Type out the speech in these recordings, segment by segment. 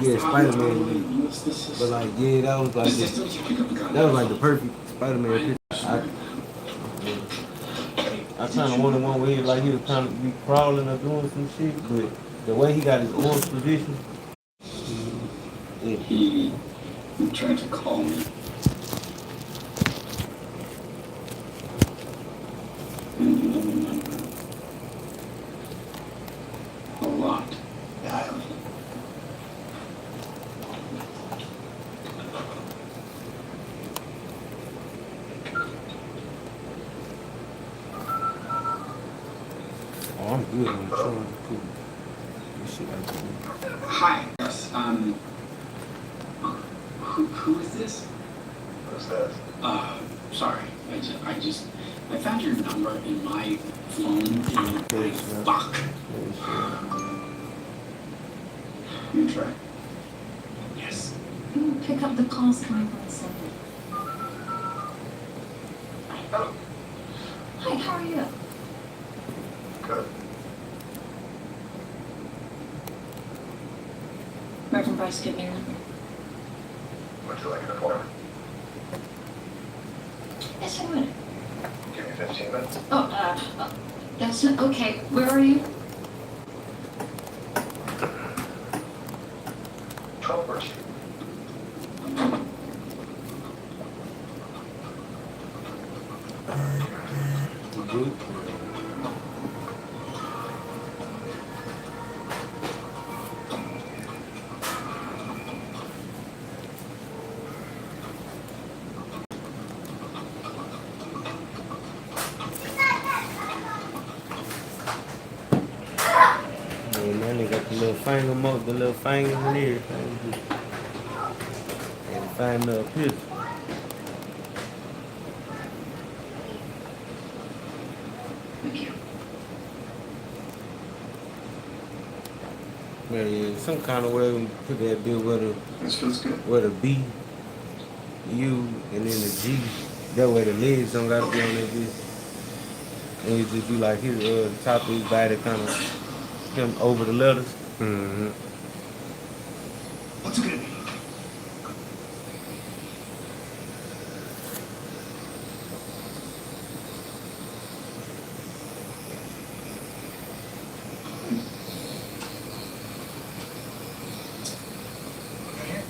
Yeah, Spider-Man movie. But like, yeah, that was like the perfect Spider-Man picture. I kind of wanted one where like he was kind of be crawling or doing some shit, but the way he got his arms position, yeah. He tried to call me. And you don't remember a lot. Dial. Oh, I'm good on the show. Cool. This shit like that. Hi. Yes. Who is this? Who's that? Sorry. I found your number in my phone in my fuck. You try. Yes. Pick up the calls coming from the center. Oh, Hi, how are you? good. Reverend Bryce, give me your number. Would you like an appointment? Yes, I would. Give me 15 minutes. That's not, okay. Where are you? 12 Birch Street. Good. Yeah, man, they got the little finger mark, the little fingers and everything. And find the picture. Thank you. Well, yeah, some kind of way we put that bit This feels good. where the B, U, and then the G. That way the legs don't gotta be on that bitch. And it just be like his top of his body kind of him over the letters. Mm-hmm. What's it gonna be? Okay.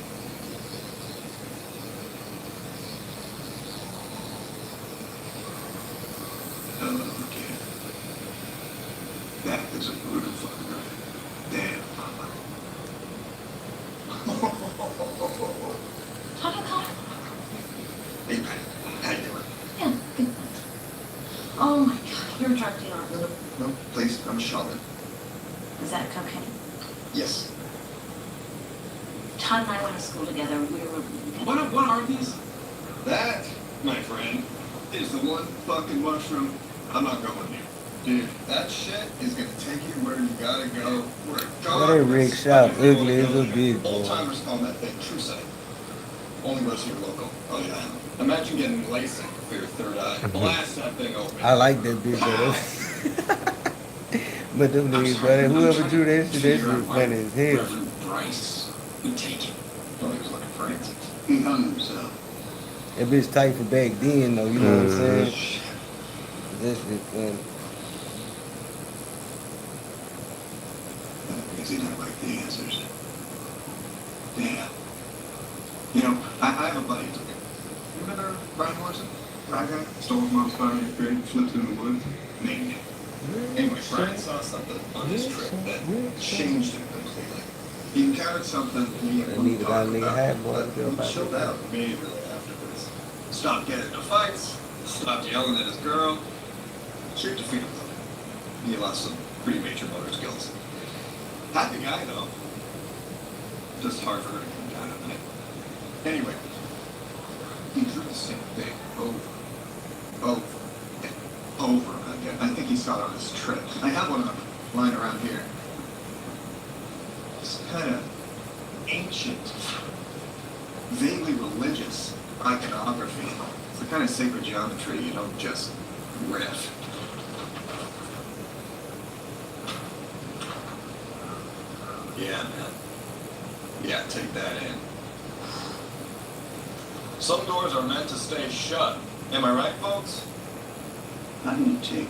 That is a brutal fucking ride. Damn. Hi. Hey, man. How you doing? Yeah, good. Oh my God, you're a drug dealer. No, please. I'm a shaman. Is that cocaine? Yes. Todd and I went to school together. We were. What are these? That, my friend, is the one fucking mushroom I'm not going near. Dude, that shit is gonna take you where you gotta go. Why they rig shop ugly as a bitch, boy. Old timers call that thing true sight. Only goes here local. Oh yeah. Imagine getting LASIK for your third eye. Blast that thing open. I like that bitch though. But them niggas, brother, whoever drew that shit funny as hell. Reverend Bryce, we take it. Oh, he was looking for answers. He hung himself. That bitch tight for back then though, you know what I'm saying? That shit funny. Because he didn't like the answers. Damn. You know, I have a buddy who took it. You remember Brian Morrison? That guy? Stole his mom's car in 8th grade, flipped it in the woods. Named it. Anyway, Brian saw something on his trip that changed him completely. He encountered something he Need a guy nigga hat, boy. he chilled out immediately afterwards. Stopped getting into fights, stopped yelling at his girl. Straight to freedom. He lost some pretty major motor skills. Happy guy, though. Just hard for her to come down at night. Anyway, he drew the same thing over and over again. I think he saw it on his trip. I have one of them lying around here. This kind of ancient, vaguely religious iconography. It's the kind of sacred geometry you don't just riff. Yeah, man. Yeah, take that in. Some doors are meant to stay shut. Am I right, folks? How do you take it?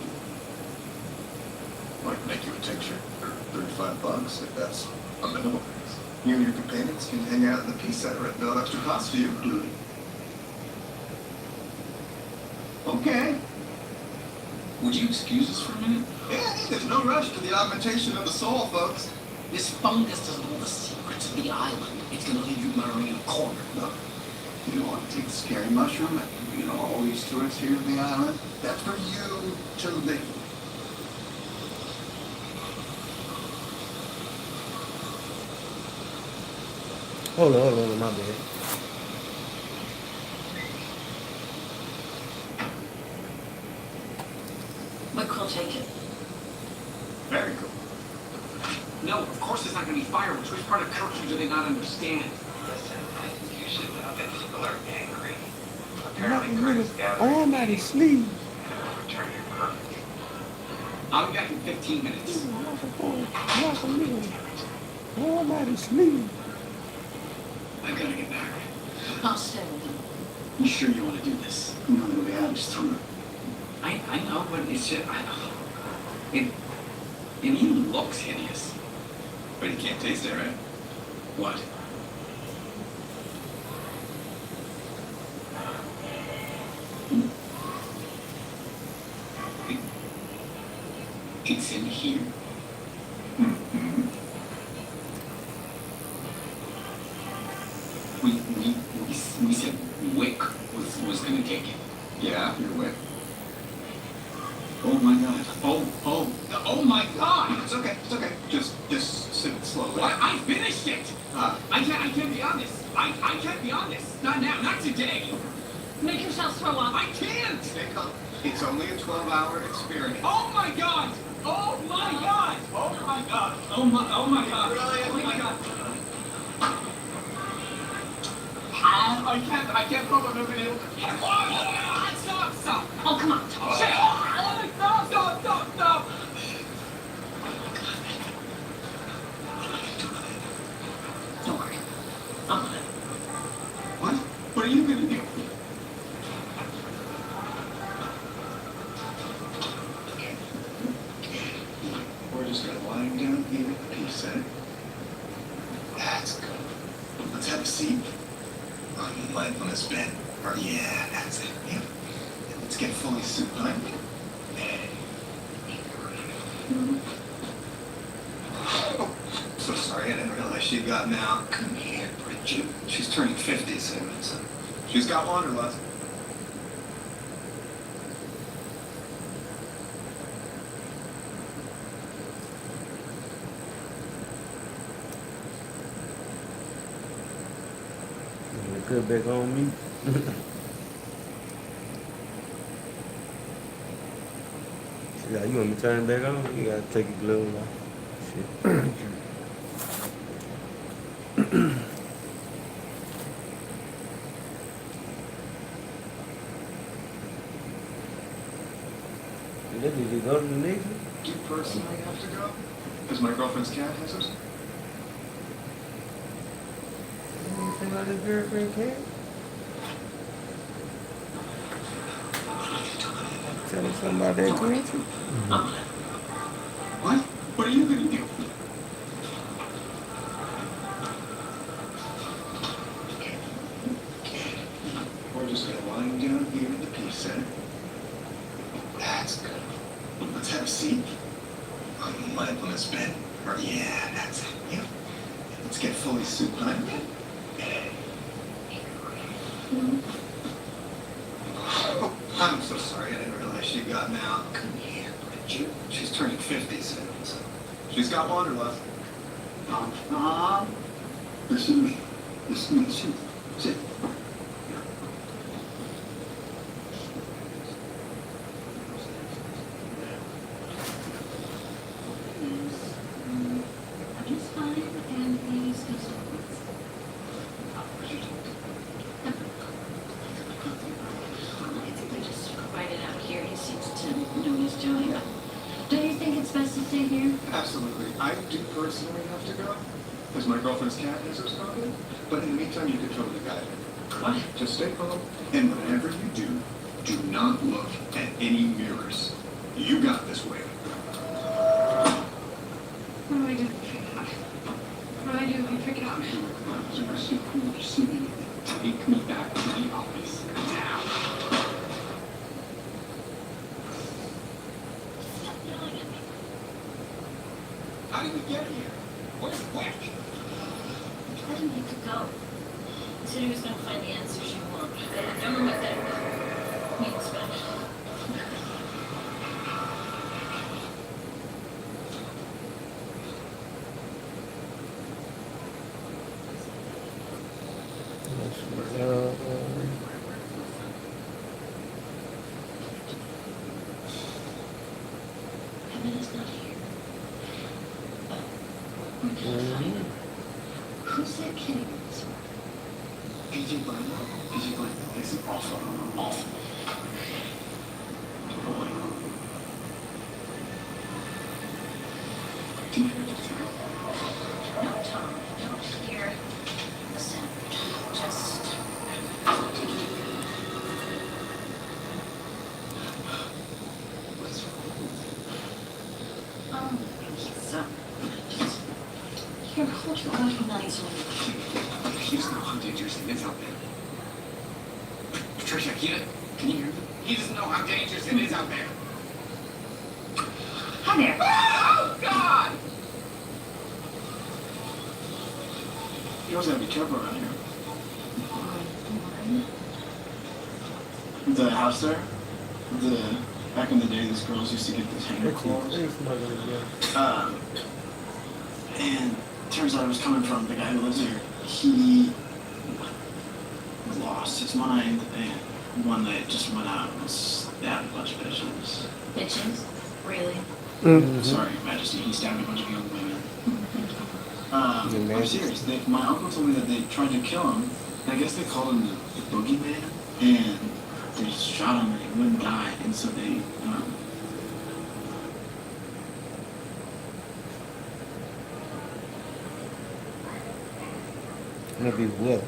Might make you a tincture for $35 if that's a minimum. You and your companions can hang out in the Peace Center at no extra cost to you. Okay. Would you excuse us for a minute? Yeah, there's no rush to the augmentation of the soul, folks. This fungus doesn't know the secrets of the island. It's gonna leave you murdering in a corner. Look, you don't want to take the scary mushroom and you know all these tourists here on the island? That's for you to live. Hold on, my bad. Look, I'll take it. Very cool. No, of course there's not gonna be fireworks. Which part of curfew do they not understand? Listen, you should know that people are angry. Not Apparently, really. Chris gathered Arm out his sleeve. and return your curfew. I'll be back in 15 minutes. Arm out his sleeve. I gotta get back. I'll stay with him. You sure you want to do this? I'm not going to be honest through it. I know, but it's just, it even looks hideous. But you can't taste it, right? What? It's in here. We said Wick was gonna take it. Yeah, you're wet. Oh my god. Oh my god! It's okay, it's okay. Just sit slowly. I finished it! Ah. I can't be on this. I can't be on this. Not now, not today. Make yourself throw up. I can't! Stay calm. It's only a 12-hour experience. Oh my god! Oh my god! Oh my god! Oh my god! Oh my god! I can't prove I've never been able to. Stop! Oh, come on. Stop! Don't worry. I'm on it. What? What are you gonna do? We're just going to lie down here in the Peace Center. That's good. Let's have a seat. On mindfulness bed. Yeah, that's it. Yeah. And let's get fully supine. Oh, so sorry, I didn't realize she'd gotten out. Come here, Bridget. She's turning 50 soon, so she's got wanderlust. Good back on me. Yeah, you want me to turn it back on? You gotta take your gloves off. Shit. Did you go to the next one? Do you personally have to go? Because my girlfriend's cat has us? Anything about this girlfriend cat? Tell me something about that country. What? What are you gonna do? We're just going to lie down here in the Peace Center. That's good. Let's have a seat. On mindfulness bed. Yeah, that's it. Yeah. Let's get fully supine. Oh, I'm so sorry. I didn't realize she'd gotten out. Come here, Bridget. She's turning 50 soon, so she's got wanderlust. Listen to me. Listen to me. Sit. He's fine, and he's good. I think we just write it out here. He seems to know what he's doing. Don't you think it's best to stay here? Absolutely. I do personally have to go. Because my girlfriend's cat is so confident. But in the meantime, you can totally guide her. What? Just stay calm, and whatever you do not look at any mirrors. You got this way. What do I do if you freak out? What do I do if you freak out? You're so cool, silly. Take me back to the office now. Stop yelling at me. How did we get here? Where's Wick? I told him he could go. He said he was going to find the answers you want. I don't know what that means, but... Kevin is not here. Oh, where can I find him? Who said Kenny was? PJ Glenn is an awful boy. Can you hear this? No, Tom, I don't hear. Listen, just take it easy. What's wrong? So, just here, hold your own nice one. He doesn't know how dangerous it is out there. Patricia, can you hear me? He doesn't know how dangerous it is out there. Hi there. Oh, God! You always gotta be careful around here. The house there, back in the day, these girls used to get the hanger claws. And turns out it was coming from the guy who lives here. He lost his mind and one night just went out and stabbed a bunch of bitches. Bitches? Really? Sorry, Your Majesty, he stabbed a bunch of young women. I'm serious. My uncle told me that they tried to kill him. And I guess they called him the boogeyman. And they shot him and he wouldn't die. And so they, Maybe will.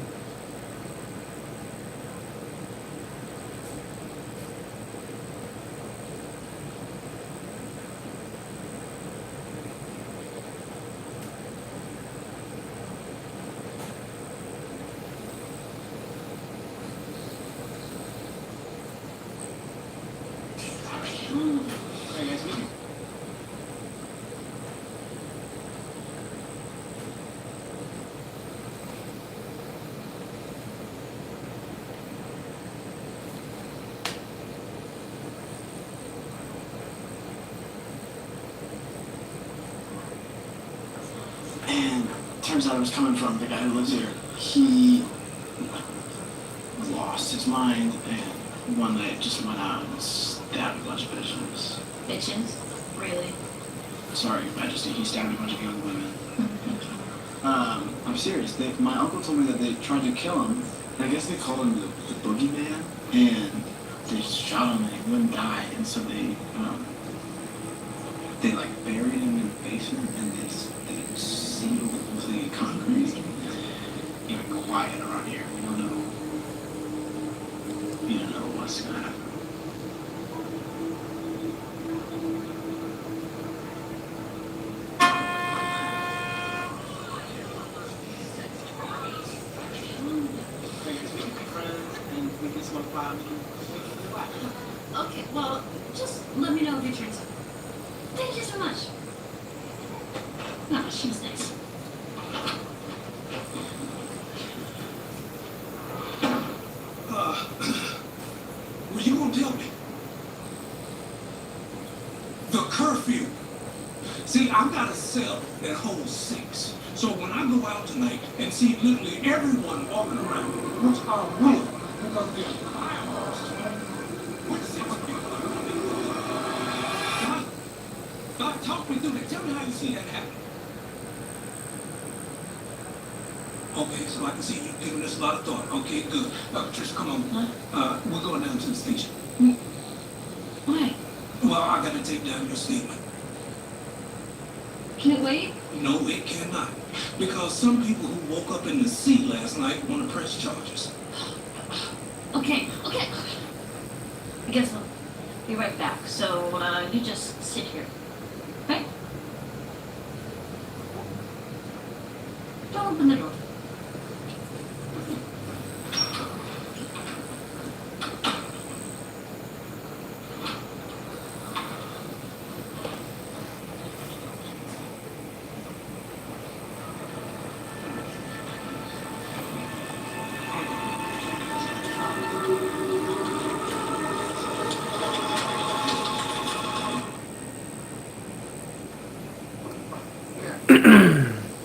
Hey guys, meet me. And turns out it was coming from the guy who lives here. He lost his mind and one night just went out and stabbed a bunch of bitches. Bitches? Really? Sorry, Your Majesty, he stabbed a bunch of young women. I'm serious. My uncle told me that they tried to kill him. And I guess they called him the boogeyman. And they shot him and he wouldn't die. And so they like buried him in the basement and they sealed it with the concrete. Even quiet around here. You don't know what's gonna happen. Okay, well, just let me know if it turns up. Thank you so much. No, she was nice. What you gonna tell me? The curfew. See, I've got a cell that holds 6. So when I go out tonight and see literally everyone walking around, which I will, because there's fireworks, with 6 people around. God, talk me through that. Tell me how you see that happen. Okay, so I can see you giving this a lot of thought. Okay, good. Patricia, come on. What? We're going down to the station. Why? Well, I gotta take down your statement. Can it wait? No, it cannot. Because some people who woke up in the sea last night want to press charges. Okay. I guess I'll be right back. So, you just sit here. Okay? Don't open the door.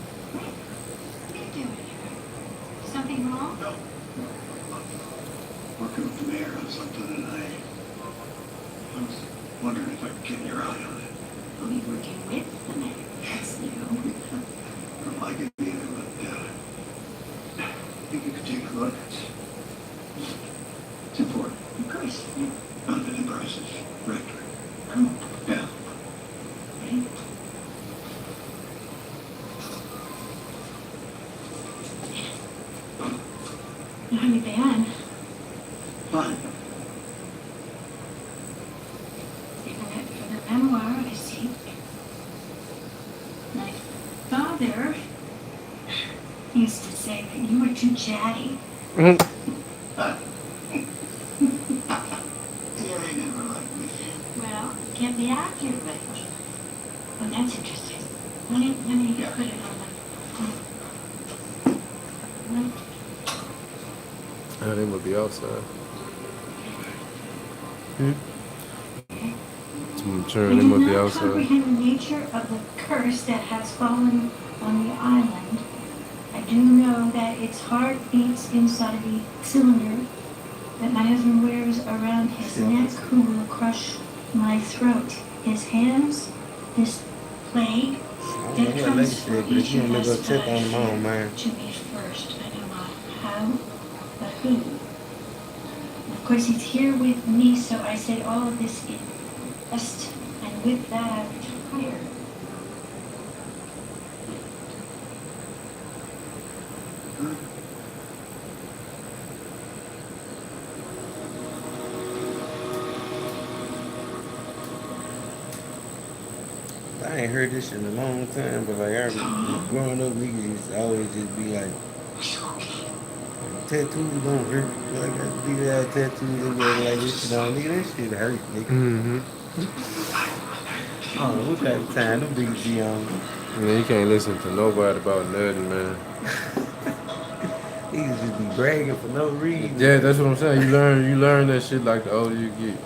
What are you doing here? Something wrong? No. Working with the mayor on something, and I was wondering if I could get your eye on it. We'll be working with the mayor. That's new. I don't like it either, but I think you could take a look. It's important. Of course. Yeah. Unfitting prices. Rectory. Oh, Yeah. right. How have you been? Fine. For the memoir, I see. My father used to say that you were too chatty. Yeah, he never liked me. Well, can't be accurate. Oh, that's interesting. Let me Yeah. put it on my... Oh, they must be outside. I'm sure I they do must be not outside. comprehend the nature of the curse that has fallen on the island. I do know that its heart beats inside the cylinder that my husband wears around his neck, who will crush my throat. His hands, this plague I that don't know what comes lady for said, but if each you of want to go us check on them on, man. to me first. I know not how, but who. Of course, he's here with me, so I say all of this in jest, and with that I retire. I ain't heard this shit in a long time, but like I remember growing up, niggas used to always just be like, tattoos don't hurt. Like I do that tattoos, they be like this shit on nigga. That shit hurt, nigga. I don't know what type of time them niggas be on. Man, you can't listen to nobody about nothing, man. Niggas just be bragging for no reason. Yeah, that's what I'm saying. You learn that shit like the older you get.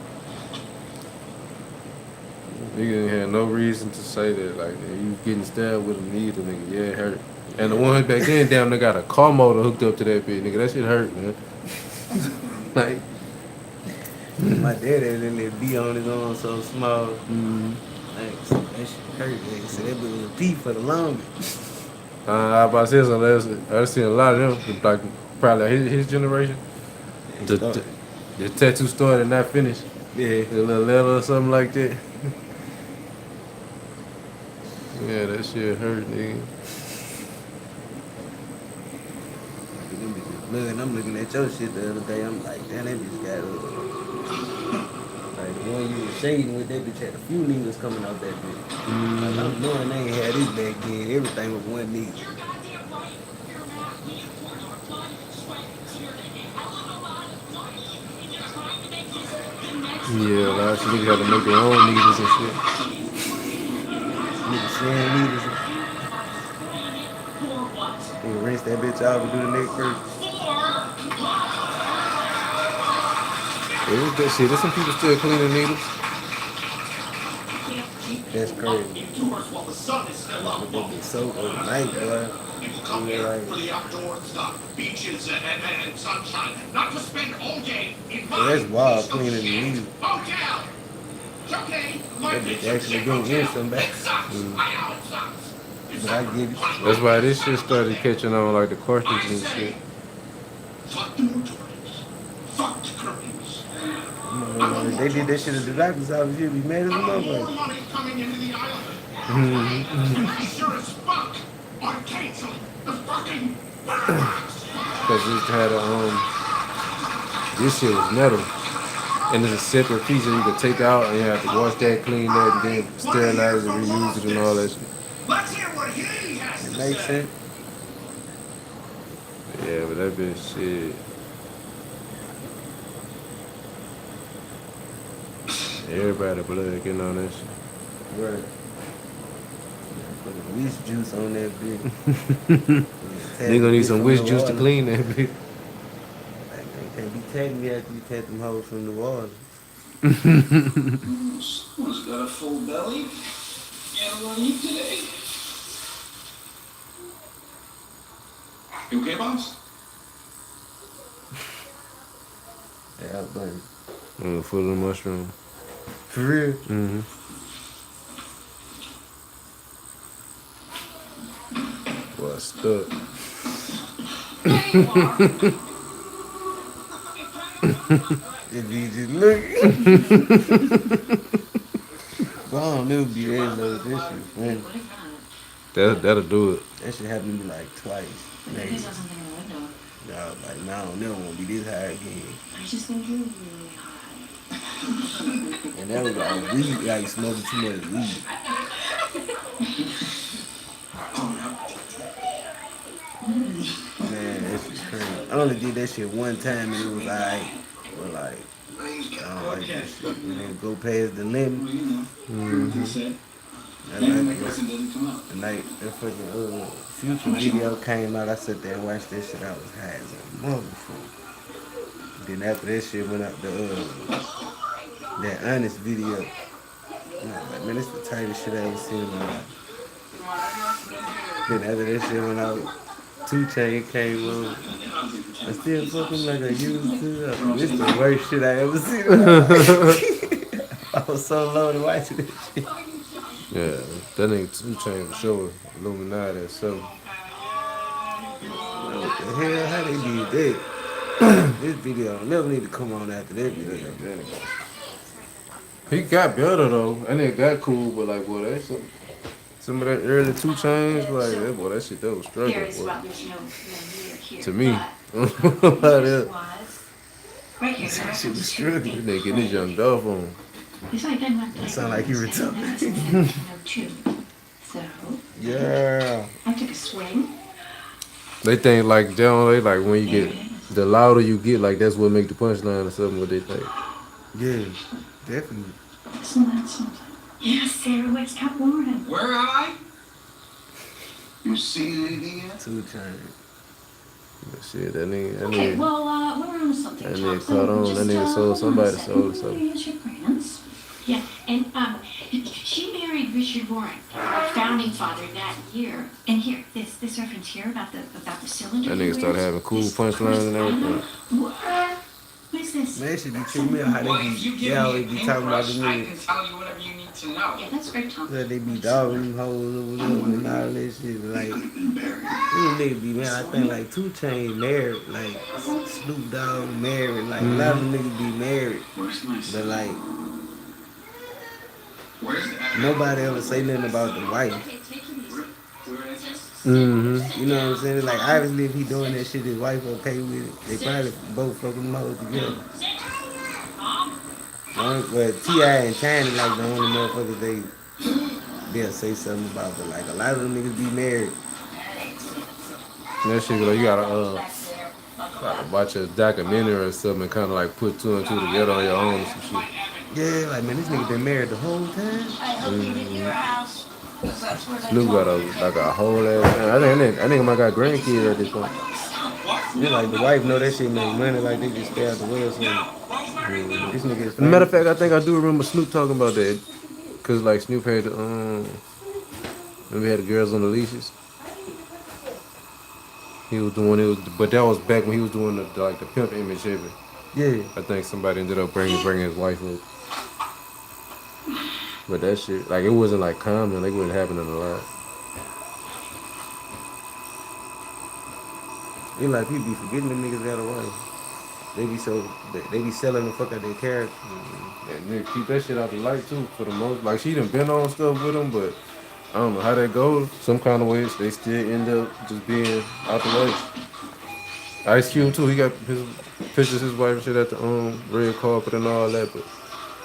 Nigga ain't had no reason to say that. Like, you getting stabbed with a needle, nigga. Yeah, it hurt. And the one back then, damn, they got a car motor hooked up to that bitch, nigga. That shit hurt, man. Like, My daddy let it be on his arm so small. Like, so that shit hurt. Nigga said that bitch was a pee for the longest. I was about to say something else. I've seen a lot of them, like, probably his generation. The tattoo started not finished. Yeah. A little letter or something like that. Yeah, that shit hurt, nigga. Them bitches blood. I'm looking at your shit the other day. I'm like, damn, that bitch got like the one you was shading with, that bitch had a few needles coming out that bitch. Like, I'm knowing they ain't had this back then. Everything was one needle. You're goddamn right. Your mouth needs poured our blood, sweat, tears, and a hell of a lot of life. And you're trying to make this the next Yeah, a lot of niggas had to make their own needles and shit. Nigga sharing needles. for what? Nigga rinse that bitch off and do the neck first. Yeah, that shit. There's some people still cleaning needles. That's crazy. Indoors while the sun is still up. But that bitch soaked overnight, boy. People come Yeah, here like- for the outdoor stuff, beaches and sunshine, not to spend all day in Well, that's my wild, piece of cleaning the shit needle. hotel. It's okay. My That bitch piece of actually shit getting in hotel. some back. It sucks. I know it sucks. But I give it. That's why this shit started catching on, like the cartridge and shit. Fuck the moratoriums. Fuck the curfews. If they did that shit at the doctor's office, you'd be mad as a More motherfucker. money coming into the island. And I sure as fuck are canceling the fucking fireworks. Cause it had this shit was metal, and it's a separate piece that you could take out, and you have to wash that, clean that, and then sterilize it, reuse it, and all that shit. Let's hear what he has It to makes say. sense. Yeah, but that bitch shit. Everybody blood getting on that shit. Right. Put the least juice on that bitch. They gonna need some wish juice to clean that bitch. Like, they can't be taking me after you take them hoes from the water. Someone's got a full belly. And I'm gonna eat today. You okay, boss? Yeah, buddy. Full of mushroom. For real? Mm-hmm. Well, stuck. It be just looking. Well, I don't never be there though. This shit funny. That'll do it. That shit happened to me like twice. Maybe. something in the window. I was like, nah, I don't never want to be this high again. I just think you're really high. And that was like weed, like smoking too much weed. Man, that shit crazy. I only did that shit one time and it was alright. But like, I don't like that shit. When they go past the limit, Well, you know. Mm-hmm. He said, I and like my that. question doesn't come out. The night that fucking Future video came out, I sat there and watched that shit. I was high as a motherfucker. Then after that shit went out, that Honest video. I was like, man, this the tightest shit I ever seen in my life. Then after that shit went out, 2 Chainz came on. I still fucking like I used to. I was like, this the worst shit I ever seen in my life. I was so low to watching this shit. Yeah, that nigga 2 Chainz for sure. Illuminati or something. What the hell? How they did that? This video never need to come on after that video. He got better though. That nigga got cool, but like, boy, that's some of that early 2 Chainz, like, that boy, that shit that was struggling, There's boy. well, there's no year here. To me. but That yours was right here. That shit was struggling. nigga getting his young dog on. It's like I'm not That sound like you retarded. too. So Yeah. I took a swing. They think like, they like when you get, the louder you get, like that's what make the punchline or something, what they think. Yeah, definitely. Isn't that something? Yes, Sarah, what's top Warren? Where am I? You seen anything yet? 2 Chainz. But shit, that nigga, Okay, well, we're on to something. that Tom. nigga caught on, just, that nigga sold hold on a somebody second. sold something. Here's your grants. Yeah, and she married Richard Warren, our founding father that year. And here, this reference here about the cylinder. That nigga started having cool punchlines and everything. What is this? Man, that shit be tripping me out how Well, they if you be, give they always me be a talking about paintbrush, them I niggas. can tell you whatever you need to know. Yeah, that's great, Tom. That they be dogging them hoes over them and all that shit. Like, them niggas be, man, I think like 2 Chainz married, like Snoop Dogg married, like a lot of them niggas be married. Where's my But like, Where's the nobody ever say nothing about the wife. Okay, take it easy. Mm-hmm. You know what I'm saying? Like, obviously, if he doing that shit, his wife okay with it. They probably both fucking them hoes together. Well, T.I. and China, like, the only motherfuckers they'll say something about. But, like, a lot of them niggas be married. That shit, like, you gotta watch a documentary or something and kind of like put 2 and 2 together on your own or some shit. Yeah, like, man, this nigga been married the whole time. Snoop got a whole ass. I think I might got grandkids at this point. Yeah, like, the wife know that shit make money, like, they just stay out the way or something. This nigga is As a matter of fact, I think I do remember Snoop talking about that. Cause like Snoop had the when we had the girls on the leashes. He was doing but that was back when he was doing the like the pimp image of it. Yeah. I think somebody ended up bringing his wife up. But that shit, like it wasn't like common, like it wasn't happening a lot. You like, people be forgetting them niggas got a wife. They be selling the fuck out their character. And nigga keep that shit out the light too for the most. Like she done been on stuff with him, but I don't know how that goes. Some kind of ways they still end up just being out the way. Ice Cube too. He got his pictures, his wife and shit at the red carpet and all that, but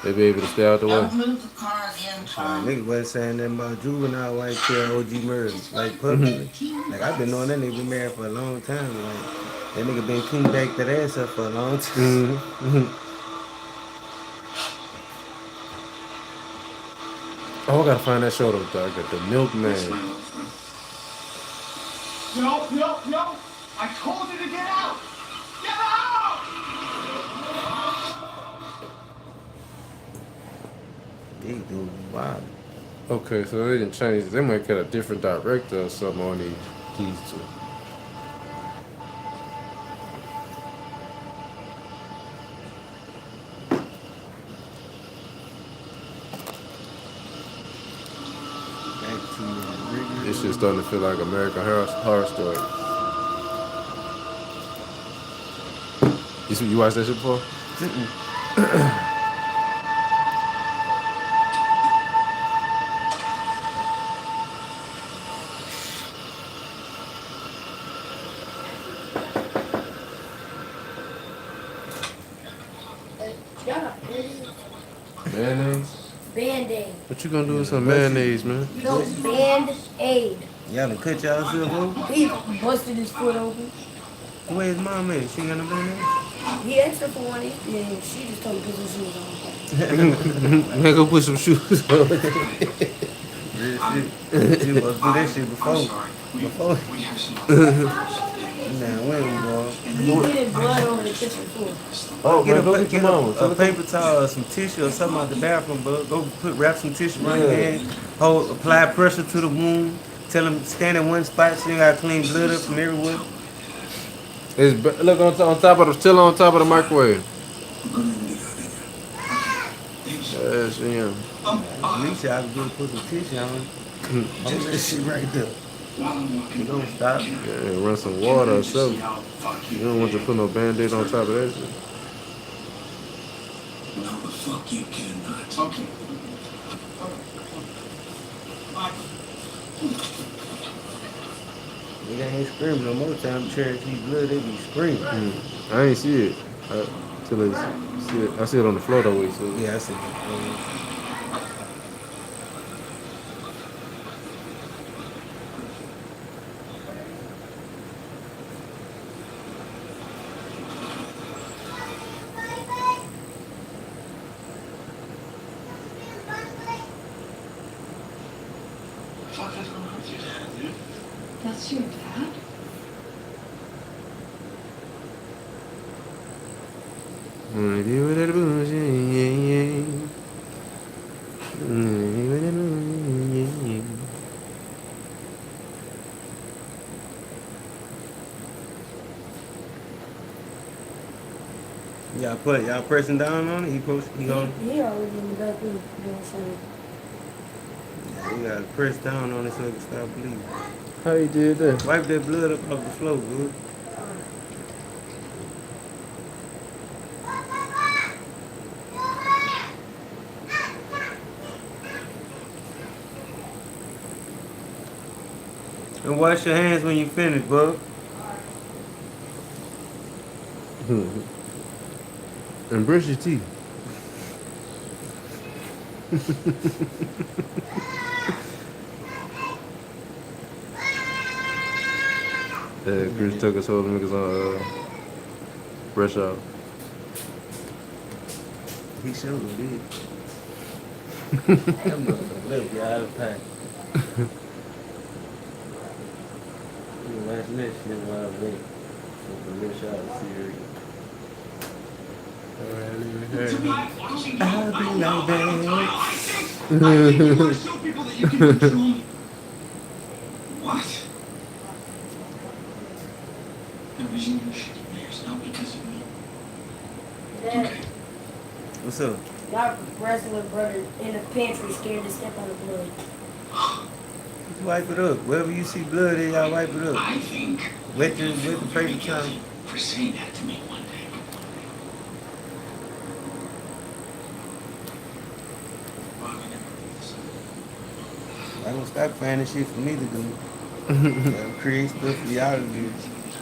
they be able to stay out the way. Don't move the cars in, Tom. Nigga wasn't saying nothing about juvenile white tail OG murder, like publicly. Like I've been knowing that nigga been married for a long time. Like that nigga been king back that ass up for a long time. Oh, I gotta find that show though, dog. Got the Milkman. Yo, yo, yo! I told you to get out! Get out! These dudes wild. Okay, so they didn't change. They might get a different director or something on these two. Back to the This shit starting to feel like American Horror Story. You watched that shit before? Mayonnaise? Band-Aid. What you gonna do with some mayonnaise, man? No, Band-Aid. Y'all done cut y'all self open? He busted his foot open. Where's mom at? She ain't got no money? He asked her for one, and she just told him to put some shoes on. Man, go put some shoes on. Real shit. You must do that shit before. Before. Nah, when we going? He did blood over the kitchen floor. Oh, Get man, go a, get get your mama. a paper towel or some tissue or something out the bathroom, but go wrap some tissue around your hand, apply pressure to the wound, tell them stand in one spot so you gotta clean blood up from everywhere. Look on top of the, still on top of the microwave. Yes, yeah. At least y'all can do is put some tissue on. Hold that shit right there. You don't stop. Yeah, run some water or something. You don't want to put no Band-Aid on top of that shit. No, the fuck you cannot. Okay. Nigga ain't screaming no more time. Cherokee blood, they be screaming. I ain't see it. I see it on the floor though. So. Yeah, I see it. Fuck is going on with your dad, dude? That's your dad? Wanna deal with that bullshit, yeah. Wanna deal with that bullshit, yeah. Y'all pressing down on it? He going. He already in the back room doing something. You gotta press down on it so it can stop bleeding. How you did that? Wipe that blood up off the floor, good. And wash your hands when you finish, bub. And brush your teeth. Chris Tucker told them niggas on brush off. He sure did. That motherfucker left you out of the pack. You watching that shit while I wait. So the real shot of serious. I'll be like that. I think you want to show people that you can control me. What? The reason you're shaking there is not because of me. Dad, What's up? my wrestling brother in the pantry scared to step on the blood. Just wipe it up. Wherever you see blood in, y'all wipe it up. I think Wet the you're paper very towel. guilty for saying that to me one day. Well, I never did this. Y'all gonna stop finding shit for me to do. Y'all create stuff for y'all to do.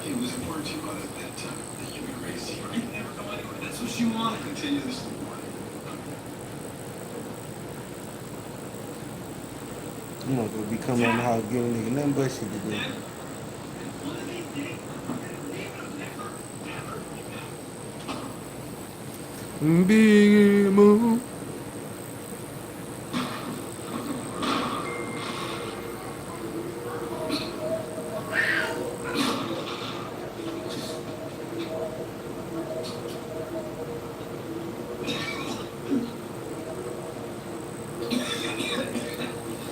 It was important to you at that time that you be raised here. You never go anywhere. That's what you want to continue this war. I'm gonna go be coming on the house giving nigga nothing but shit to do. Big move.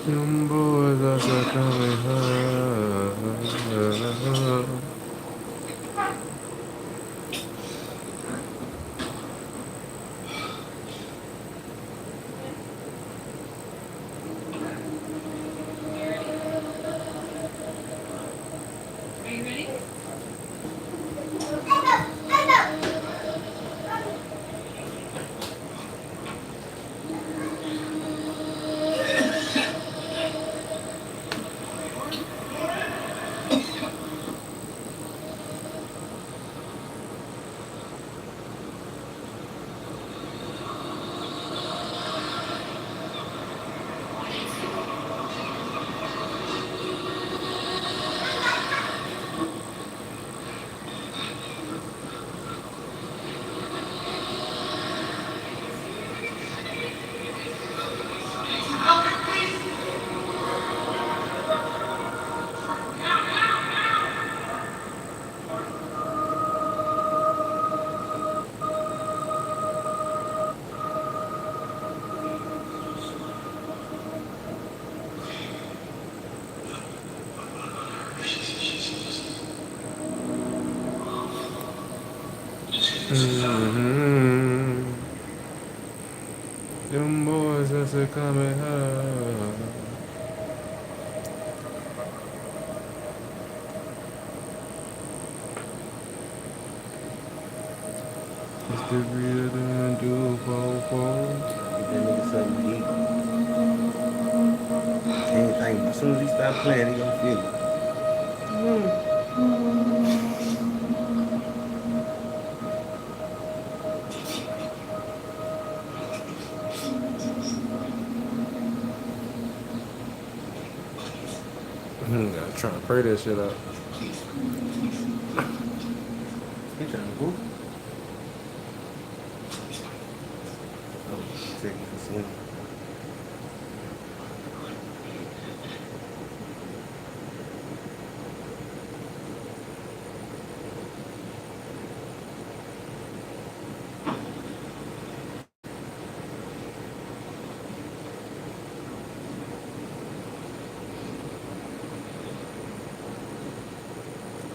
Them boys are so coming home. Mm-hmm. Them boys are so coming home. It's the real and do Get that nigga something to eat. Anything. As soon as he stop playing, he gonna feel it. Gotta try to pray that shit out. He trying to go. Oh, checking for some.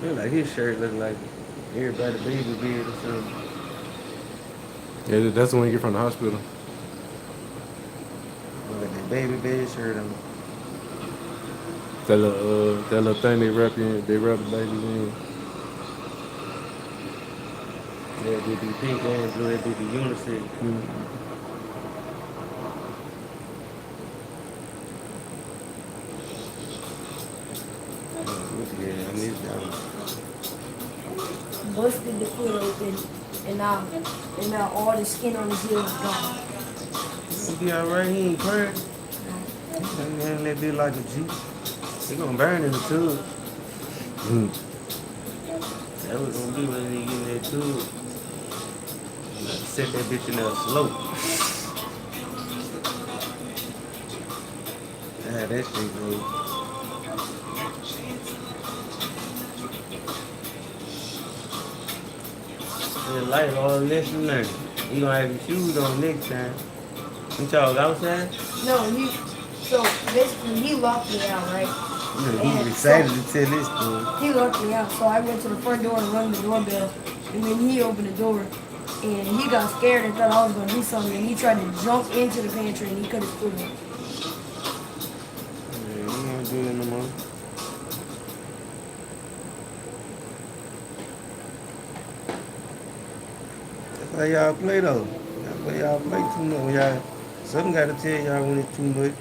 Look like his shirt look like everybody baby beard or something. Yeah, that's the one you get from the hospital. Look like that baby bed shirt on. That little thing they wrap the babies in. Yeah, they be pink and blue, they be unisex. Yeah, I need that. Busted the foot open, and now all the skin on his heel is gone. He'll be alright, he ain't crying. And that be like a G. He gonna burn in the tube. That was gonna be when he get in that tube. You gotta set that bitch in there slow. Yeah, that shit go. The light all lesson learning. You gonna have your shoes on next time. You y'all outside? No, so basically he locked me out, right? You know, he's excited to tell this story. He locked me out, so I went to the front door and rung the doorbell, and then he opened the door, and he got scared and thought I was gonna do something, and he tried to jump into the pantry, and he cut his foot off. Yeah, you don't wanna do that no more. That's how y'all play though. That's why y'all play too much. When y'all, something gotta tell y'all when it's too much.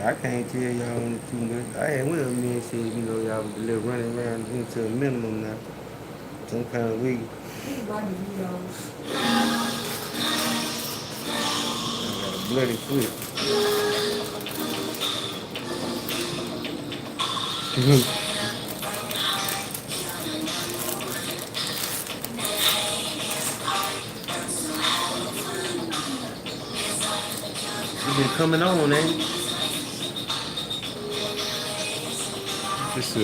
I can't tell y'all on too much. I had one of them men said, you know, y'all was a little running around into a minimum now. Some kind of week. He like to do those. I got a bloody foot. You been coming on, ain't it? This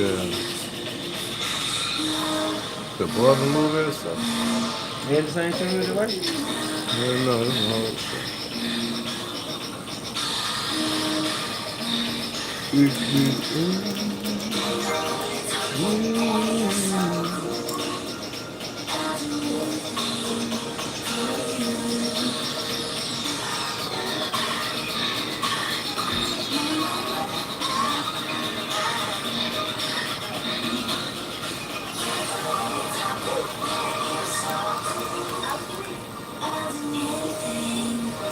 the brother movie or something. They had the same thing with the white? Yeah, no, this is hard.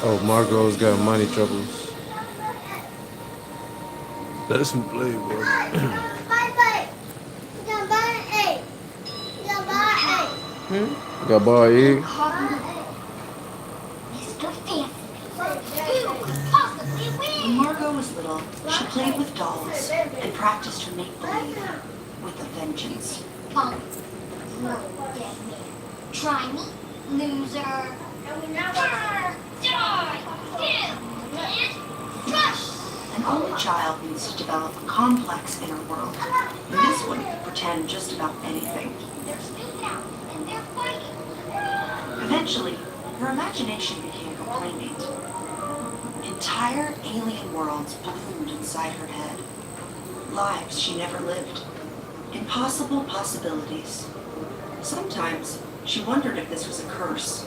Oh, Margot's got money troubles. That's some play, boy. Got bar egg. Mr. Fancy. Who could possibly win? When Margot was little, she played with dolls and practiced her make-believe with a vengeance. Fine. No dead man. Try me, loser. Die! Rush! An only child needs to develop a complex inner world. This one could pretend just about anything. They're snooping out, and they're fighting. Eventually, her imagination became her playmate. Entire alien worlds bloomed inside her head. Lives she never lived. Impossible possibilities. Sometimes, she wondered if this was a curse.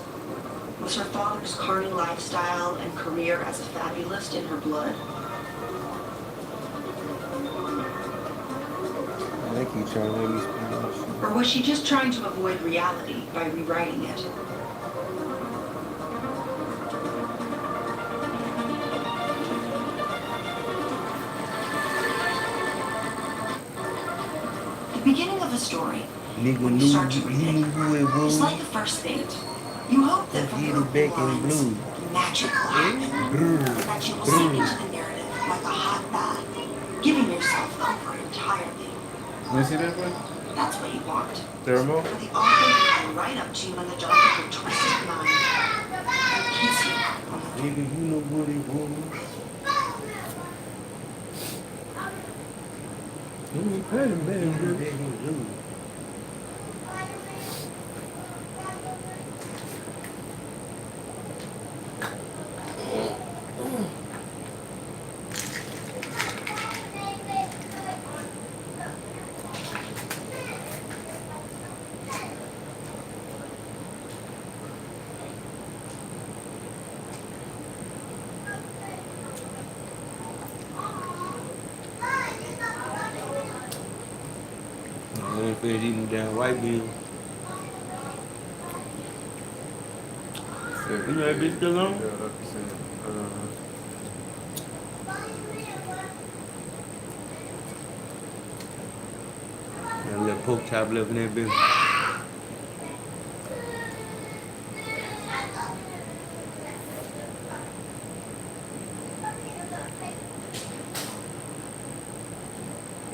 Was her father's carny lifestyle and career as a fabulist in her blood? I think he's trying to make me spend. Or was she just trying to avoid reality by rewriting it? The beginning of a story, when you start to read it, is like a first date. You hope that from your lines, magic will happen, that you will sink into the narrative like a hot bath, giving yourself over entirely. You see that one? That's what you want. Thermo? For the author to come right up to you in the dark of your twisted mind and kiss you on the Nigga, you know what it was. I ain't finished eating down white meal. You know that bitch still on? Yeah, that's it. Got a little pork chop left in that bitch.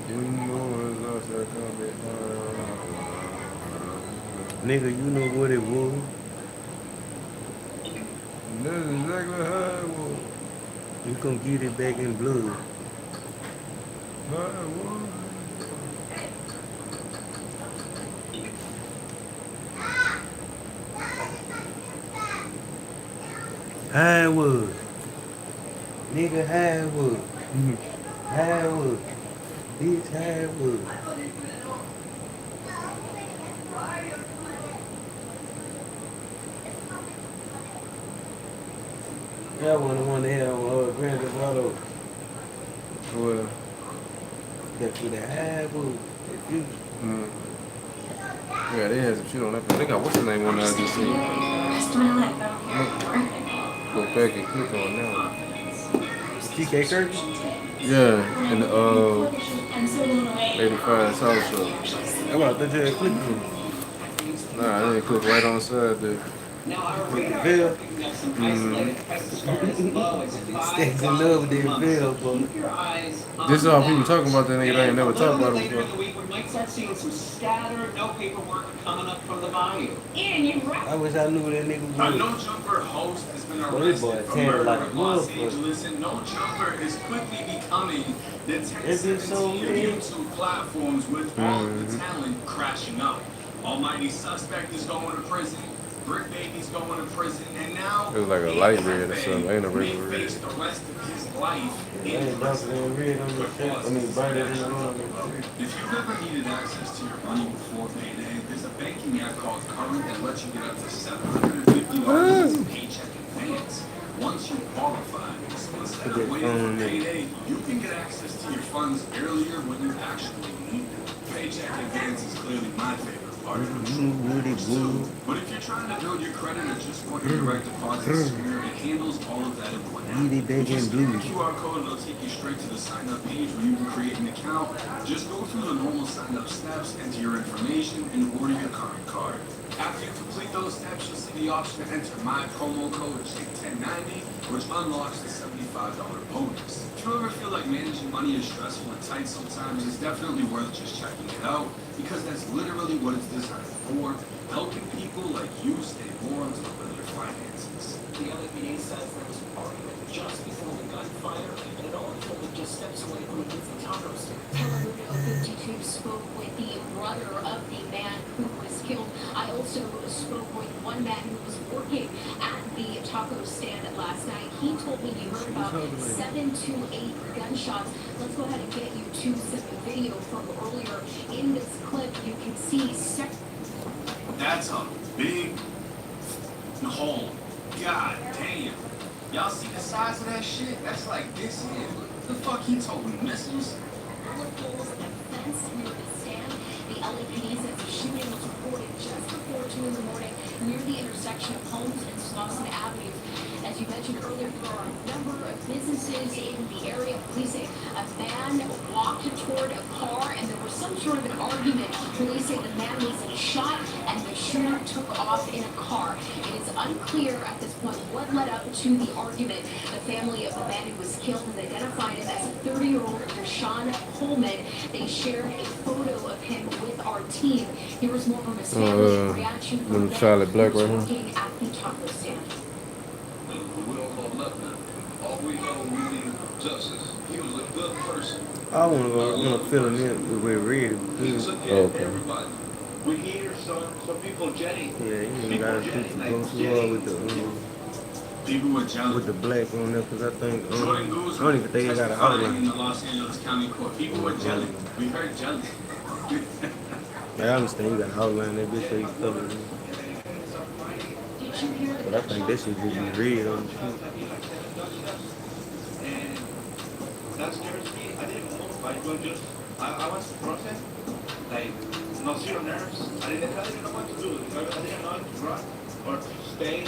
You know it's not that coming. Nigga, you know what it was. That's exactly how it was. You gonna get it back in blood. How it was. How it was. Nigga, how it was. How it was. Bitch, how it was. That one, the one they had on Grand Theft Auto. Well, That shit, how it was. That you. yeah, they had some shit on that. They got what's the name on that I just seen? rest of my life, I don't care. Go back and click on that one. TK Kirby? Yeah, in the 85 South Show. That's why I thought you had clicked through. Nah, I didn't click right on the side there. With the veil. Stacks in love with that veil, boy. This is all people talking about that nigga. They ain't never talked about him Later in the before. week, we might start seeing some scattered, no paperwork coming up from the bayou. Ian, you right. I wish I knew that nigga A was. No Jumper host has been Boy, this boy arrested for tan murder like a in Los motherfucker. Angeles, and No Jumper is quickly becoming the That bitch so 10-17 big. YouTube platforms with all of the talent crashing out. Almighty Suspect is going to prison. Brick Baby's going to prison, and now It was like a light red or something. Ain't a may regular red. face the rest of his life I in ain't darker prison. than red on the shirt. I mean, brighter than the arm. If you've ever needed access to your money before payday, there's a banking app called Current that lets you get up to $750 in paycheck advance. Once you qualify, so instead of waiting for payday, you can get access to your funds earlier when you actually need them. Paycheck advance is clearly my favorite part of the But if you're trying to build your credit or just want your direct deposit sooner, it handles all of that in one app. Eat it, You just scan the blue. QR code and it'll take you straight to the sign up page where you can create an account. Just go through the normal sign up steps, enter your information, and order your current card. After you complete those steps, you'll see the option to enter my promo code Jake1090, which unlocks the $75 bonus. If you ever feel like managing money is stressful and tight sometimes, it's definitely worth just checking it out, because that's literally what it's designed for, helping people like you stay more on top of their finances. The LAPD says there was an argument just before the gunfire, and it all unfolded just steps away from the Disney taco stand. Telemundo 52 spoke with the brother of the man who was killed. I also spoke with one man who was working at the taco stand last night. He told me he heard about 7 to 8 gunshots. Let's go ahead and get you to some video from earlier. In this clip, you can see That's a big hole. God damn. Y'all see the size of that shit? That's like this here. What the fuck he toting missiles? bullet holes in a fence near the stand. The LAPD says the shooting was reported just before 2 in the morning near the intersection of Holmes and Slauson Avenue. As you mentioned earlier, there are a number of businesses in the area. Police say a man walked toward a car and there was some sort of an argument. Police say the man was shot and the shooter took off in a car. It is unclear at this point what led up to the argument. The family of the man who was killed has identified him as a 30-year-old Rashawn Coleman. They shared a photo of him with our team. Here was more from his family's reaction from the Charlotte Black who was right working at the taco stand. We don't know nothing. All we know, we need justice. He was a good person. I want to go fill him in with red. He was looking at everybody. We hear some people jetting. Yeah, you ain't got to go too hard with People were jealous. the black on there because I think Jordan I Goose don't even think they got an outline. in the Los Angeles County Court. People were jealous. We heard jealous. Like, I understand you got an outline that bitch so you cover it. Did you hear the But I think that shit just be red on the shit. And that scares me. I didn't know. I was processed. Like, no zero nerves. I didn't know what to do. I didn't know if to run or to stay.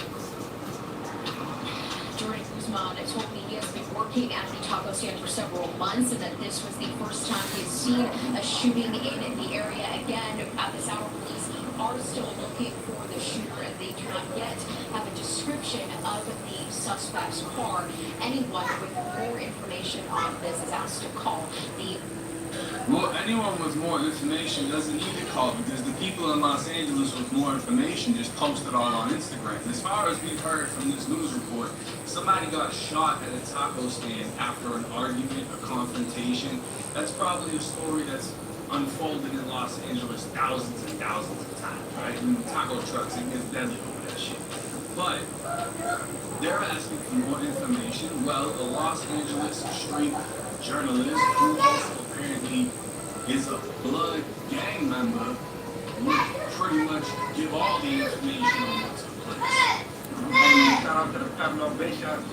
Jordan Guzman told me he has been working at the taco stand for several months and that this was the first time he's seen a shooting in the area. Again, at this hour, police are still looking for the shooter and they do not yet have a description of the suspect's car. Anyone with more information on this is asked to call the Well, anyone with more information doesn't need to call because the people in Los Angeles with more information just post it all on Instagram. As far as we've heard from this news report, somebody got shot at a taco stand after an argument, a confrontation. That's probably a story that's unfolded in Los Angeles thousands and thousands of times, right? And taco trucks, it gets deadly over that shit. But they're asking for more information. Well, a Los Angeles street journalist who also apparently is a blood gang member would pretty much give all the information on what took place. And shout out to the Pablo Bishops.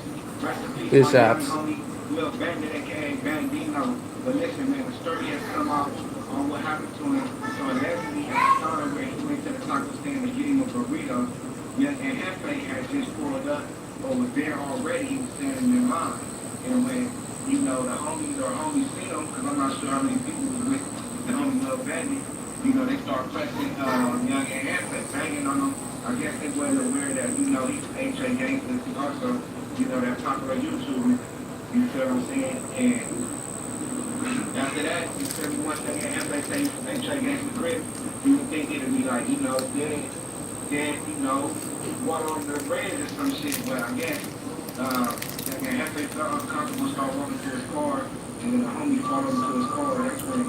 Rest in peace, Bishops. my young homie, Will Bandit, aka Bandino. But listen, man, the story has come out on what happened to him. So allegedly at the time where he went to the taco stand to get him a burrito, and Hefe had just pulled up or was there already, he was standing in line. And when you know, the homies seen him, because I'm not sure how many people was with the homie Lil Bandit. You know, they start pressing Young and Hanford, banging on him. I guess they wasn't aware that, you know, he's H.A. Gangster, also, you know, that popular YouTuber. You feel what I'm saying? And after that, you feel me, once they get Hanford, they H.A. Gangster crib, you would think it'd be like, you know, then, you know, water on the bridge or some shit, but I guess, and after they felt uncomfortable, started walking to his car, and then the homie followed him to his car. That's when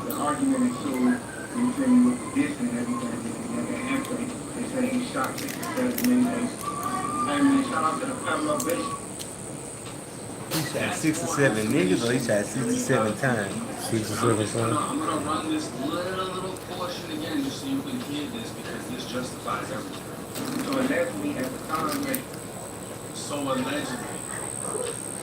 the argument ensued. You feel me, with the diss and everything. And after they say he shot 67 niggas. Hey man, shout out to the Pablo bitch. He shot 67 niggas or he shot 67 times? 67 times. I'm gonna run this little portion again just so you can hear this because this justifies everything. So allegedly at the time, like, So allegedly.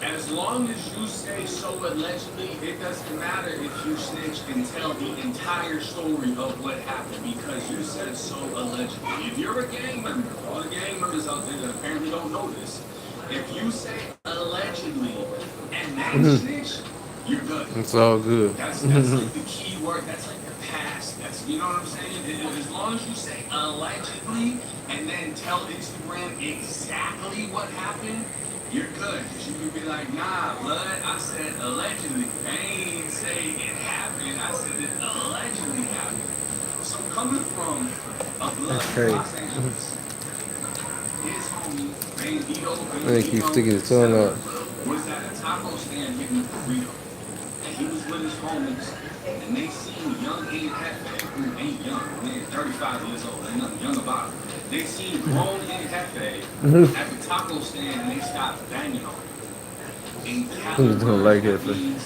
As long as you say so allegedly, it doesn't matter if you snitch and tell the entire story of what happened because you said so allegedly. If you're a gang member, all the gang members out there that apparently don't know this, if you say allegedly and then snitch, you're good. It's all good. That's like the key word. That's like the past. That's, you know what I'm saying? As long as you say allegedly and then tell Instagram exactly what happened, you're good. Because you can be like, nah, blood, I said allegedly. I ain't say it happened. I said it allegedly happened. So coming from a blood from Los Angeles, his homie, Bandito, They keep sticking his tongue out. was at a taco stand getting a burrito. And he was with his homies, and they seen young Ed Hefe, who ain't young, man, 35 years old, ain't nothing young about him. They seen grown Ed Hefe at the taco stand, and they stopped banging on him. And Who's don't like Hefe?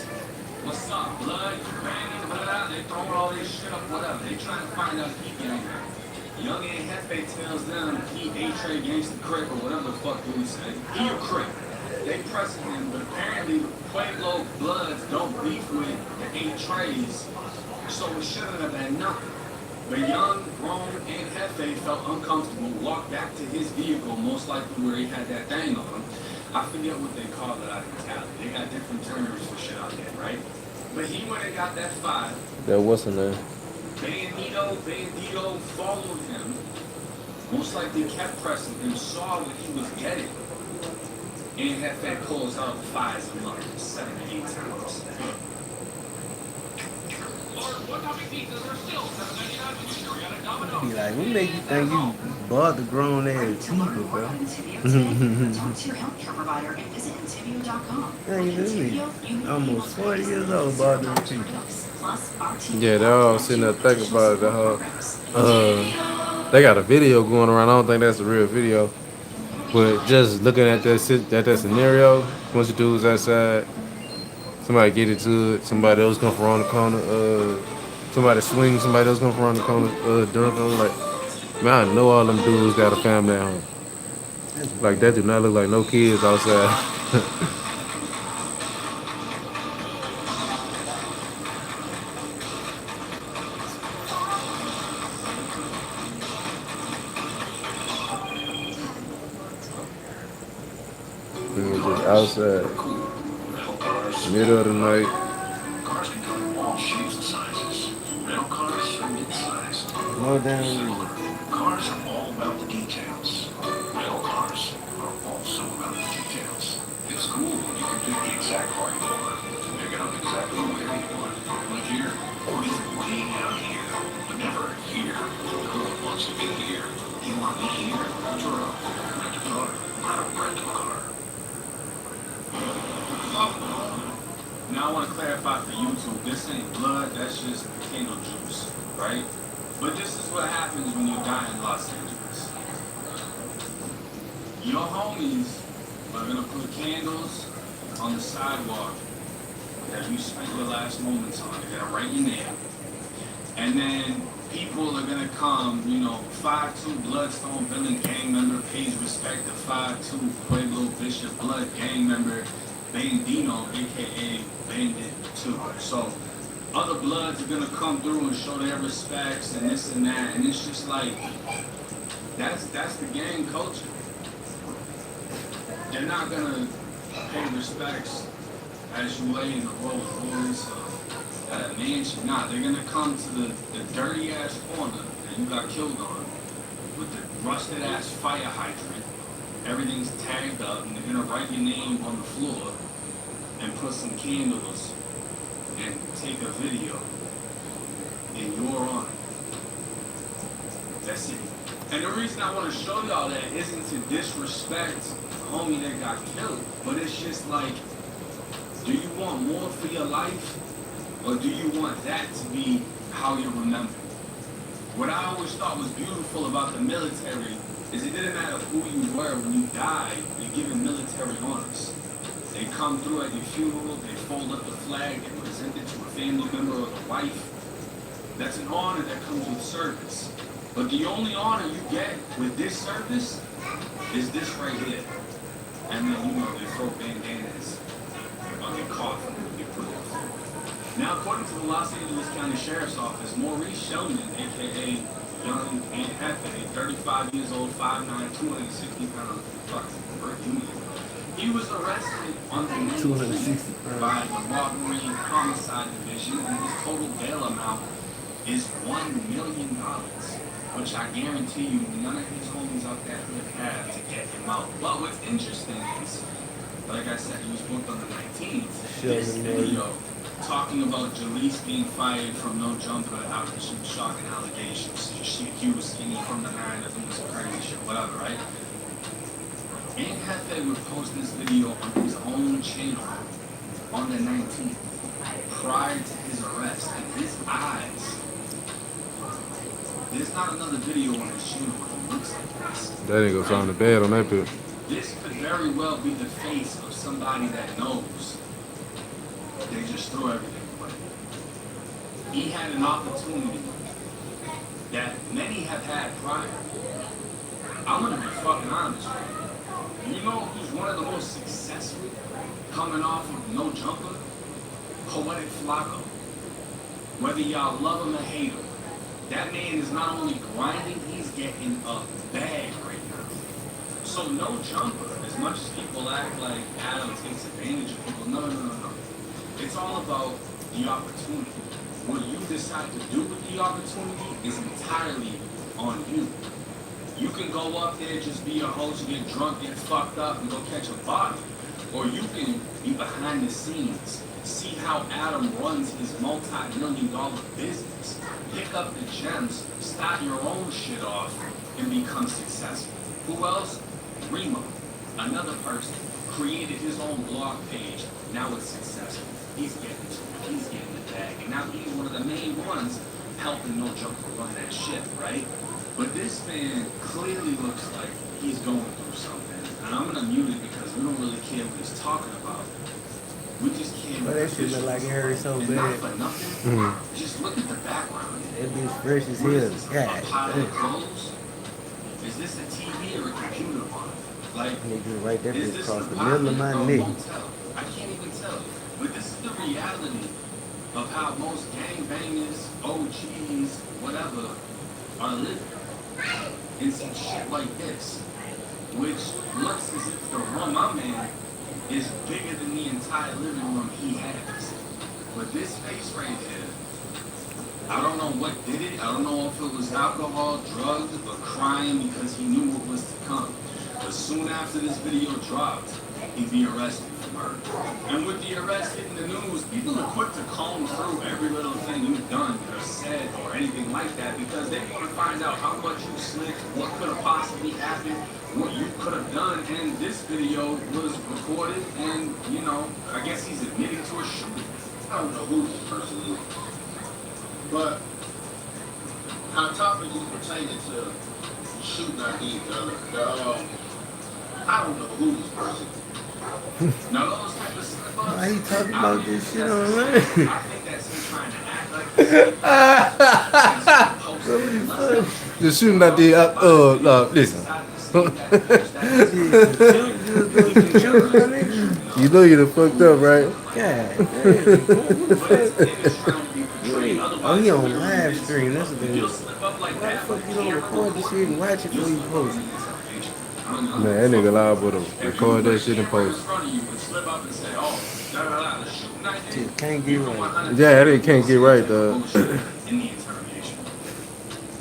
What's up, blood? You banging, whatever. They throwing all this shit up, whatever. They trying to find out if he gang member. Young Ed Hefe tells them he A-Trade against the Crip or whatever the fuck he said. He a Crip. They pressing him, but apparently Pueblo Bloods don't beef with the A-Trays, so it shouldn't have been nothing. The young, grown Ed Hefe felt uncomfortable, walked back to his vehicle, most likely where he had that thing on him. I forget what they call it out in Cali. They got different terms for shit out there, right? But he went and got that 5. That wasn't there. Bandito followed him. Most likely kept pressing him, saw what he was getting. And Hefe pulls out the 5s and like 7 to 8 times. He like, what make you think you bother grown ass people, bro? Talk to your healthcare provider and visit Intibio.com. Hey, dude, almost 40 years old bothering people. Yeah, they're all sitting there thinking about it. They got a video going around. I don't think that's a real video. But just looking at that scenario, bunch of dudes outside, somebody get into it, somebody else come from around the corner, somebody swing, somebody else come from around the corner, dunk. I'm like, man, I know all them dudes got a family at home. Like, that do not look like no kids outside. Just outside, middle of the night. Cars can come in all shapes and sizes. Metal cars are mid-sized. No damn reason. Cars are all about the details. Metal cars are also about the details. It's cool when you can pick the exact car you want and pick it up exactly where you want. Like here, or even way down here, but never here. Cool wants to be here. You want me here? Sure. Rent a car. Not a rental car. Now I want to clarify for YouTube, this ain't blood, that's just candle juice, right? But this is what happens when you die in Los Angeles. Your homies are going to put candles on the sidewalk that you spent your last moments on. They're going to write your name. And then people are going to come, 5'2" Bloodstone Villain gang member pays respect to 5'2" Pueblo Bishop Blood gang member Bandino, aka Bandit 2. So other Bloods are going to come through and show their respects and this and that. And it's just like, that's the gang culture. They're not going to pay respects as you lay in the Rolls Royce at a mansion. Nah, they're gonna come to the dirty ass corner that you got killed on with the rusted ass fire hydrant. Everything's tagged up, and they're gonna write your name on the floor and put some candles and take a video in your honor. That's it. And the reason I want to show y'all that isn't to disrespect the homie that got killed, but it's just like, do you want more for your life, or do you want that to be how you're remembered? What I always thought was beautiful about the military is it didn't matter who you were when you died, you're given military honors. They come through at your funeral, they fold up the flag, they present it to a family member or the wife. That's an honor that comes with service. But the only honor you get with this service is this right here. And then, you know, they throw bandanas on your coffin when you put it on the floor. Now, according to the Los Angeles County Sheriff's Office, Maurice Sheldon, a.k.a. Young Aunt Hefe, 35 years old, 5'9", 260 pounds, fucking Burt Union. He was arrested on the 19th by the Robbery Homicide Division, and his total bail amount is $1 million, which I guarantee you none of his homies out there would have to get him out. But what's interesting is, like I said, he was booked on the 19th. This video talking about Jaleese being fired from No Jumper after some shocking allegations. She accused Skinny from the 9 of doing some crazy shit, whatever, right? Aunt Hefe would post this video on his own channel on the 19th, prior to his arrest, and his eyes. There's not another video on his channel that looks like this. That ain't gonna sound bad on that bit. This could very well be the face of somebody that knows. They just threw everything away. He had an opportunity that many have had prior. I'm gonna be fucking honest with you. You know who's one of the most successful coming off of No Jumper? Poetic Flacco. Whether y'all love him or hate him, that man is not only grinding, he's getting a bag right now. So No Jumper, as much as people act like Adam takes advantage of people, no. It's all about the opportunity. What you decide to do with the opportunity is entirely on you. You can go up there, just be a host, get drunk, get fucked up, and go catch a body. Or you can be behind the scenes, see how Adam runs his multi-million-dollar business, pick up the gems, start your own shit off, and become successful. Who else? Remo, another person, created his own blog page, now it's successful. He's getting the bag, and now he's one of the main ones helping No Jumper run that shit, right? But this man clearly looks like he's going through something. And I'm gonna mute it because we don't really care what he's talking about. We just can't. But that shit look like it hurt so bad. Not for nothing. Just look at the background. That bitch fresh as hell. A pile of clothes? Is this a TV or a computer monitor? Like, nigga, right there is bitch this across a the middle of my neck. I can't even tell. But this is the reality of how most gangbangers, OGs, whatever, are living. And some shit like this, which looks as if the room I'm in is bigger than the entire living room he has. But this face right here, I don't know what did it. I don't know if it was alcohol, drugs, or crying because he knew what was to come. But soon after this video dropped, he'd be arrested for murder. And with the arrest hitting the news, people are quick to comb through every little thing you've done or said or anything like that because they want to find out how much you slipped, what could have possibly happened, what you could have done. And this video was recorded and, you know, I guess he's admitting to a shooting. I don't know who this person is, but our topic is pertaining to shooting our deeds. I don't know who this person is. Now those type of slip-ups, Why he talking about this shit online? I think that's him trying to act like this. The shooting I did, listen. You know you done fucked up, right? God. Oh, he on live stream. That's what it is. Why the fuck you don't record the shit and watch it before you post it? Man, that nigga liable to record that shit and post it. Slip up and say, oh, shit can't get right. Yeah, they can't get right, though. In the interrogation.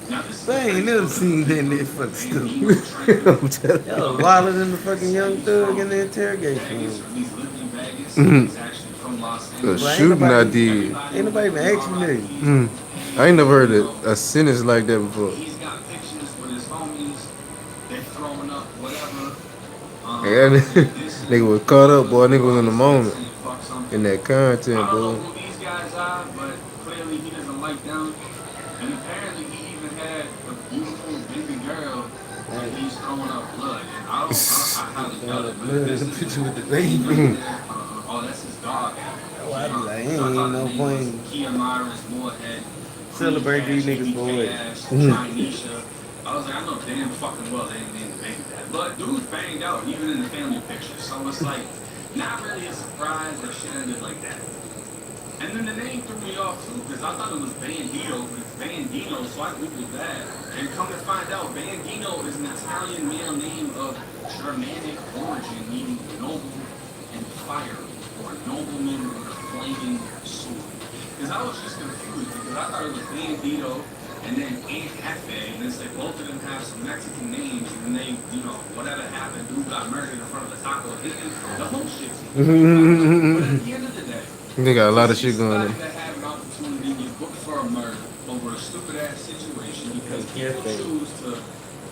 Now this is They ain't never seen that in that fucking I'm stuff. telling That was wilder than the fucking young thug in the interrogation room. He's lived in Vegas. you. He's actually from Los The Angeles. But ain't shooting I nobody, did. ain't nobody even asked me that. I ain't never heard a sentence like that before. He's got pictures with his homies. They're throwing up whatever. Yeah, nigga was caught up, boy. Nigga was in the moment. In that I content, don't know boy. who these guys are, but clearly he doesn't like them. And apparently he even had a beautiful baby girl that he's throwing up blood. And I highly doubt it, but this is Picture with the baby. oh, that's his dog. Oh, I be like, ain't So I thought no the name was point. Kia Myers Moorhead. Celebrate these niggas for it. Trinisha. I was like, I know damn fucking well they ain't named the baby that. But dude's banged out, even in the family picture. So it's like, not really a surprise that shit ended like that. And then the name threw me off too, because I thought it was Bandito, but it's Bandino, so I googled that. And come to find out, Bandino is an Italian male name of Germanic origin, meaning noble and fiery, or nobleman with a flaming sword. Because I was just confused, because I thought it was Bandito, and then Aunt Hefe, and it's like both of them have some Mexican names, and then they, you know, whatever happened, dude got murdered in front of the taco. The whole shit's but at the end of the day, They got a lot of shit going on. that had an opportunity to get booked for a murder over a stupid ass situation because people choose to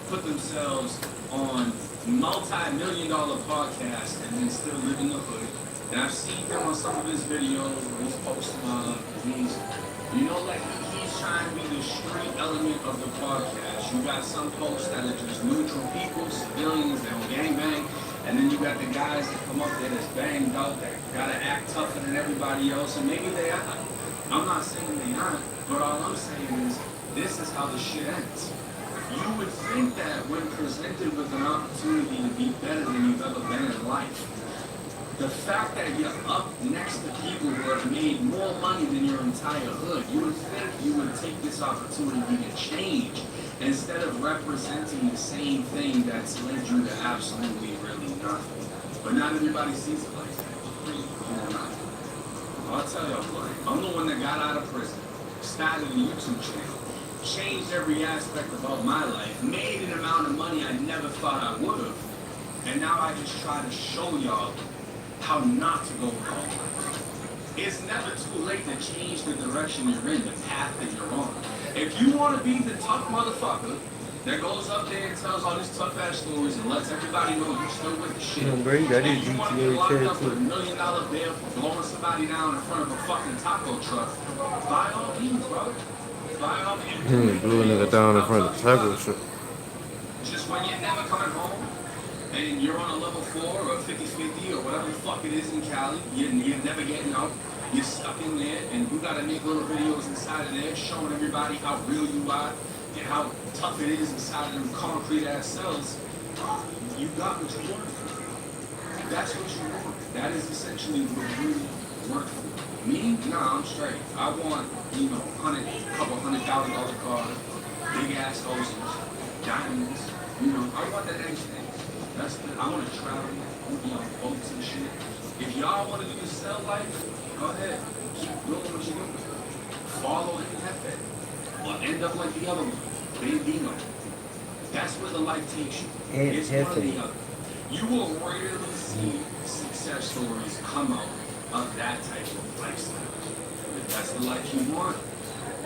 put themselves on multi-million-dollar podcasts and then still live in the hood. And I've seen him on some of his videos where he's posting these, you know, like he's trying to be the street element of the podcast. You got some posts that are just neutral people, civilians, they don't gangbang. And then you got the guys that come up there that's banged out, that gotta act tougher than everybody else, and maybe they are. I'm not saying they aren't, but all I'm saying is this is how the shit ends. You would think that when presented with an opportunity to be better than you've ever been in life, the fact that you're up next to people who have made more money than your entire hood, you would think you would take this opportunity to change instead of representing the same thing that's led you to absolutely really nothing. But not everybody sees it like that. I'll tell y'all what, I'm the one that got out of prison, started a YouTube channel, changed every aspect about my life, made an amount of money I never thought I would have, and now I just try to show y'all how not to go wrong. It's never too late to change the direction you're in, the path that you're on. If you want to be the tough motherfucker that goes up there and tells all these tough ass stories and lets everybody know you're still with the shit, You know, bro, you got and this you want to get GTA locked up tattoo. with $1 million bail for blowing somebody down in front of a fucking taco truck, by all means, bro. By all means. Blew a nigga down in front of the taco truck. Just when you're never coming home, and you're on a level 4 or 50-50 or whatever the fuck it is in Cali, you're never getting out. You're stuck in there, and you gotta make little videos inside of there showing everybody how real you are and how tough it is inside of them concrete ass cells. You got what you want. That's what you want. That is essentially what you work for. Me? Nah, I'm straight. I want, you know, couple $100,000 car, big ass houses, diamonds. You know, I want that nice thing. I want to travel, I want to be on boats and shit. If y'all want to do the cell life, go ahead. Keep doing what you're doing. Follow and have that. Or end up like the other one, Bambino. That's where the life takes you. It's one or the other. You will rarely see success stories come out of that type of lifestyle. If that's the life you want,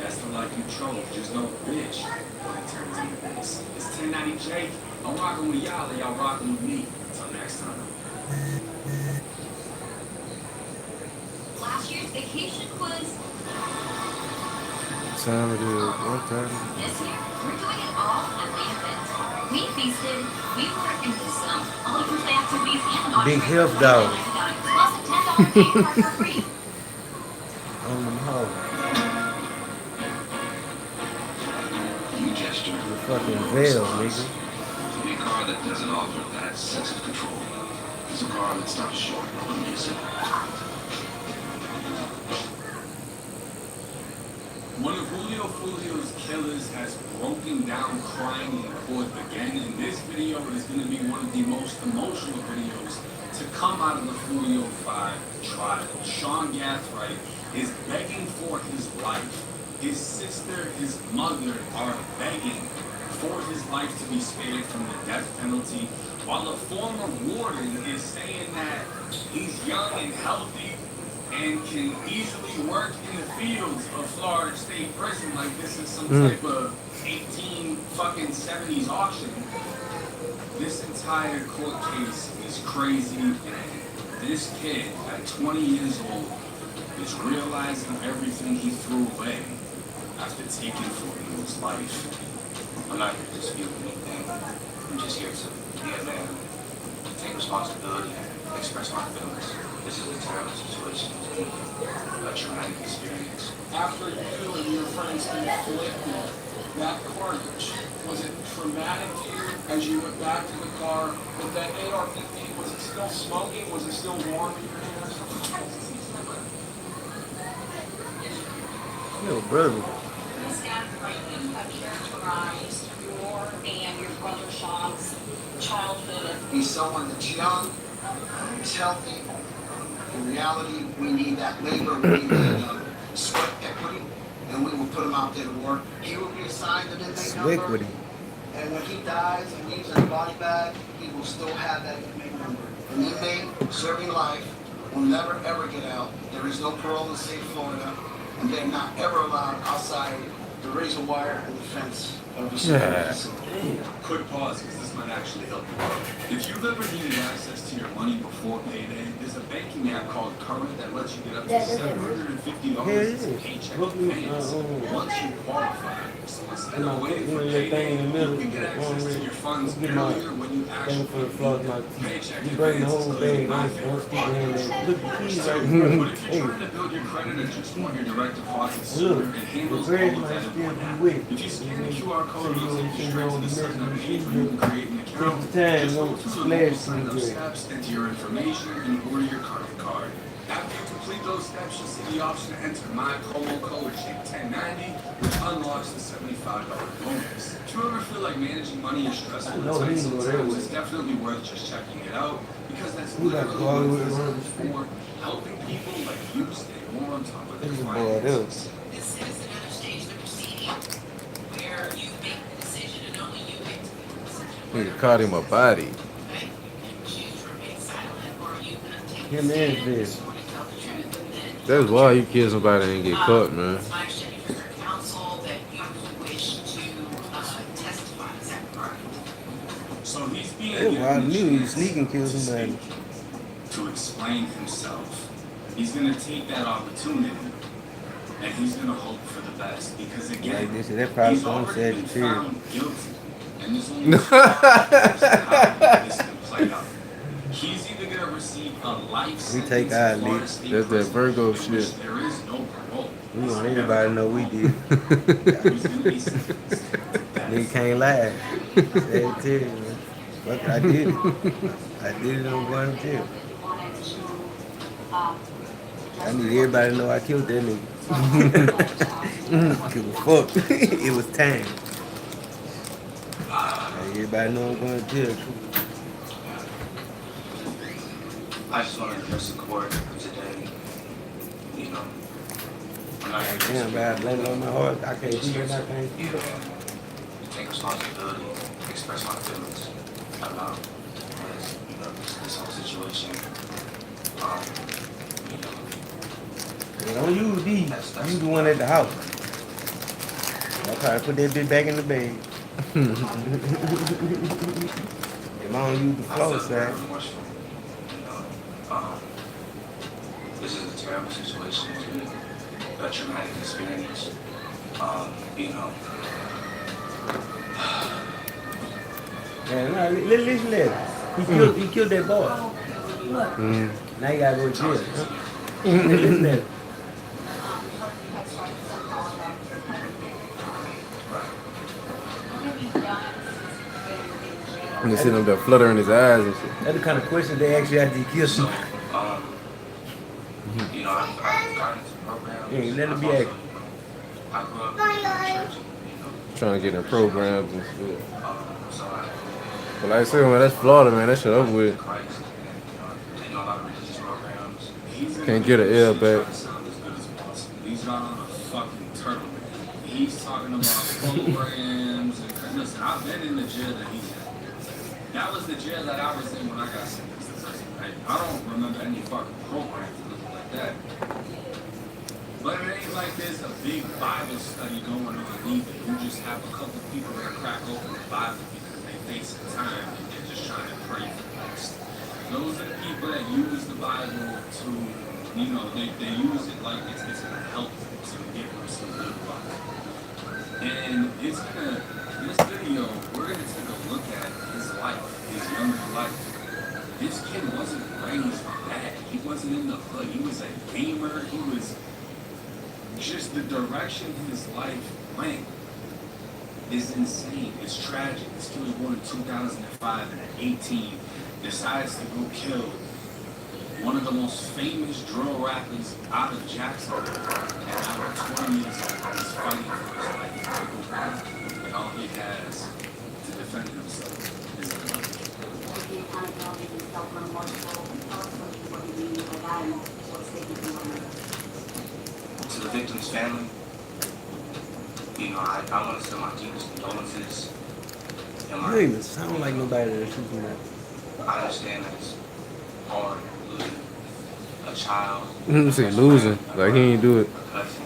that's the life you chose. Just don't bitch when it turns into this. It's 1090 Jake. I'm rocking with y'all, and y'all rocking with me. Until next time. Last year's vacation was Time it is. What time? this year. We're doing it all at Landfit. We feasted, we were in the sun, all the play activities and Big health dog. plus a $10 day card for free. On them hoes. You gesture. The fucking veil, nigga. To be a car that doesn't offer that sense of control. It's a car that stops short of amazing. One of Julio's killers has broken down crying in court again, and this video is going to be one of the most emotional videos to come out of the Julio 5 trial. Sean Gathright is begging for his life. His sister, his mother are begging for his life to be spared from the death penalty, while a former warden is saying that he's young and healthy and can easily work in the fields of Florida State Prison like this is some type of 1870s auction. This entire court case is crazy, and this kid at 20 years old is realizing everything he threw away after taking Julio's life. I'm not here to dispute anything. I'm just here to be a man, take responsibility, and express my feelings. This is a terrible situation, a traumatic experience. After you and your friends inflicted that carnage, was it traumatic to you as you went back to the car with that AR-15? Was it still smoking? Was it still warm in your hands? Yo, brother. Ms. Gathright, you have characterized your and your brother Sean's childhood. He's someone that's young, he's healthy. In reality, we need that labor, we need that sweat equity, and we will put him out there to work. He will be assigned an inmate number, Equity. and when he dies and leaves in a body bag, he will still have that inmate number. An inmate serving life will never ever get out. There is no parole in the state of Florida, and they're not ever allowed outside the razor wire and the fence of the facility. Quick pause, because this might actually help you out. If you've ever needed access to your money before payday, there's a banking app called Current that lets you get up to $750 as a paycheck advance once you qualify. So instead of waiting for payday, you can get access to your funds earlier when you actually paycheck advance. But if you're trying to build your credit or just want your direct deposit sooner, it handles all of that in one app. If you scan the QR code, it'll take you straight to the sign up page where you can create an account. Just go through the normal sign up steps, enter your information, and order your card. After you complete those steps, you'll see the option to enter my promo code CHICK1090, which unlocks the $75 bonus. If you ever feel like managing money is stressful, it's definitely worth just checking it out, because that's literally what it's for, helping people like you stay more on top of their finances. This is another stage of the proceeding where you make the decision and only you make the decision. Nigga caught him a body. Okay? You can choose to remain silent, or you can take Him the and stand this. or to tell the truth, and then That's why you kill somebody and get caught, man. it's my understanding from your counsel that you wish to testify. Is that correct? So he's being That's why I given knew a he chance sneak and kill to somebody. speak, to explain himself. He's gonna take that opportunity, and he's gonna hope for the best, because again, Like this, that probably he's some already been Sagittarius. found guilty, and there's only how this can play out. He's either gonna receive a life We take sentence our in Florida lead. State That's that Prison, Virgo in which shit. there is no parole. We want everybody to know we did. He's gonna be sentenced to death. Nigga can't lie. Sagittarius, man. Fuck it, I did it. I did it on going to jail. I need everybody to know I killed that nigga. Give a fuck. It was time. Everybody know I'm going to jail. I just want to address the court today. You know, I'm not here to Damn, man, I blame it on my heart. I can't just do here it. I to can't be do a it. man, take responsibility, express my feelings about you know, this whole situation. You know, Hey, don't use these. Use the one at the house. I'll probably put that bitch back in the bag. If I don't use the I floor feel very side. remorseful. You know, this is a terrible situation, a traumatic experience. You know, Man, no, listen to that. He killed that boy. Now you gotta go to jail. Listen to that. And they sitting up there fluttering his eyes and shit. That's the kind of question they ask you after you kill so, somebody. you know, I've gotten into the program. Yeah, let it I've be also, active. I grew up in church, Trying to get in programs and shit. so I But like I said, man, that's Florida, man. That shit over with. Christ, and they know a lot of religious programs. Can't get an L back. He's not on a fucking turtle. He's talking about programs and listen, I've been in the jail that he's in. That was the jail that I was in when I got sentenced to prison. I don't remember any fucking programs or nothing like that. But it ain't like there's a big Bible study going on either. You just have a couple people that crack open the Bible because they facing time and they're just trying to pray for Christ. Those are the people that use the Bible to, you know, they use it like it's gonna help them to give them some good luck. And it's gonna, this video, we're gonna take a look at his life, his younger life. This kid wasn't raised bad. He wasn't in the hood. He was a gamer. He was just the direction his life went is insane. It's tragic. This kid was born in 2005 and at 18 decides to go kill one of the most famous drill rappers out of Jacksonville. And out of 20 years old, he's fighting for his life. And all he has to defend himself is a gun. To the victim's family, you know, I want to send my deepest condolences. And You don't even sound like nobody that's shooting that. I understand that it's hard losing a child. You say losing, like he ain't do it. A cousin.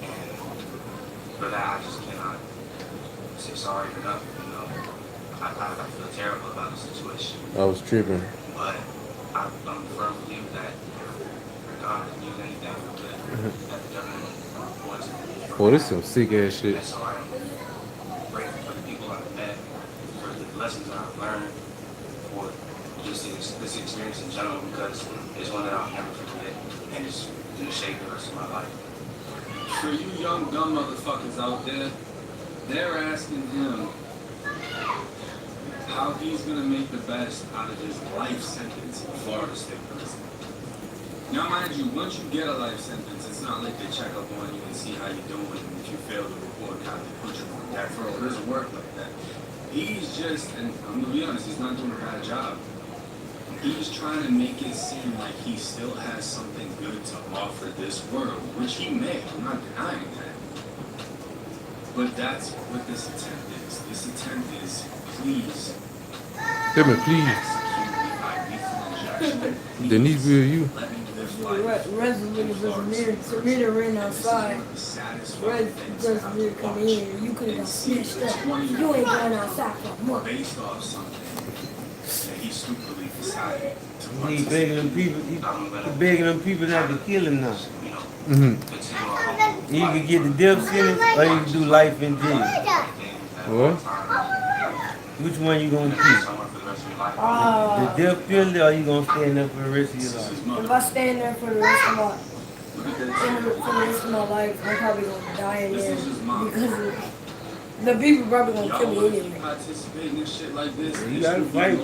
And for that, I just cannot say sorry enough. You know, I feel terrible about the situation. I was tripping. But I'm a firm believer that God can use anything for good that the government wants to. Boy, this is some sick ass shit. And so I'm grateful for the people I've met, for the lessons that I've learned, for just this experience in general, because it's one that I'll never forget, and it's going to shape the rest of my life. For you young dumb motherfuckers out there, they're asking him how he's gonna make the best out of his life sentence in Florida State Prison. Now, mind you, once you get a life sentence, it's not like they check up on you and see how you're doing, and if you fail to report, how they put you on death row. It doesn't work like that. He's just, and I'm gonna be honest, he's not doing a bad job. He's trying to make it seem like he still has something good to offer this world, which he may. I'm not denying that. But that's what this attempt is. This attempt is, please. Tell me, please. Denise, will you? Rez was near ran outside. Rez just near come in. You could have got snitched up. You ain't going outside for a month. Based off something that he stupidly decided to He begging them people. He begging them people not to kill him now. You can get the death sentence, or you can do life in jail. What? Which one you gonna pick? The death penalty, or you gonna stay in there for the rest of your life? If I stay in there for the rest of my life, I'm probably gonna die in there because the people probably gonna kill me anyway. Participating in shit like this, You gotta fight.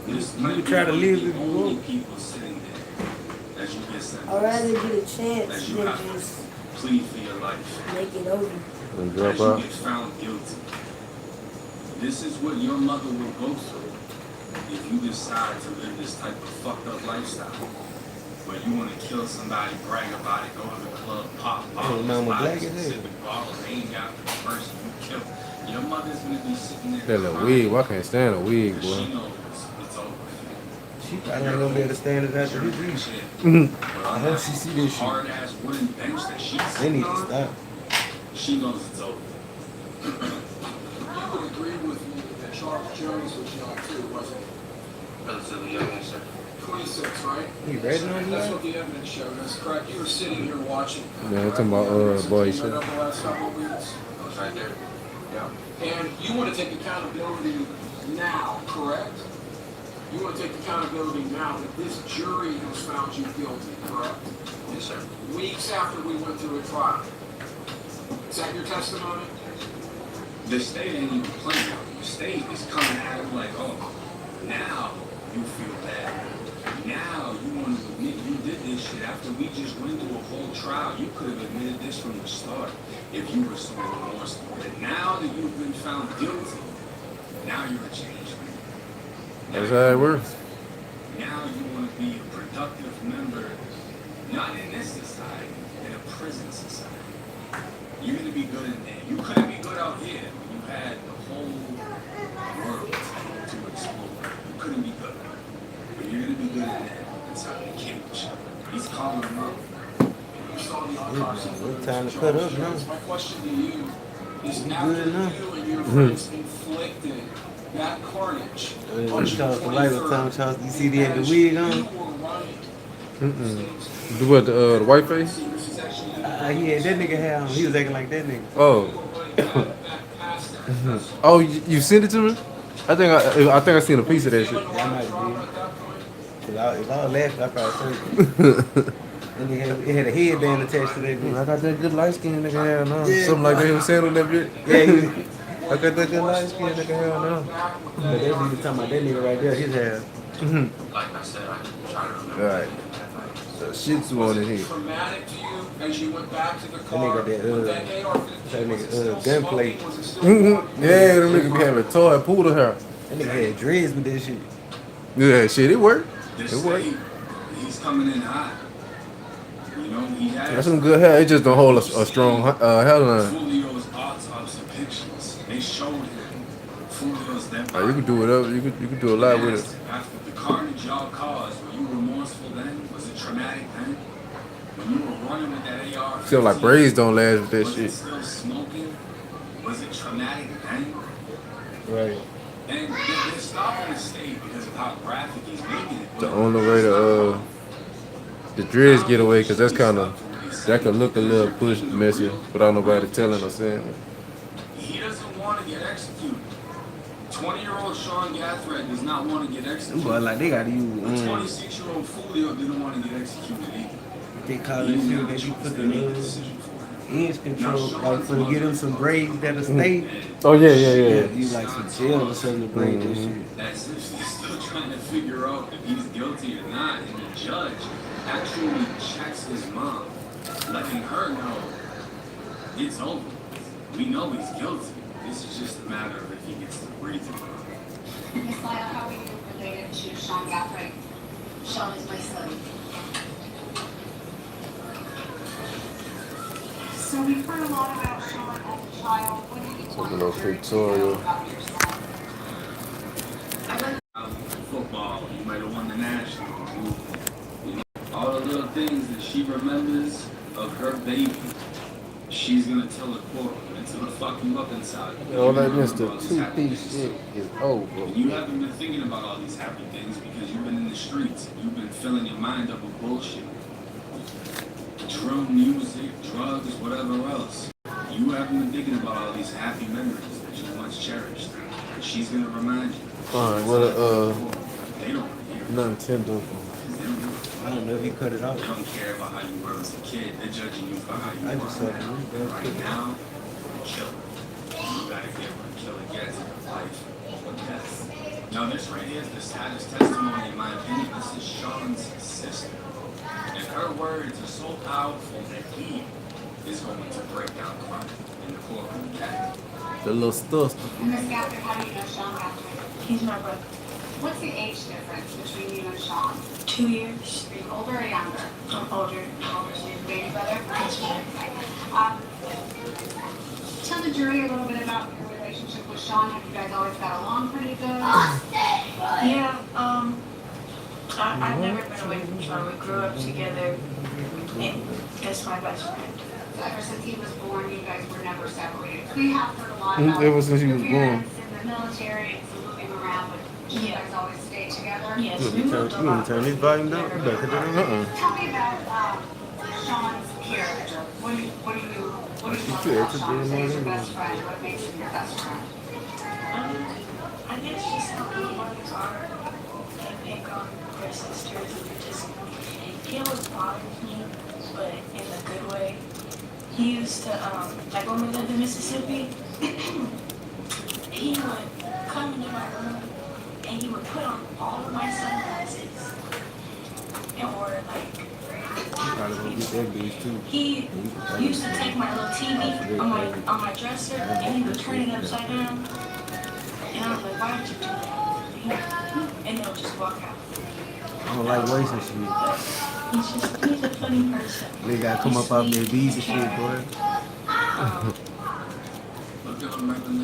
You can try to live if you want. People sitting there as you get sentenced. I'd rather get a chance As you than have just to plead for your life. make it over. And As drop you out. get found guilty. This is what your mother will go through if you decide to live this type of fucked up lifestyle. Where you want to kill somebody, brag about it, go to the club, pop bottles, Mama buy black a as hell. specific bottle, name out the person you killed. Your mother's gonna be sitting there. That little crying, wig, why can't stand a wig, because she boy? knows it's over. She probably ain't gonna be able to stand it after this week. Mhm. I hope she see this shit. Hard ass wooden bench that she's They sitting need to on, stop. she knows it's over. You would agree with me that Charles Jones was young too, wasn't he? Relatively young, yes, sir. 26, right? He ready on That's that? what the evidence showed us, correct? You were sitting here watching. Yeah, I'm talking about, correct? boy, You shit. read over the last couple of weeks. I was right there. Yeah. And you want to take accountability now, correct? You want to take accountability now that this jury has found you guilty, correct? Yes, sir. Weeks after we went through a trial. Is that your testimony? The state ain't even playing out. The state is coming at him like, oh, now you feel bad. Now you want to admit you did this shit after we just went through a whole trial. You could have admitted this from the start if you were so remorseful. But now that you've been found guilty, now you're a changed man. That's how it works. Now you want to be a productive member, not in this society, in a prison society. You're going to be good in there. You couldn't be good out here when you had the whole world to explore. You couldn't be good. But you're going to be good in there inside the cage. He's calling them up. You saw the autopsy It's footage. time to cut up now. My question to you is, You after good enough? you and your friends inflicted that carnage on Charles the light was telling Charles, you see the as wig you on? were running, Do what? The white face? Yeah, that nigga had on. He was acting like that nigga. Oh. Oh, you sent it to me? I think I seen a piece of that shit. Yeah, I might have did. Cause if I was laughing, I probably turned it. And it had a headband attached to that bitch. I got that good light skin nigga hair now. Yeah. Something like that he was saying on that bit. Yeah, I got that good light skin nigga hair now. but they was even talking about that nigga right there, his hair. Like I said, I try to remember. Alright. The Shih Tzu on it here. traumatic to you as you went back to the That car nigga with that AR-15? Was it still gunplay. smoking? Was it still Yeah, them niggas be having toy poodle hair. That nigga had dreads with that shit. Yeah, shit, it worked. This It worked. state, he's coming in hot. You know, he has That's some good hair. It just don't hold a strong hairline. Julio's autopsy pictures. They showed him Julio's dead You body. can do whatever. You can do a lot with it. After the carnage y'all caused, were you remorseful then? Was it traumatic then? When you were running with that AR, Feel like braids don't last with that was it shit. still smoking? Was it traumatic then? Right. And they're stopping the state because of how graphic he's making it. The only way to the dreads get away, because that's kind of, that could look a little push messy without nobody telling or saying. He doesn't want to get executed. 20-year-old Sean Gathred does not want to get Them executed. boys like they gotta use The 26-year-old Julio didn't want to get executed either. they call that shit that you put the Make a decision for him. inch control, like for to get them some braids that'll stay. Oh yeah. Yeah, you like some gel or something to braid that shit. That's if he's still trying to figure out if he's guilty or not, and the judge actually checks his mom, letting her know it's over. We know he's guilty. This is just a matter of if he gets to breathe through. Miss Lyle, how are you related to Sean Gathright? Sean is my son. So we've heard a lot about Sean as a child. What do you Something else Victoria. Football, you might have won the national. You know, all the little things that she remembers of her baby, she's gonna tell the court. It's gonna fuck you up inside. All that You Mr. remember all these happy 2-piece things. shit is over. You haven't been thinking about all these happy things because you've been in the streets. You've been filling your mind up with bullshit. Drill music, drugs, whatever else. You haven't been thinking about all these happy memories that you once cherished. And she's gonna remind you. Fine, well, They don't care. Nintendo. I don't know if he cut it off. They don't care about how you were as a kid. They're judging you for how you I were. just saw it. Right now, killer. You gotta get what a killer gets in life or death. Now this right here is the saddest testimony in my opinion. This is Sean's sister. And her words are so powerful that he is going to break down crime in the courtroom again. The little stuff. Miss Gathright, how do you know Sean Gathright? He's my brother. What's the age difference between you and Sean? 2 years. Are you older or younger? I'm older. Older, so you're the baby brother? Yes, ma'am. Tell the jury a little bit about your relationship with Sean. Have you guys always got along pretty good? Yeah, I've never been away from Sean. We grew up together, and that's my best friend. So ever since he was born, you guys were never separated. We have heard a lot about Ever since he was your born. parents in the military and some moving around, but you Yeah. guys always stayed together. Yes, You we moved a want lot. to turn this volume down? You better cut that down. Tell me about Sean's character. What do you love about Sean? Say he's your best friend. What makes him your best friend? I guess just how he works hard and pick on their sisters and just, he always bothers me, but in a good way. He used to, like when we lived in Mississippi, he would come into my room and he would put on all of my sunglasses or like You probably gonna get that bitch too. he used to take my little TV on my dresser and he would turn it upside down. And I was like, why would you do that? And he'll just walk out. I don't like wasting shit. He's a funny person. They gotta come up off their bees and shit, boy.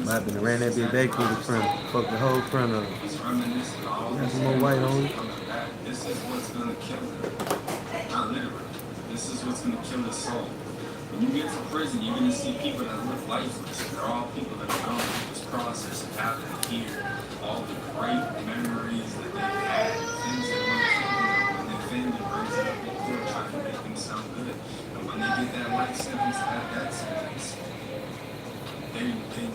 But I been ran that bitch back through the front. Fuck the whole front of it. Got some more white on it. This is what's gonna kill him. Not literally. This is what's gonna kill his soul. When you get to prison, you're gonna see people that look lifeless. They're all people that have gone through this process of having to hear all the great memories that they've had, things they want to tell them. When their family brings it up in court, trying to make them sound good. And when they get that life sentence, that sentence, they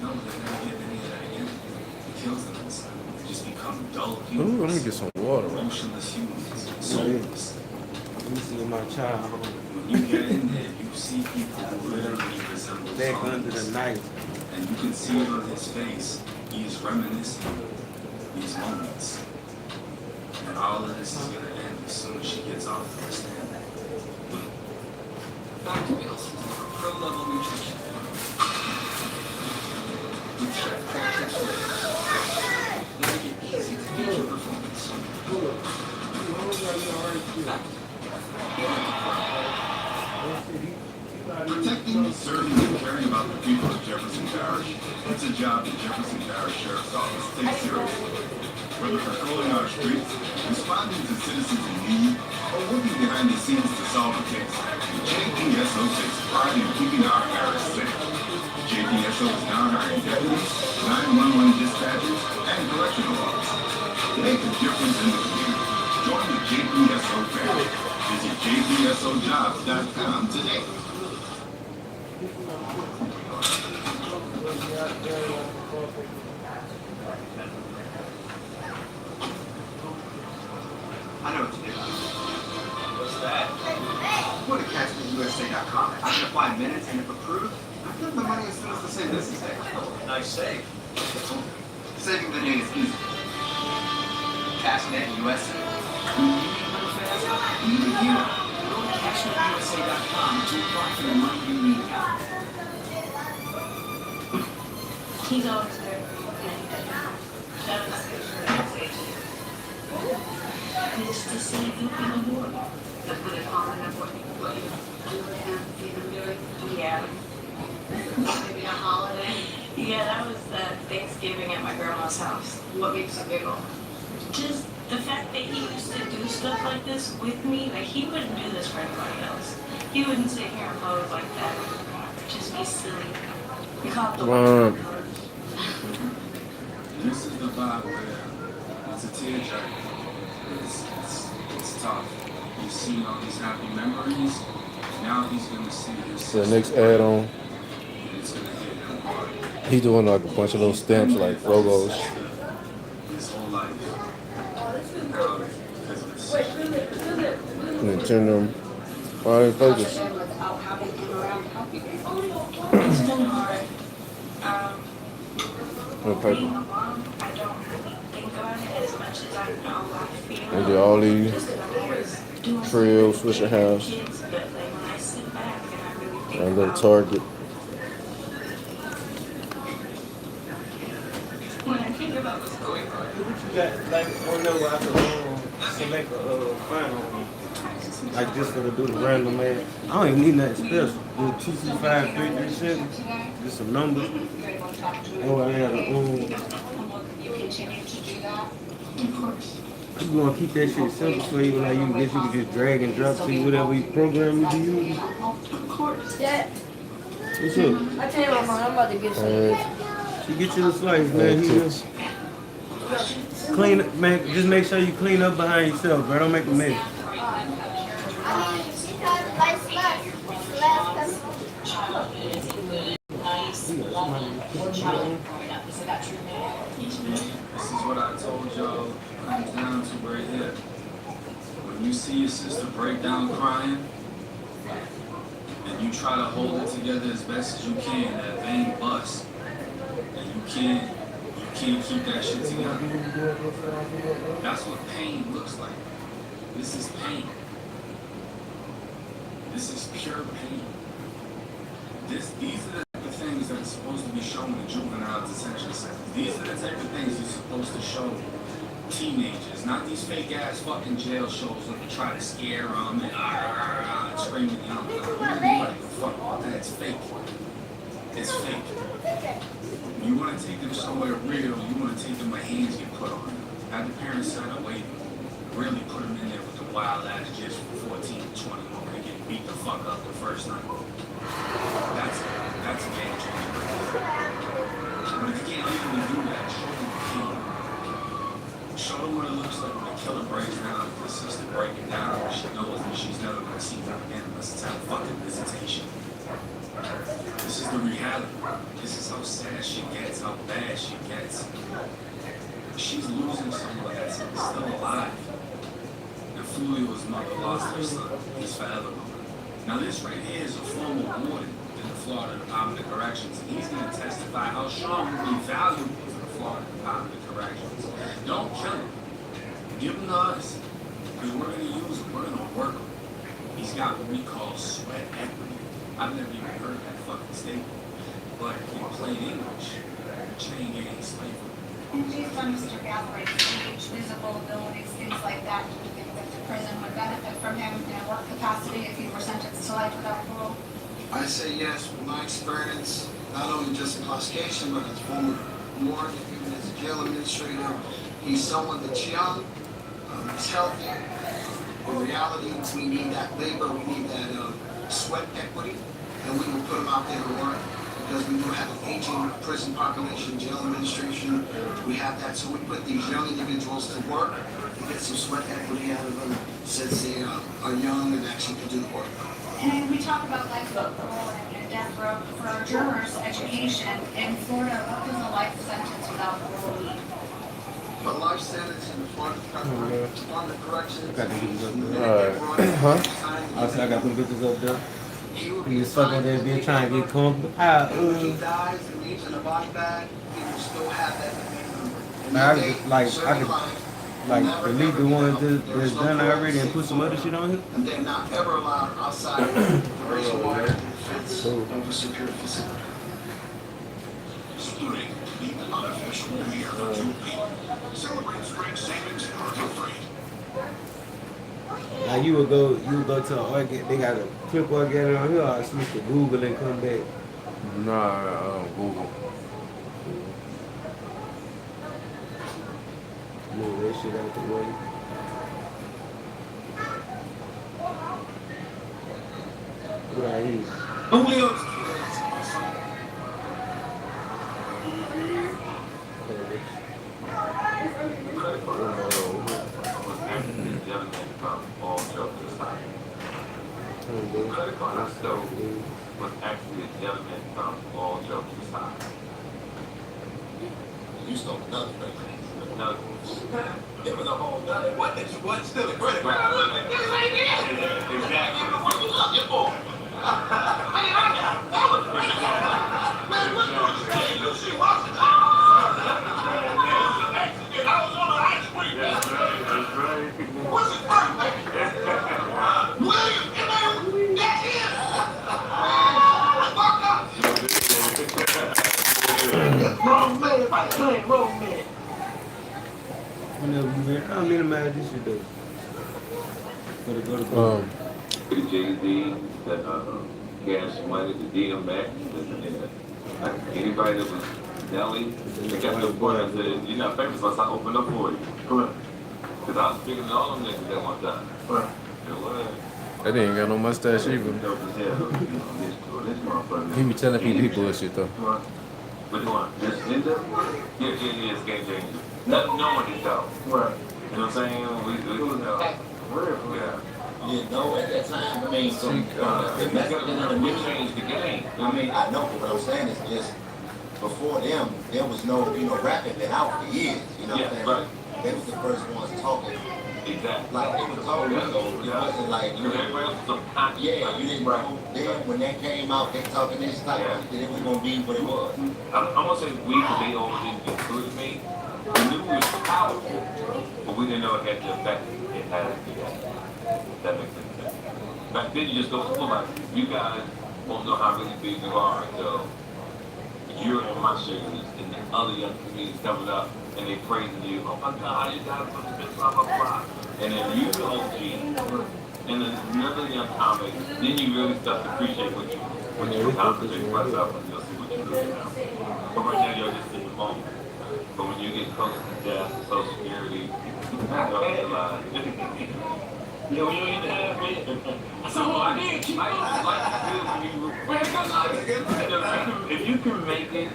know they're never getting any of that again. It kills them inside. They just become dull Ooh, humans. let me get some water. Emotionless humans. Soulless. Let me see my child. When you get in there, you see people who literally resemble Back under the zombies. knife. And you can see it on his face. He is reminiscing these moments. And all of this is going to end as soon as she gets off the stand. Back to meals. Pro-level nutrition. With Chef Patrick's flavors. They make it easy to beat your performance. Protecting, serving, and caring about the people of Jefferson Parish, it's a job the Jefferson Parish Sheriff's Office takes seriously. Whether patrolling our streets, responding to citizens in need, or working behind the scenes to solve a case, JPSO takes pride in keeping our parish safe. JPSO is now hiring deputies, 911 dispatchers, and correctional officers. Make a difference in the community. Join the JPSO family. Visit jpsojobs.com today. I know what to do. What's that? Go to cashmeusa.com. I can apply minutes, and if approved, I give them the money as soon as the same business day. Nice save. Saving the day is easy. Cashnet USA. Even you. Go to cashnetusa.com to apply for the money you need now. He's always there. That was just to see if you can do it. But put it on and what you do with him, feed him good. Yeah. Maybe a holiday. Yeah, that was Thanksgiving at my grandma's house. What makes you giggle? Just the fact that he used to do stuff like this with me, like he wouldn't do this for anybody else. He wouldn't sit here and pose like that. Just be silly. We call it the Wow. This is the vibe where it's a tearjerker. It's tough. He's seen all these happy memories. Now he's gonna see his The next add-on, It's gonna hit him hard. he doing like a bunch of those stamps, like logos. His whole life. Now, because of this. And then turn them. Why they focus? Without having him around to help you. It's been hard. No Being paper. a mom, I don't really think about it as much as I know I feel. They did all these Just 'cause I'm always doing trails, something Swisher for the House, kids, but like when I sit back and I really think and a little about Target. when I think about what's going on. You got like on there where I can select a final. Like this for the do the random man. I don't even need nothing special. Do 225 337. Just some numbers. Oh, I had a You continue to do that? Of course. You gonna keep that shit simple so you like you can just drag and drop to whatever program you be using. Of course. Dad, What's up? I tell you what, man, I'm about to get some. She get you the slice, man. He just clean up, man. Just make sure you clean up behind yourself, bro. Don't make a mess. This is what I told y'all. Comes down to right here. When you see your sister break down crying, and you try to hold it together as best as you can, that vein busts, and you can't keep that shit together. That's what pain looks like. This is pain. This is pure pain. These are the type of things that are supposed to be shown in juvenile detention centers. These are the type of things you're supposed to show teenagers, not these fake ass fucking jail shows that try to scare them and screaming, you know. What the fuck about that? It's fake. It's fake. You want to take them somewhere real, you want to take them where hands get put on them. Have the parents sign a waiver. Really put them in there with the wild ass kids from 14 to 21 when they get beat the fuck up the first night. That's a game changer. But if you can't legally do that, show them the pain. Show them what it looks like when the killer breaks down, the sister breaking down, and she knows that she's never going to see them again unless it's at a fucking visitation. This is the reality. This is how sad she gets, how bad she gets. She's losing someone that's still alive. And Fulio's mother lost her son. He's forever gone. Now this right here is a former warden in the Florida Department of Corrections, and he's going to testify how Sean will be valuable to the Florida Department of Corrections. Don't kill him. Give him to us. Because we're going to use him. We're going to work him. He's got what we call sweat equity. I've never even heard that fucking statement. But in plain English, chain gang slavery. And based on Mr. Galbraith's age, visible abilities, things like that, do you think that the prison would benefit from him in a work capacity if he were sentenced to life without parole? I say yes, from my experience, not only just intoxication, but as former warden, even as a jail administrator, he's someone that's young, he's healthy. In reality, we need that labor, we need that sweat equity, and we will put them out there to work because we do have an aging prison population, jail administration. We have that, so we put these young individuals to work to get some sweat equity out of them since they are young and actually can do the work. And we talk about life without parole and death row for jurors' education. In Florida, what does a life sentence without parole mean? A life sentence in the Florida Department of Corrections. I got the bitches up there. Huh? I said I got them bitches up there. He just fucking there, be trying to get comfortable. If he dies and leaves in a body bag, he will still have that number. I could delete the ones that's done already and put some other shit on here. And they're not ever allowed outside the razor wire fence of a secure facility. Splitting, the unofficial year for Juneteenth. Celebrate spring savings and hurricane free. Now you would go to they got a clip organic on here, or switch to Google and come back. Nah, Google. Move that shit out the way. Right here. Julio. All jokes aside. The credit card I stole was actually a gentleman from all jokes aside. You stole another credit card. Another one. It was a whole nother. What did you want? Still a credit card. Exactly. What you looking for? Man, I got all the credit cards. Man, what you was she watching? I was on the ice cream. That's right. What's his birthday? William, that's him. Fuck up. Wrong man, if I claim wrong man. Whenever you hear, I minimize this shit though. Go to Jay-Z, that cash money to DMX, like anybody that was Nelly, they got to the point I said, you're not famous unless I open up for you. Because I was speaking to all them niggas at one time. That ain't got no mustache either. He be telling people he bullshit though. Which one? This Linda? Yeah, it's game changer. No one can tell. Right. You know what I'm saying? We yeah. You know, at that time, I mean, so we changed the game. I mean, I know, but what I'm saying is just before them, there was no, rapping been out for years. You know what I'm saying? Right. They was the first ones talking. Exactly. Like they were talking, so it wasn't like you didn't know. Then when that came out, they talking this type of that it was gonna be what it was. I'm gonna say we, because they always didn't include me. We knew it was powerful, but we didn't know it had the effect it had. That makes sense. Back then, you just go to like, you guys won't know how really big you are until you're in my series and the other young comedians coming up and they praising you. Oh my God, you got to put this blah blah blah. And then you the OG, and then another young comic. Then you really start to appreciate what you accomplished and press up and you'll see what you're doing now. But right now, you're just in the moment. But when you get close to death, Social Security, you don't realize. Yeah, when you ain't half it. So I did keep if you can make it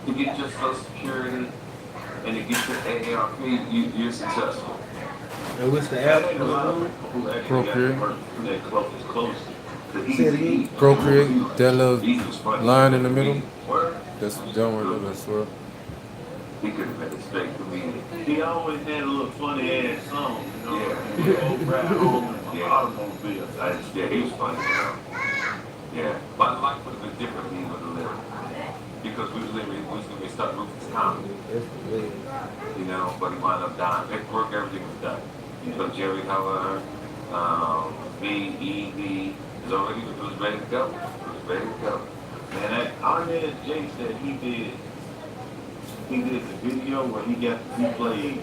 to get your Social Security and to get your AARP, you're successful. And what's the app? Procreate. It's close. Say it again. Procreate, that little line in the middle. That's don't worry, that's what. He could have been a straight comedian. He always had a little funny ass song, you know. Yeah. Old rap home in the automobile. Yeah, he was funny, you know. Yeah. My life would have been different if he would have lived. Because we was going to start Rufus comedy. You know, but he wound up dying. Paperwork, everything was done. So Jerry Heller, me, Evie, it was ready to go. It was ready to go. Man, that Arnett Jake said he did the video where he played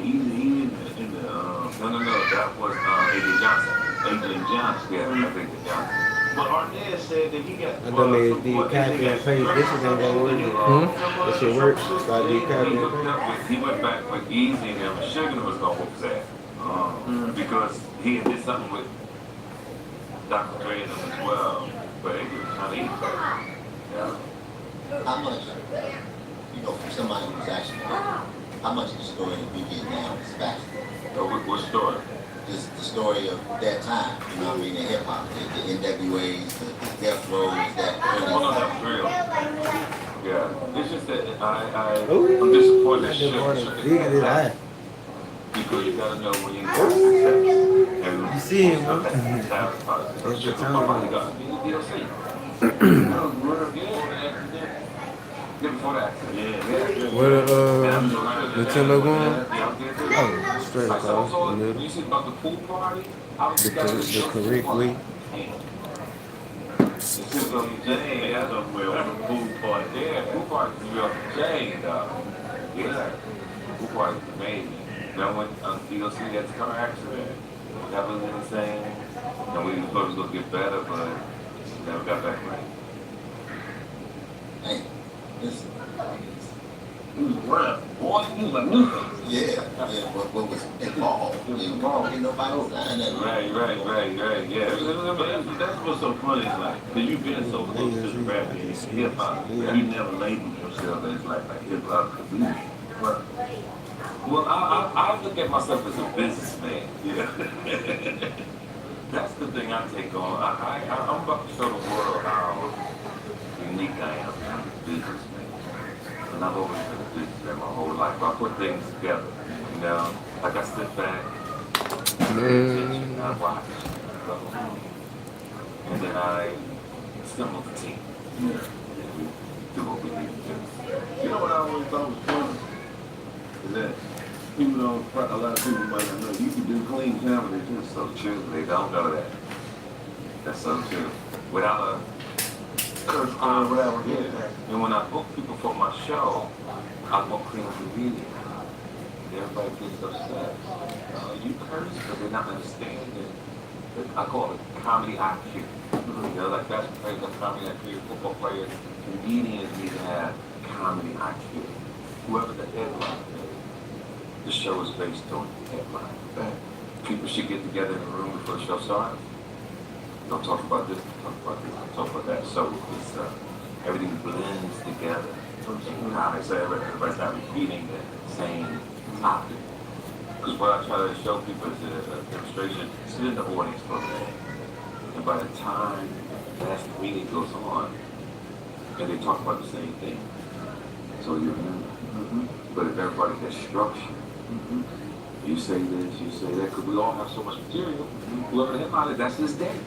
Easy in the No, that was Adrian Johnson. Adrian Johnson. Yeah, Adrian Johnson. But Arnett said that he got. I done made the copy and paste. This is gonna go work. That shit works. So I did copy and paste. He went back with Easy and Sugar was gonna whoop his ass. Because he did something with Dr. Dre and them as well. But it was kind of easy. Yeah. How much, from somebody who's actually, how much of the story of you getting down is factual? What story? Just the story of that time, you know what I mean, the hip hop, the NWAs, the death rows, that early. Oh, no, that's real. Yeah. It's just that I'm disappointed that shit. Because you gotta know when you're and you see him, bro. That's the time. Where Nintendo going? Oh, straight across the middle. You see about the pool party? The correct way. It's just on Jane, that's on where on the pool party. Yeah, pool party is real Jane, yeah. Pool party is amazing. Then when you go see that car accident, that was insane. And we were supposed to go get better, but never got back right. Hey, listen. He was rough. Boy, he was like, yeah, what was involved? Ain't nobody signed that. Right, yeah. That's what's so funny, is like, because you've been so close to the rap and hip hop, you never labeled yourself as like hip hop comedian. Well, I look at myself as a businessman. Yeah. That's the thing I take on. I'm about to show the world how unique I am. I'm a businessman. And I've always been a businessman my whole life. I put things together. You know, like I sit back, and I watch. And then I assemble the team. And we do what we need to do. You know what I always thought was funny? Is that people don't, a lot of people might not know, you can do clean comedy too. That's so true. They don't know that. That's so true. Without a curse on whatever. Yeah. And when I book people for my show, I book clean comedian. Everybody gets upset. You curse, but they're not understanding. I call it comedy IQ. You know, like basketball players have comedy IQ, football players, comedians need to have comedy IQ. Whoever the headline is, the show is based on the headline. People should get together in a room before the show starts. Don't talk about this, talk about this, talk about that. So it's, everything blends together. How I say everybody's not repeating the same topic. Because what I try to show people is a demonstration, sit in the audience for a minute. And by the time the last meeting goes on, and they talk about the same thing. So you remember. But if everybody has structure, you say this, you say that, because we all have so much material. Whoever the headliner is, that's his day.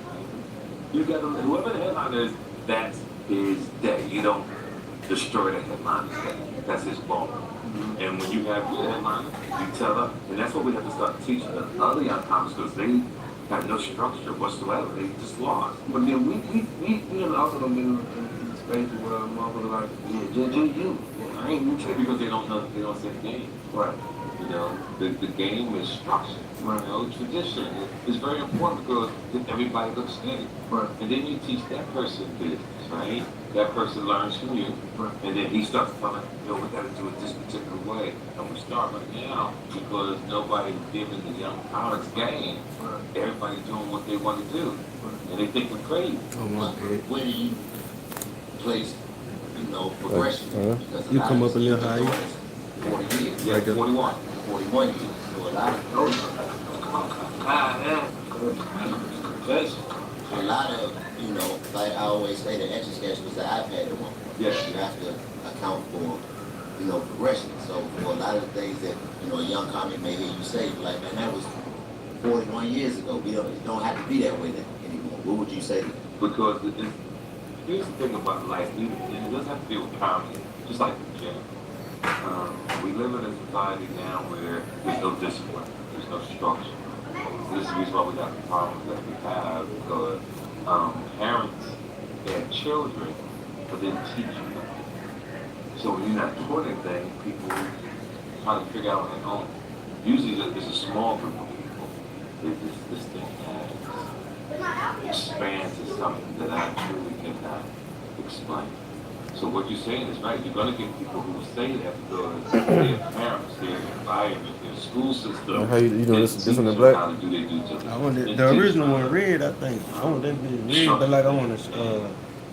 You got to, whoever the headliner is, that's his day. You don't destroy the headliners. That's his ball. And when you have good headliners, you tell them. And that's what we have to start teaching the other young comics because they have no structure whatsoever. They just lost. But then we also don't been in space where motherfuckers like, yeah, just do you. I ain't neutral. Because they don't know, they don't see the game. Right. You know, the game is structure. Right. You know, tradition is very important because everybody looks steady. Right. And then you teach that person business, right? That person learns from you. Right. And then he starts telling, you know, we got to do it this particular way. And we start right now because nobody's giving the young comics game. Right. Everybody's doing what they want to do. And they think we're crazy. Oh my God. Where do you place, you know, progression? Because You come up a little higher. 40 years. Yeah, 41. 41 years. So a lot of those, Yes. a lot of, you know, like I always say, the etch a sketch was the iPad at one point. Yes. You have to account for, you know, progression. So for a lot of the things that, you know, a young comic may hear you say, like, man, that was 41 years ago. We don't, it don't have to be that way anymore. What would you say to them? Because here's the thing about life, and it doesn't have to do with comedy, just like the gym. We live in a society now where there's no discipline, there's no structure. This is the reason why we got the problems that we have because parents had children but didn't teach them. So when you're not doing anything, people try to figure out on their own. Usually it's a small group of people. This thing expands to something that I truly cannot explain. So what you're saying is right. You're going to get people who will say that because their parents, their environment, their school system. How you know this one in black? How to do their due diligence. I want the original one red, I think. I want that be red, but like I want to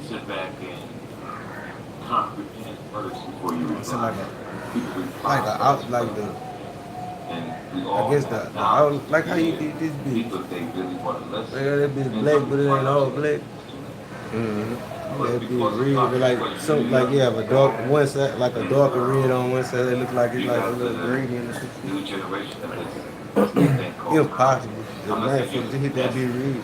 sit back and comprehend first before you reply. so like People reply like the and we all I guess have the knowledge. like how you did this bitch. People, they really want to listen. They got that bitch black, but it ain't all black. Mm-hmm. That bitch red, but like some like you have a dark one side, like a darker red on one side. It look like it's like a little gradient. New generation of this. Impossible. The man finna hit that bitch red.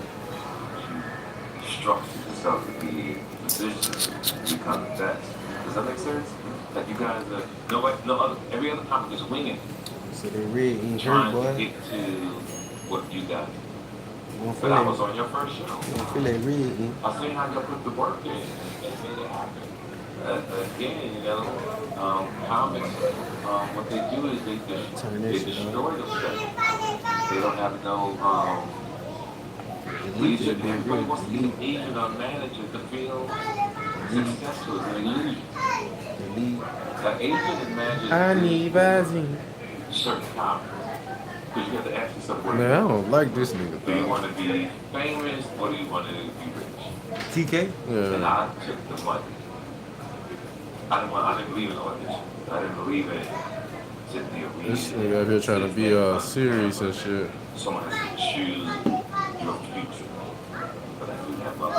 Structure yourself to be in a position to become the best. Does that make sense? Like you guys are no other every other comic is winging. So they red ain't Trying hurt, to boy. get to what you got. You won't But feel I that. was on your first show. You won't feel that red. I seen how you put the work in and made it happen. Again, you know, comics, what they do is they destroy themselves. They don't have no leadership. Everybody wants to be an agent or manager to feel successful. It's an illusion. An agent and manager I need Vaseline. certain comics. Because you have to ask yourself, what Man, I don't like this nigga. do you want to be famous or do you want to be rich? TK? And Yeah. I took the money. I didn't believe in audition. I didn't believe in sitting there reading. This nigga up here trying to be serious and shit. Someone has to choose your future. But I do have money.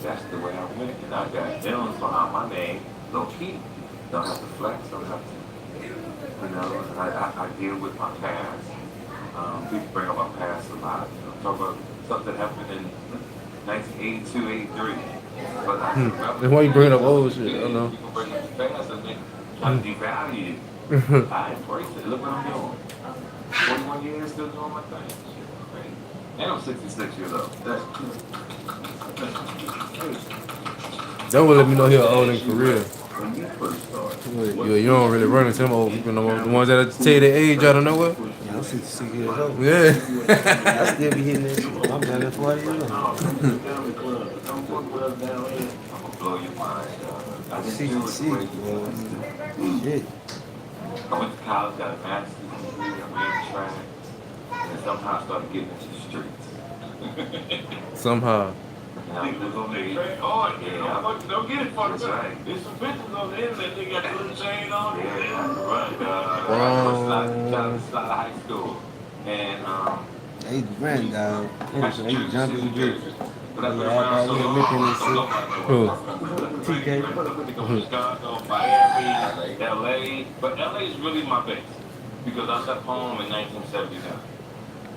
That's the way I went. And I got villains behind my name, low key. Don't have to flex, don't have to. You know, and I deal with my past. People bring up my past a lot. You know, talk about something that happened in 1982, 83. But That's why you bring up old shit. I don't know. People bring up the past and they try to devalue it. I embrace it. Look what I'm doing. 41 years, still doing my thing. And I'm 66 years old. That's That would let me know he old in career. when you first started. You don't really run into them old people no more. The ones that tell you their age out of nowhere. Yeah, I'm 66 years old. Yeah. I still be hitting that shit. I'm down there 40 years old. I'm gonna blow your mind. I didn't do it 66, the way bro. you Shit. I went to college, got a master's degree, I ran track, and somehow I started getting into the streets. Somehow. And I was on there. Yeah, don't get it fucked That's up. right. There's some bitches on the internet, they got the little chain on. Yeah, I had to run. I was slide of high school. And, They ran, dog. They jumping in bitches. but I've been Yeah, around so we long, looking I and don't know Who? TK. Chicago, Miami, LA. But LA is really my base. Because I left home in 1979.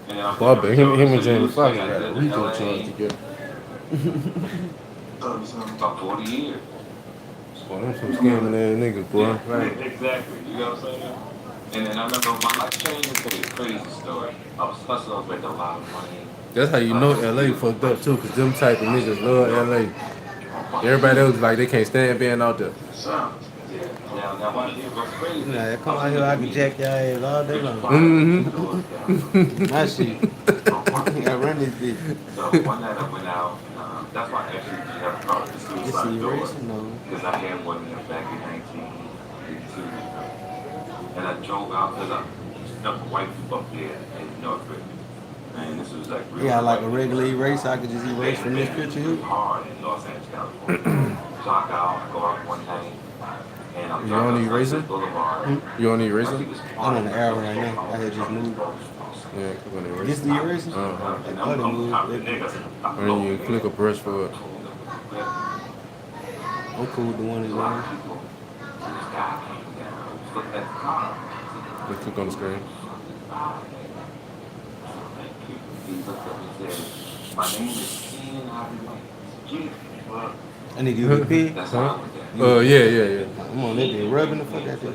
And then Well, I bet him and Jamie Foxx got a weekend chance together. About 40 years. Boy, them some scamming ass niggas, boy. Yeah, right. Exactly. You know what I'm saying? And then I remember my life changed into a crazy story. I was hustling, I was making a lot of money. That's how you know LA fucked up too, cause them type of niggas love LA. Everybody else like they can't stand being out there. Now why you go crazy? Nah, come out here, I can jack your ass all day long. My shit. I run this bitch. So one night I went out. That's why I actually have a car. It's erasing though. Because I had one there back in 1982. And I drove out because I stuck a wife up there in Northridge. And this was like really Yeah, like a regular erase, I could just erase from this picture here. hard in Los Angeles, California. So I go out one night. And I'm You on the eraser? Boulevard. You on the eraser? I'm on the arrow right now. I had just moved. Yeah, click on the eraser. This the eraser? And Oh, the move. And then you click a brush for it. I'm cool with the one that's on. Just click on the screen. My name is Ken Harvey. I need to use a pig. Huh? Yeah. I'm on that bitch rubbing the fuck out there.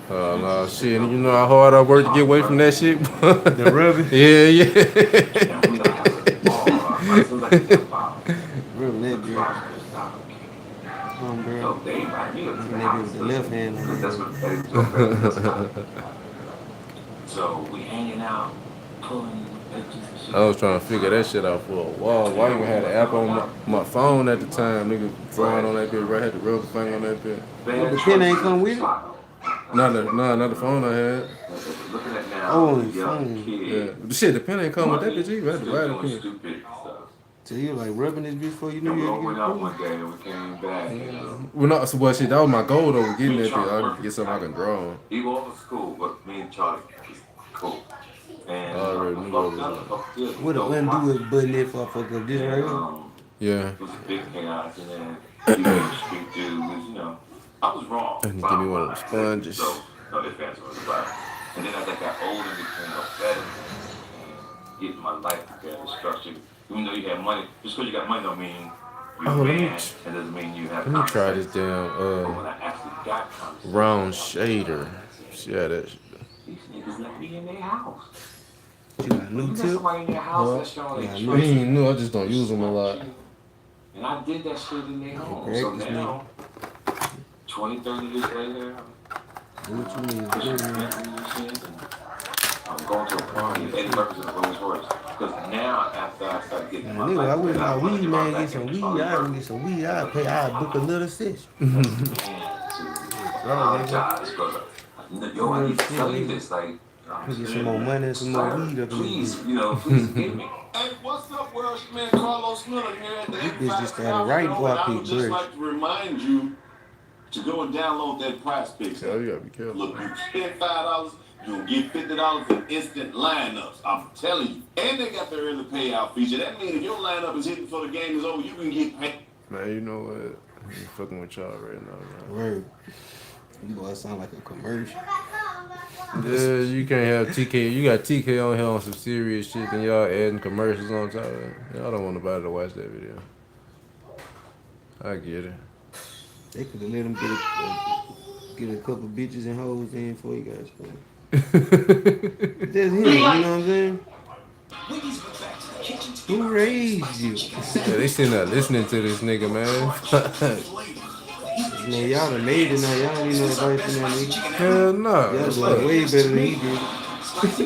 Oh, no, shit. You know how hard I work to get away from that shit? The rubbing? Yeah. Rubbing that bitch. Girl. Maybe with the left hand. So we hanging out, pulling pictures and shit. I was trying to figure that shit out for a while. Why you even had an app on my phone at the time? Nigga drawing on that bitch, right? Had the rubber thing on that bitch. The pen ain't come with it? Not the phone I had. Oh, the phone. Yeah. The shit, the pen ain't come with that bitch either. I had to buy the pen. So you like rubbing this bitch before you knew you had to get it one day and we came back. Well, no, so well, shit, that was my goal though, getting that bitch. I get something I can draw on. He was off school, but me and Charlie was cool. And I already knew what was what the undo is button if I fuck up this right here? Yeah. It was a big chaos, and then he was a street dude, was, you know, I was wrong. And give me one of those sponges. So, no, this answer was about. And then as I got older, it became a better and getting my life together, structured. Even though you have money, just because you got money don't mean you're a man. It doesn't mean you have. Let me try this damn when I actually got round shader. Yeah, that shit. These niggas let me in their house. You got a new You got tip? somebody in your house that's showing I their ain't new, I just don't use them a lot. And I did that shit in their home. Okay, So now, 20, 30 years later, What you mean? I'm going to a party, Eddie Murphy's in the Rolls Royce. Because now, after I started getting my Nigga, I life wish my together, weed man get some weed. I can get some weed. I pay. I book a little session. apologize, brother. Yo, I need to tell you this, like, Get some more money and some more weed up in please, this. you know, please give me. Hey, what's up, world? It's your man Carlos Miller here at the This bitch just got a right I block would kick, just bro. like to remind you to go and download that Prize Picks. Oh, you gotta be careful. Look, you spend $5, you'll get $50 in instant lineups. I'm telling you. And they got their early payout feature. That means if your lineup is hitting before the game is over, you can get paid. Man, you know what? I'm fucking with y'all right now, man. Word. You boy sound like a commercial. Yeah, you can't have TK. You got TK on here on some serious shit, and y'all adding commercials on top of it. Y'all don't want nobody to watch that video. I get it. They could have let him get a couple bitches and hoes in before he got started. That's him, you know what I'm saying? Who raised you? Yeah, they sitting there listening to this nigga, man. Man, y'all done made it now. Y'all don't need no advice from that nigga. Hell no. Y'all doing way better than he did.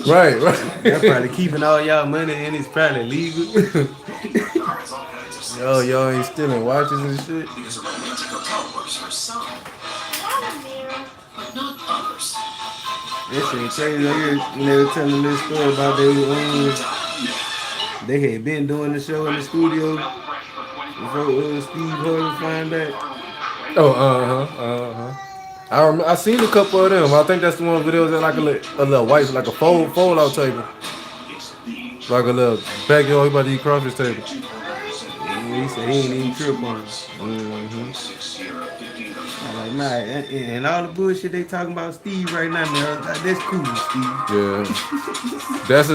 Right. Y'all probably keeping all y'all money and it's probably legal. Yo, y'all ain't stealing watches and shit. Because a romantic hotel works for some, but not others. That shit crazy. I heard when they were telling this story about they had been doing the show in the studio before Steve Harvey find out. Oh, I seen a couple of them. I think that's the one videos that like a little white, like a fold out table, like a little backyard about to eat crawfish table. Yeah, he said he ain't even trip on it. I'm like, nah, and all the bullshit they talking about Steve right now, man. That's cool, Steve. Yeah, that's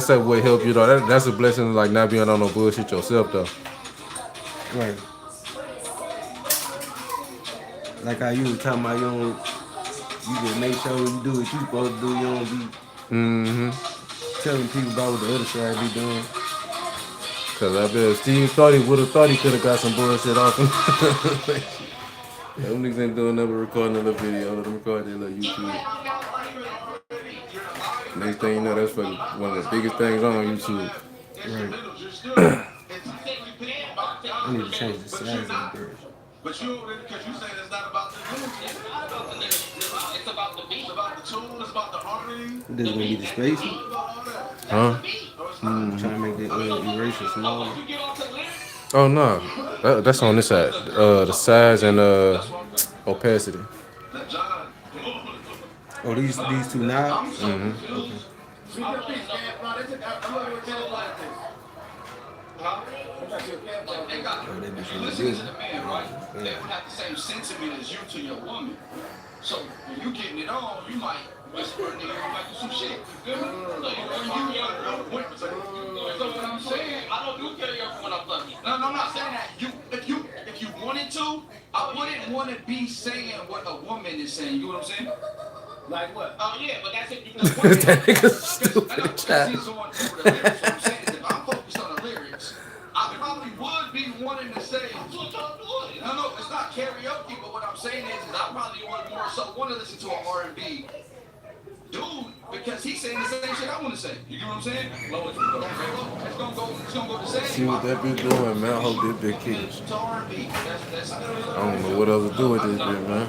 a way help you though. That's a blessing, like not being on no bullshit yourself though. Right. Like how you were talking about, you just make sure you do what you supposed to do. You don't be Mm-hmm. telling people about what the other side be doing. Cause I bet Steve would have thought he could have got some bullshit off him. Them niggas ain't doing nothing but recording a little video. Let them record their little YouTube. Next thing you know, that's fucking one of the biggest things on YouTube. Right. I need to change the size of the bird. But you, because you say it's not about the lyrics. It's not about the lyrics. It's about the beat. It's about the tune. It's about the harmony. This gonna be the spacing. Huh? Trying to make the eraser smaller. Oh no, that's on this side. The size and opacity. Oh, these two knobs. Mm-hmm. Okay. Oh, they be feeling Listen good. to the man, right? They don't have the same sentiment as you to your woman. So when you getting it on, you might whisper in the ear like some shit. You feel me? So what I'm saying, I don't do karaoke when I'm fucking. No, I'm not saying that. If you wanted to, I wouldn't want to be saying what a woman is saying. You know what I'm saying? Like what? Oh yeah, but that's if you know. That nigga's stupid, child. If I'm focused on the lyrics, I probably would be wanting to say, no, it's not karaoke, but what I'm saying is I probably would more so want to listen to an R&B dude because he's saying the same shit I want to say. You get what I'm saying? It's gonna go the same. See what that bitch doing, man. I hope this bitch kicks. To R&B. I don't know what else to do with this bitch, man.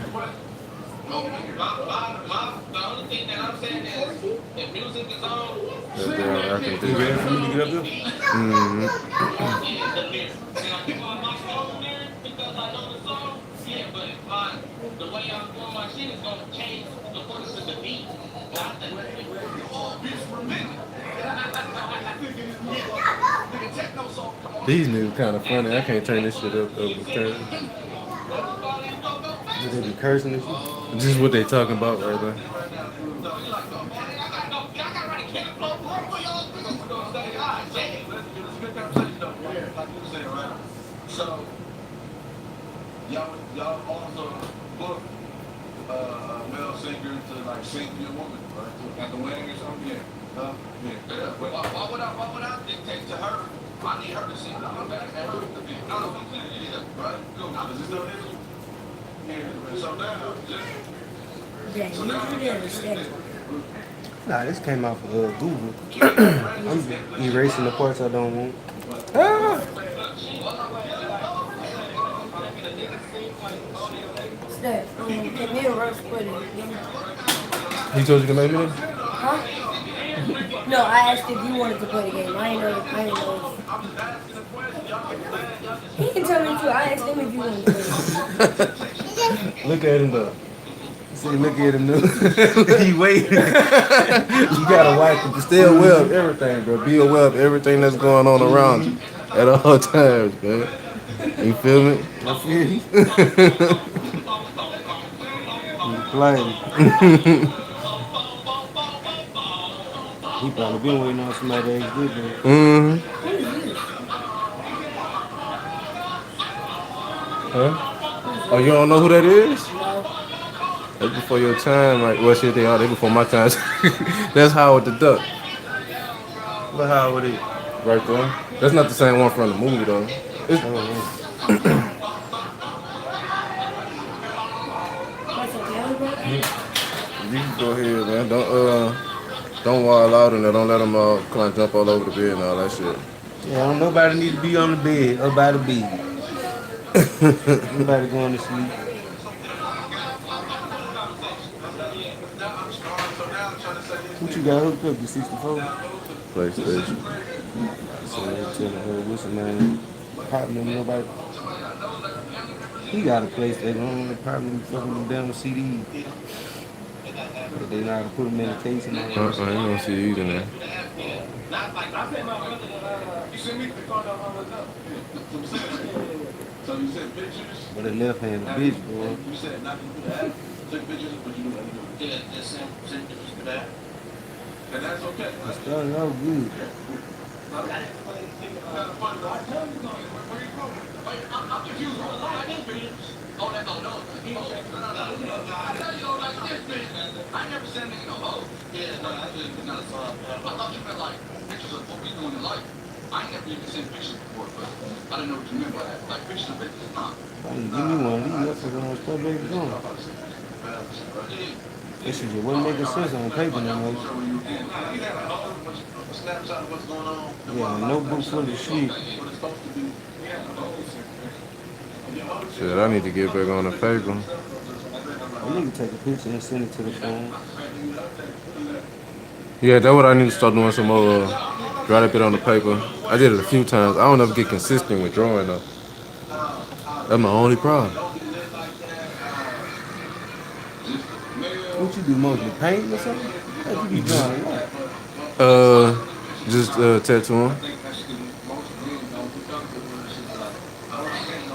The only thing that I'm saying is, if music is on, That damn African You ready bitch. for me to get up there? Mm-hmm. yeah, the lyrics. And I keep on my song lyrics because I know the song. Yeah, but if the way I'm doing my shit is gonna change the focus of the beat, not the lyrics. Oh, bitch, for a minute. These niggas kind of funny. I can't turn this shit up over curve. Did they be cursing and shit? This is what they talking about right there. So, y'all also book male singer to like sing to your woman, right? At the wedding or something? Yeah. Yeah. Why would I dictate to her? I need her to sing. I'm back at her. No, I'm saying, yeah, right? Cool. Is this still here? Yeah. So now, Yeah, you do understand. Nah, this came out of Google. I'm erasing the parts I don't want. Steph, can me and Russ put it? He told you to make me? Huh? No, I asked if you wanted to play the game. I ain't know. He can tell me too. I asked him if you wanted to play the game. Look at him though. See, look at him now. He waiting. You gotta watch it. Stay aware of everything, bro. Be aware of everything that's going on around you at all times, man. You feel me? I feel you. Playing. He probably been waiting on somebody to ask this, man. Mm-hmm. Huh? Oh, you don't know who that is? They before your time, like, well, shit, they before my time. That's Howard the Duck. What Howard is? Right there. That's not the same one from the movie, though. It's, you can go ahead, man. Don't wild out in there. Don't let them kind of jump all over the bed and all that shit. Yeah, nobody need to be on the bed or by the bed. Nobody going to sleep. What you got hooked up to 64? PlayStation. So they're telling her, what's the name? Problem, nobody. He got a PlayStation. The problem fucking them down with CDs. But they know how to put them in a case and all. I ain't gonna see you in there. So you said pictures? But the left hand, bitch, boy. You said not to do that. Take pictures, but you do that. Yeah, just send pictures for that. And that's okay. I started out good. I'm confused. Oh, that don't know. I tell you, like this, bitch. I never sent a nigga no hoe. Yeah, no, I just not a song. I thought you meant like pictures of what we doing in life. I ain't never even seen pictures before, but I didn't know what you meant by that. Like pictures of bitches. Nah. Give me one of these motherfuckers on Spur Baby Gone. This shit just wasn't making sense on paper no more. Yeah, a notebook full of shit. Shit, I need to get back on the paper. I need to take a picture and send it to the phone. Yeah, that's what I need to start doing some more. Draw that bit on the paper. I did it a few times. I don't ever get consistent with drawing though. That's my only problem. What you do mostly? Paint or something? Like you be drawing a lot. Just tattooing.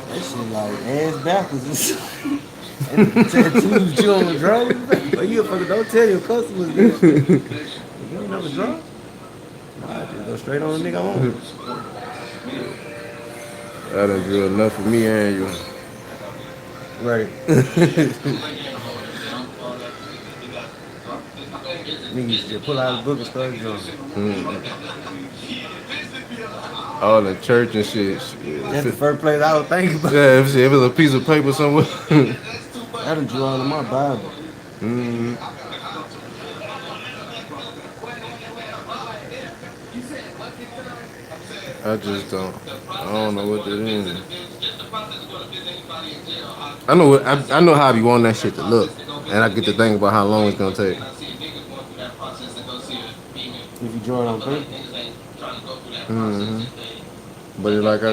That shit like ass backwards and shit. And the tattoos you on the draw. But you fucking don't tell your customers this. You don't know the draw? Nah, just go straight on the nigga on. I done drew enough for me and you. Right. Niggas just pull out the book and start drawing. All the church and shit. That's the first place I was thinking about. Yeah, if it was a piece of paper somewhere. I done drew all of my Bible. I just don't. I don't know what that is. I know what I know how I be wanting that shit to look, and I get to think about how long it's gonna take. If you draw it on paper. But it's like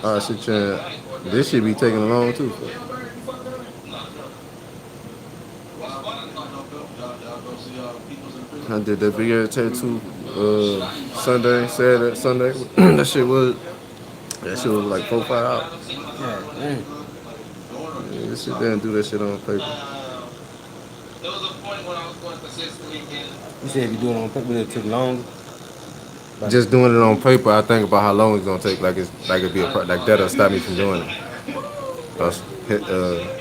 I sit here. This shit be taking long too. I did that big ass tattoo Sunday. that shit was like 4-5 hours. God damn. Yeah, just sit there and do that shit on paper. You said if you do it on paper, it took longer. Just doing it on paper, I think about how long it's gonna take. Like it'd be like that'll stop me from doing it.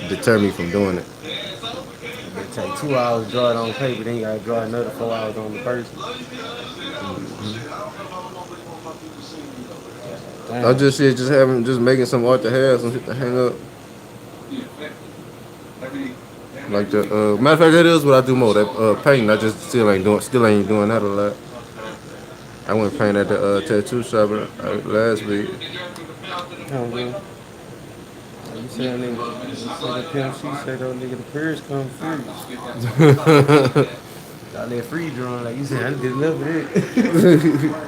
Deter me from doing it. It take 2 hours to draw it on paper, then you gotta draw another 4 hours on the person. I just making some art to have, some shit to hang up. Like the matter of fact, that is what I do more. That painting, I just still ain't doing that a lot. I went paint at the tattoo shop last week. Oh, man. You say that nigga, you say the pimp, she say those nigga the periods come free. All that free drawing, like you said, I did enough of it.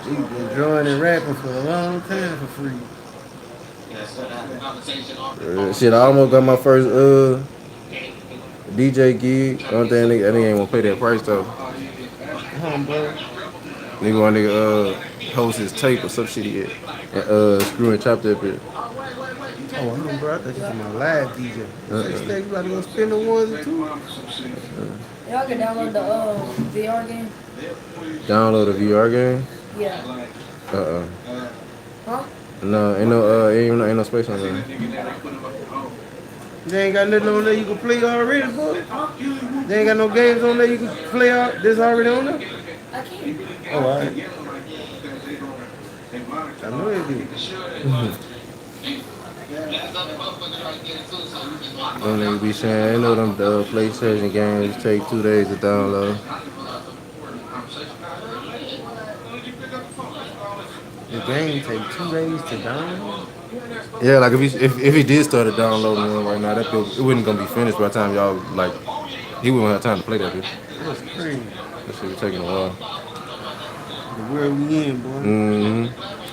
You been drawing and rapping for a long time for free. Shit, I almost got my first DJ gig. Only thing nigga ain't gonna pay that price though. Bro. Nigga want host his tape or some shit he had. And screw and chop that bitch. Oh, bro, I thought you was my live DJ. You about to go spin the ones and two? Y'all can download the VR game? Download a VR game? Yeah. Huh? No, ain't no space on there. They ain't got nothing on there you can play already, boy. They ain't got no games on there you can play out. This already on there? I can't. Oh, all right. I know it did. Them niggas be saying, I know them PlayStation games take 2 days to download. The game take 2 days to download? Yeah, like if he did start downloading one right now, that bitch, it wasn't gonna be finished by the time y'all like. He wouldn't have time to play that bitch. That's crazy. That shit be taking a while. The world we in, boy.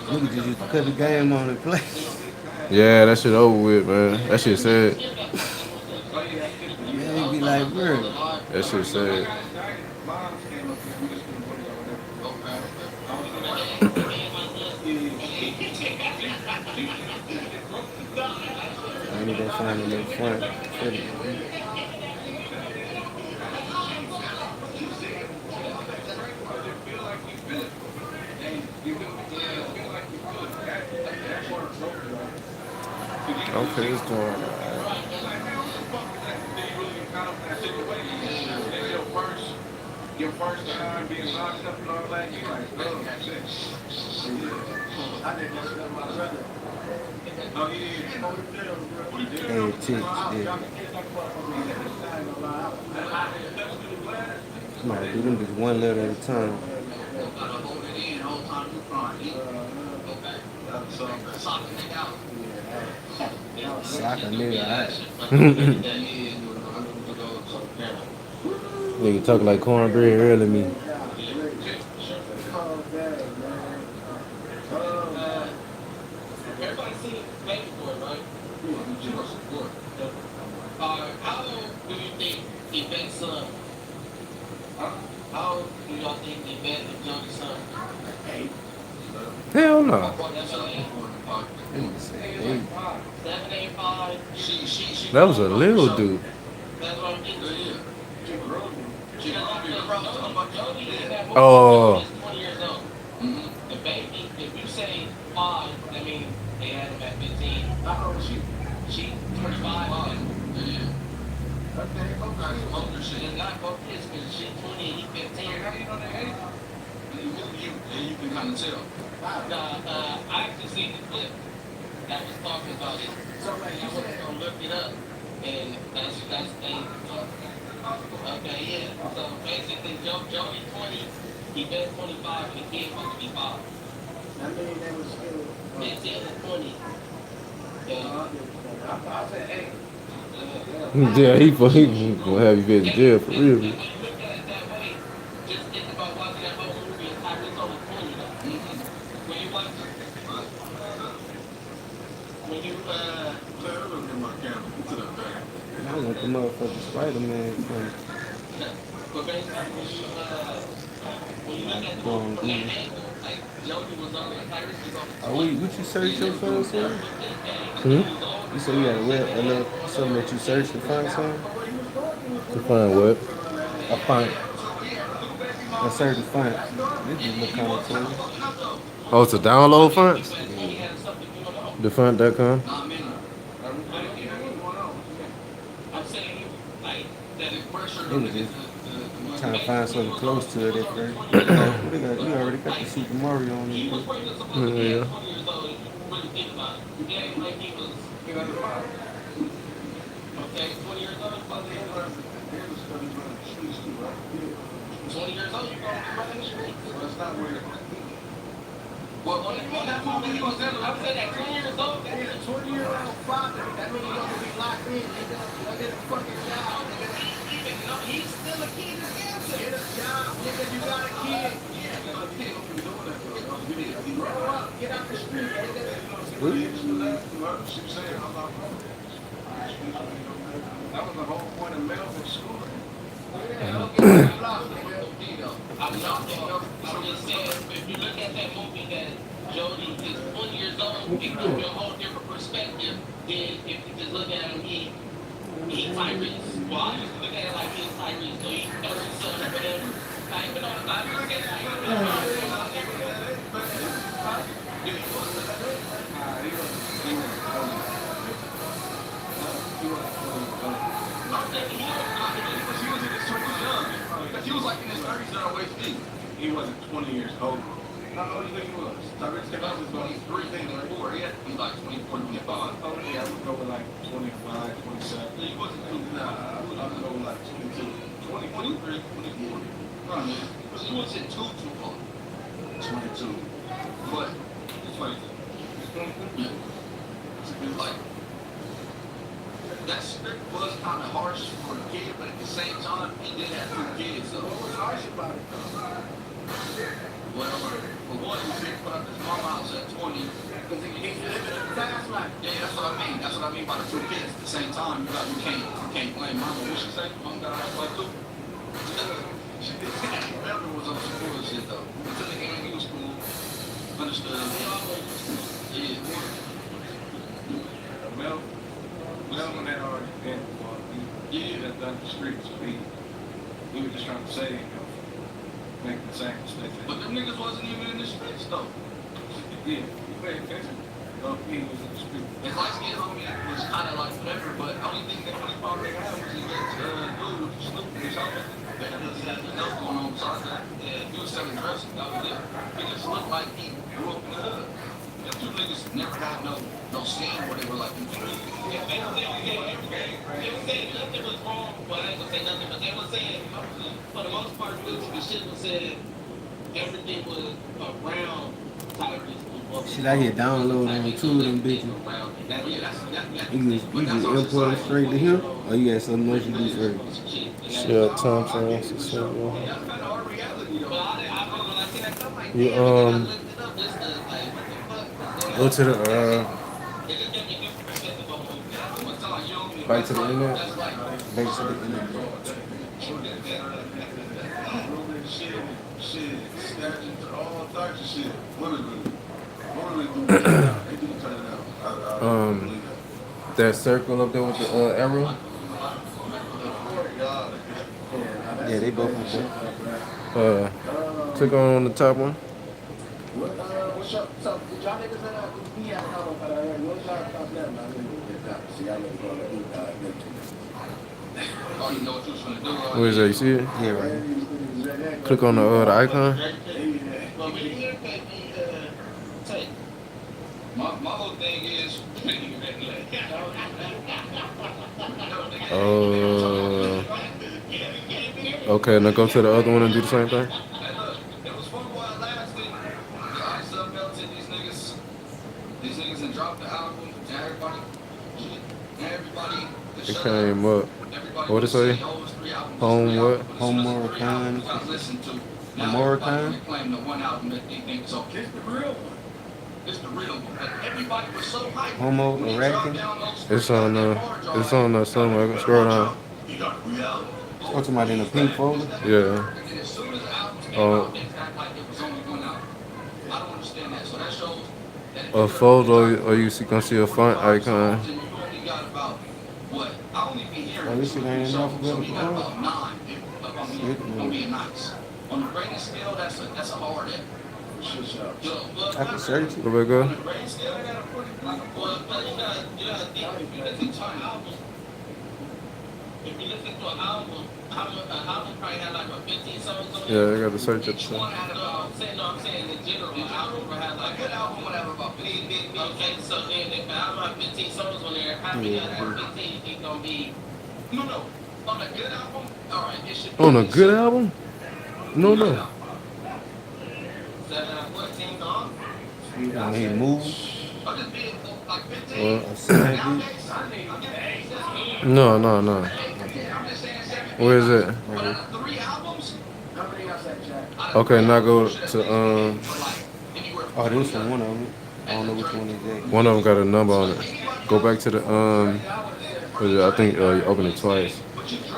Niggas just used to cut the game on and play. Yeah, that shit over with, man. That shit sad. Yeah, it be like, bro. That shit sad. I need to find him in front. Okay, it's going alright. Your first time being locked up and all that, you like, oh, shit. I didn't know that my brother. Oh, yeah. What he did? And chicks, yeah. Might do them just one letter at a time. Sock a nigga out. Nigga talking like cornbread early me. Everybody seen Baby Boy, right? How old do you think Yvette's son? Huh? How old do y'all think Yvette and Johnny's son? 8. Hell no. That's 7, 8, 5. She That was a little dude. That's what I'm getting to. She doesn't be around. Jody in that movie Oh. is 20 years old. The baby, if you say 5, that means they had him at 15. How old is she? She 25. Yeah. Okay, older shit. And not both kids, because she 20 and he 15. How do you know that age? And you can kind of tell. I actually seen the clip that was talking about it. So I was gonna look it up, and that's thing. Okay, yeah. So basically, Jody 20, he bet 25, and the kid supposed to be 5. I mean, that was still 15 and 20. Yeah. I said 8. Yeah, he gonna have you in jail for real. Just think about watching that whole movie and Tyrese only 20 though. When you watch it, when you look at my camera to the back. I want the motherfucking Spider-Man from But basically, when you look at the movie from that angle, like Jody was on there, Tyrese was on the what you search your phone for? Hmm? You said you had a little something that you searched to find something? To find what? A font. A certain font. This just look kind of cool. Oh, it's a download fonts? Defont.com? It was just trying to find something close to it at first. You already got the Super Mario on it. Yeah. Okay, 20 years old, 20 years old, you're going to be running the streets. Well, that's not weird. Well, on that movie, he was there. I said at 20 years old, that is a 20-year-old father. That means he's going to be locked in. Nigga, get a fucking job, nigga. Even though he's still a kid in cancer. Get a job, nigga. You got a kid. Yeah, you got a kid. Don't be doing that, bro. Grow up. Get out the street, nigga. She was saying, I'm not wrong. That was the whole point of Melvin school. I'm just saying, if you look at that movie that Jody is 20 years old, it gives you a whole different perspective than if you just look at him, he's Tyrese. Well, I just look at it like he's Tyrese, so he's 30 son or whatever. But I look at he was like in his 30s now, HD. He wasn't 20 years old. How old do you think he was? Tyrese came out was about 24, yeah. He's like 24, 25. Oh, yeah, I would go with like 25, 27. He wasn't too, nah, I would go with like 22. 23, 24. Right, man. Because he wasn't too old. 22. But, it's 22. Yeah. It's like, that script was kind of harsh for a kid, but at the same time, he did have 2 kids, so. What was harsh about it? Well, for one, he picked up his mama house at 20. Because he living a fast life. Yeah, that's what I mean. That's what I mean by the 2 kids. At the same time, you can't blame mama. What she say? Mom got a house like 2? She did. Melvin was on some bullshit, though. Until the end, he was cool. Understood. Yeah. Melvin had already been before. He had done the streets. He was just trying to say, make the same mistake. But them niggas wasn't even in the streets, though. Yeah, he paid attention. No, he was in the streets. His light-skinned homie only thing that Chris Paul really had was his dude with the Snoop and his homies. But he had nothing else going on besides that. Yeah, he was selling drugs. That was it. He just looked like he grew up in the hood. Them two niggas never had no scene where they were like, yeah, they don't say everything. They were saying nothing was wrong. Well, I ain't gonna say nothing, but they were saying, for the most part, the shit was said, everything was around Tyrese. Shit, I hit download on two of them bitches. You just import them straight to him, or you got something else you do first? Share time transfer. You go to the back to the internet. Back to the internet. Shit, snatching all types of shit. That circle up there with the arrow. Yeah, they both up there. Click on the top one. What's up? So, did y'all niggas be at home? What's y'all thoughts now? See, y'all niggas going to Where is that? You see it? Yeah, right. Click on the icon. My whole thing is okay, now go to the other one and do the same thing. It was fun while it lasted. The ice up melted these niggas and dropped the album and everybody It came up. What it say? Home what? Homeworkan. Homeworkan? Claim the one album that they think so. It's the real one. It's the real one. But everybody was so hyped. Homo erecting? It's on somewhere. Scroll down. What's somebody in a pink folder? Yeah. Oh. A folder, or you can see a font icon. Oh, this shit ain't enough for better for On the rating scale, that's a hard F. I can search it. Go back up. If you listen to an album probably had like 15 songs on it. Yeah, I got to search it. I'm saying in general, an album would have like a good album would have about 15. Okay, so then if an album have 15 songs on there, how many out of 15 you think gonna be? No. On a good album, all right, it should be. On a good album? No. 7 out of 14 songs. When he moves. I'm just being like 15. No. Where is it? Okay, now go to Oh, this one of them. I don't know which one exactly. one of them got a number on it. Go back to the I think you open it twice.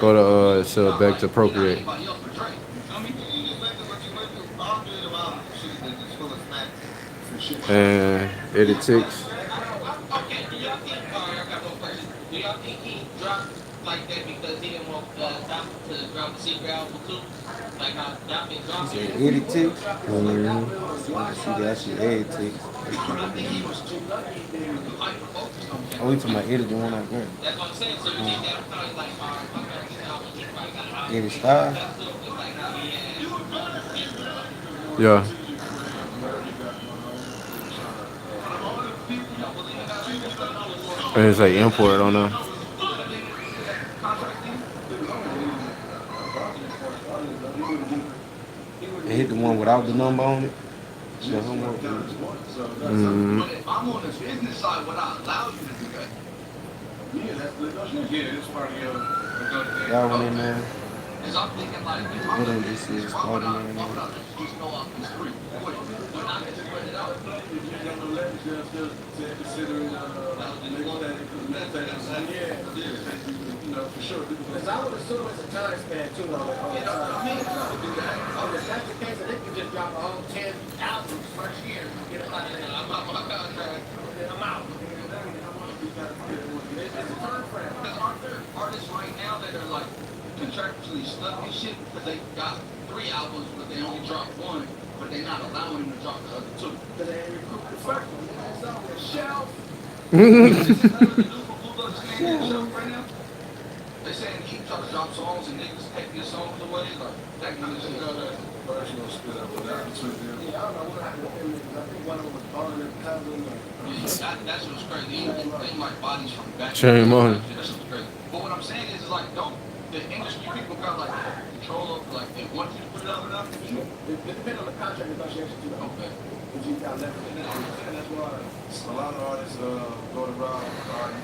Go to so back to Procreate. And edit text. Do y'all think he dropped like that because he didn't want Doc to drop the secret album too? Like how Doc been dropping? He said edit text? See, that's your edit text. Oh, you talking about edit the one I got? That's what I'm saying. So you think that was probably like, edit style? Yeah. And it's like import on there. They hit the one without the number on it. But if I'm on the business side, would I allow you to do that? Yeah, that's part of your Y'all went in there. Because I'm thinking like, if What they just said, starting in there. just go up the street. But I can spread it out. For sure. Because I would assume it's a time span too on the time. If that's the case, they could just drop a whole 10 albums first year. Get a lot of that. I'm out my contract. I'm out. It's a time frame. Because aren't there artists right now that are like contractually stuck and shit because they got 3 albums but they only dropped 1, but they're not allowing them to drop the other 2. Because they ain't recruit the first one. It's on the shelf. Is this another new for Blue Bucks right now? one of them was calling her cousin or. That shit was crazy. They like bodies from back. Shame on him. That shit was crazy. But what I'm saying is like, don't the industry people got like control of like they want you to put it up enough? It depends on the contract negotiation too. Okay. If you got leverage in that, that's why a lot of artists go to rock, you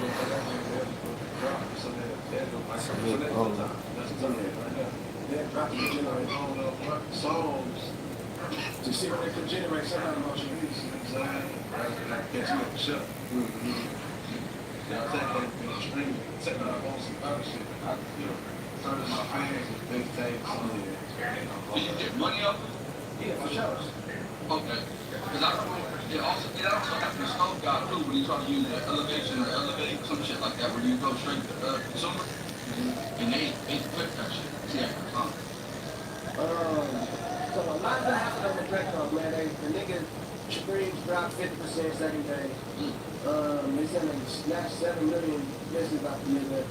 go for that, they'll drop, so they'll go like, so that's the time. That's the time right now. They're dropping to generate songs to see what they can generate some kind of emotional release, you know what I'm saying? Like catch you at the show. You know what I'm saying? They stream, setting up on some other shit. Turning my fans with big tapes on it. Did you get money off it? Yeah, for sure. Okay. Because I remember it also happened to Smoke God too when you try to use the elevation or elevate some shit like that where you go straight to the consumer. And they quit that shit. Yeah. So a lot of that happened on the record, man. The nigga streams dropped 50% second day. They said they snatched 7 million business out the nigga.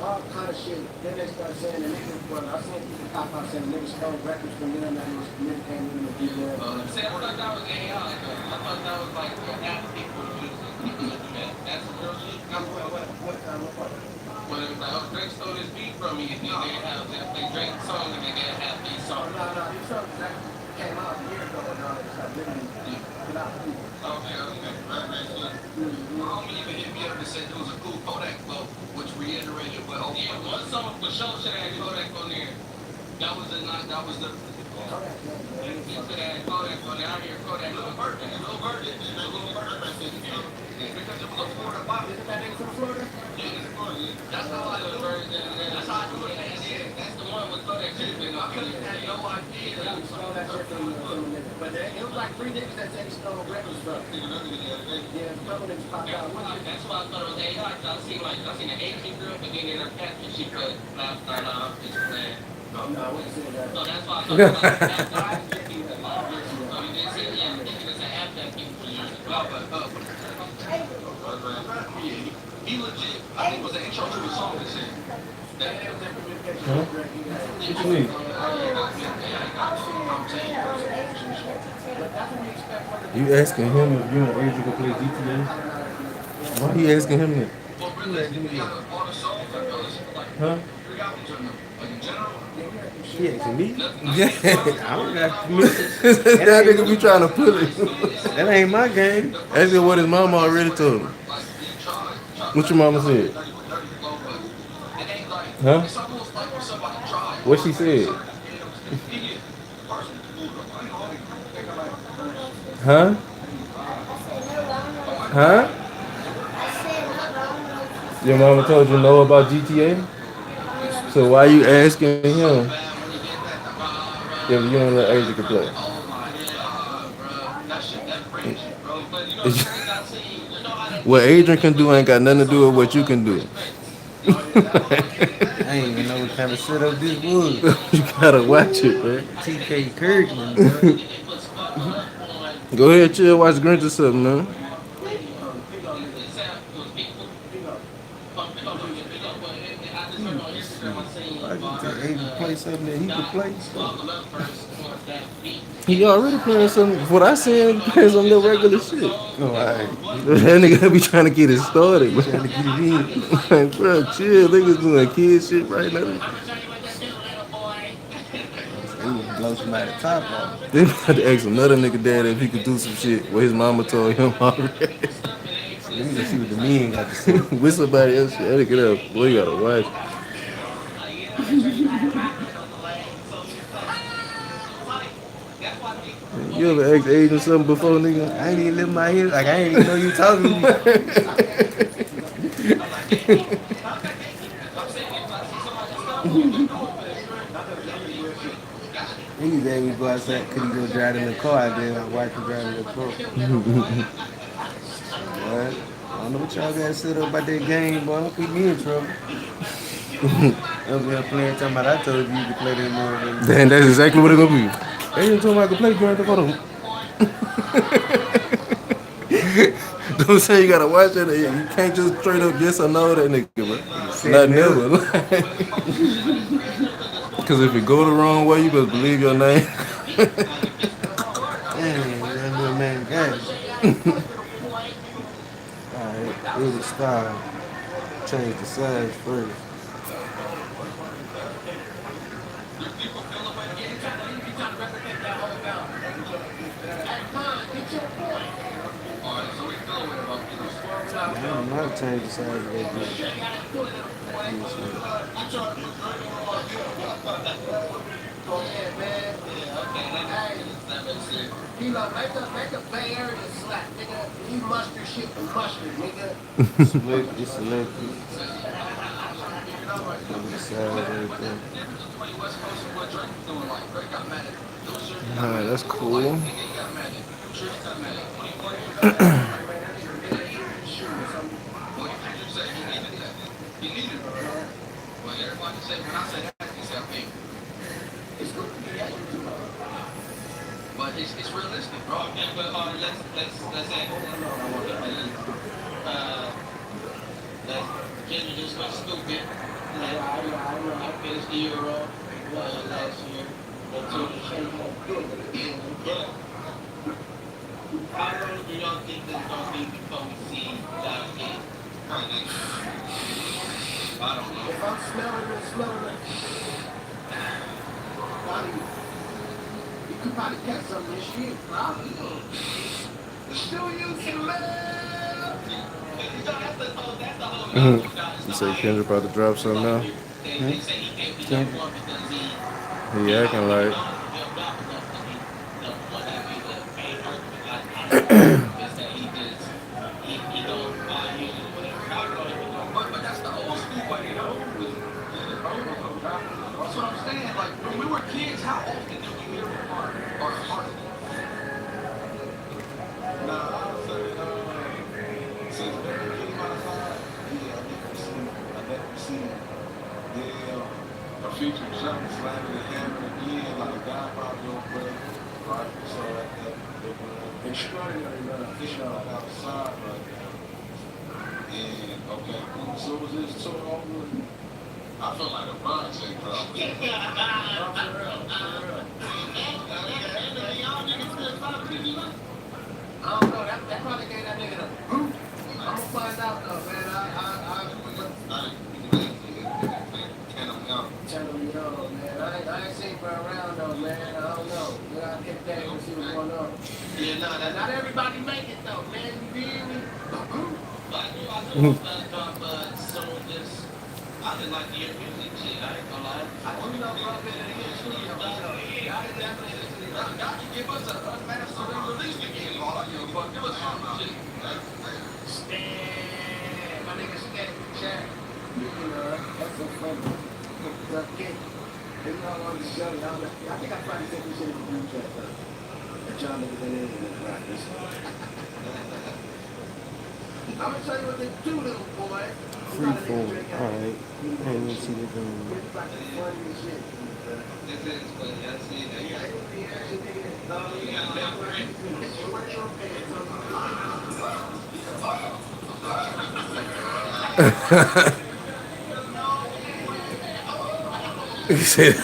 All kind of shit. Then they started saying the niggas, well, I seen people pop out saying the niggas stole records from them and the nigga came in and did that. See, I thought that was AI. I thought that was like ask people to do that. That's the real shit. What part? When it was like, oh, Drake stole this beat from me, and then they have they Drake song and then they have these songs. No, these songs that came out a year ago and now it's like literally get out of people. Okay. My homie even hit me up and said it was a cool Kodak quote, which reiterated well. Yeah, one song for sure should have had Kodak on there. That was the. He should have had Kodak on there. I hear Kodak little birthday. Because it was a Florida pop. Isn't that nigga from Florida? Yeah, it's Florida. That's how I do it. That's how I do it. That's the one with Kodak should have been. I couldn't have no idea that he stole that shit from the nigga. But it was like 3 niggas that said he stole records from. Yeah, a couple niggas popped out. That's why I thought it was AI. I seen an 18 girl, but then in her caption she put, nah, it's playing. No, I wouldn't say that. So that's why I thought it was like, that's why I didn't see that. So you didn't see it, yeah, I think it's an app that people use as well, but, he legit, I think it was an intro to the song and shit. Huh? What you need? You asking him if you and Adrian can play GTA? Why you asking him that? Huh? He asking me? Yeah, I don't got permission. That nigga be trying to pull it. That ain't my game. Ask him what his mama already told him. What your mama said? Huh? What she said? Huh? Huh? Your mama told you no about GTA? So why you asking him if you don't let Asia can play? What Adrian can do ain't got nothing to do with what you can do. I ain't even know what kind of setup this was. You gotta watch it, man. TK Kirkman, bro. Go ahead, chill, watch Grinch or something, man. I can tell Aiden to play something that he could play. He already playing some. What I said, he playing some little regular shit. Oh, alright. That nigga be trying to get it started, bro. Trying to get it in. Like, bro, chill. Niggas doing kid shit right now. He would blow somebody's top off. Then had to ask another nigga dad if he could do some shit what his mama told him already. Let me just see what the men got to say. With somebody else shit. That nigga up. Boy, you gotta watch. You ever asked Aiden something before, nigga? I ain't even live my head. Like, I ain't even know you talking to me. Niggas asked me go outside. Could he go drive in the car? I did. My wife could drive in the car. What? I don't know what y'all got set up about that game, boy. Don't put me in trouble. Over here playing, talking about I told you you could play that motherfucker. Damn, that's exactly what it gonna be. Aiden told me I could play Grand Theft Auto. Don't say you gotta watch it. You can't just straight up yes or no that nigga, bro. Not never. Because if it go the wrong way, you better believe your name. Damn, that little man got it. Alright, edit style. Change the size first. I don't know how to change the size of that bitch. Yes, man. Select it's selected. Give it a size, everything. Alright, that's cool. But it's realistic, bro. And, but let's say, that Kendrick just went stupid. I finished the Euro last year. Until the shake good. How long do y'all think this is gonna be before we see that again? I don't know. If I'm smelling it, you could probably catch something this year. Probably. Still using love. You say Kendrick about to drop something now? Kendrick. He acting like. But that's the old school way, you know? That's what I'm saying. Like, when we were kids, how often did we hear our heart? Nah, I would say, since Barry came outside, yeah, I never seen a future jump slamming and hammering again, like God probably don't play, right? So like that, extraordinary run, like outside right now. And okay, so was this tour over? I feel like a project, bro. I don't know. That probably gave that nigga the boot. I'm gonna find out though, man. Tell him, yo, man. I ain't seen for around though, man. I don't know. We gotta get that and see what's going on. Yeah, not everybody make it though, man. You feel me? I didn't like the music shit. I ain't gonna lie. I don't know, bro. I y'all can give us a master release again. All I give a fuck. Give us something shit. Stand. My nigga Stand. Jack. You know, that's so funny. The kid. They know on the show. I think I probably said this shit in the group chat. That y'all niggas been in and practice. I'm gonna tell you what they do, little boy. Freeform. Alright. I ain't even see the thing. He said.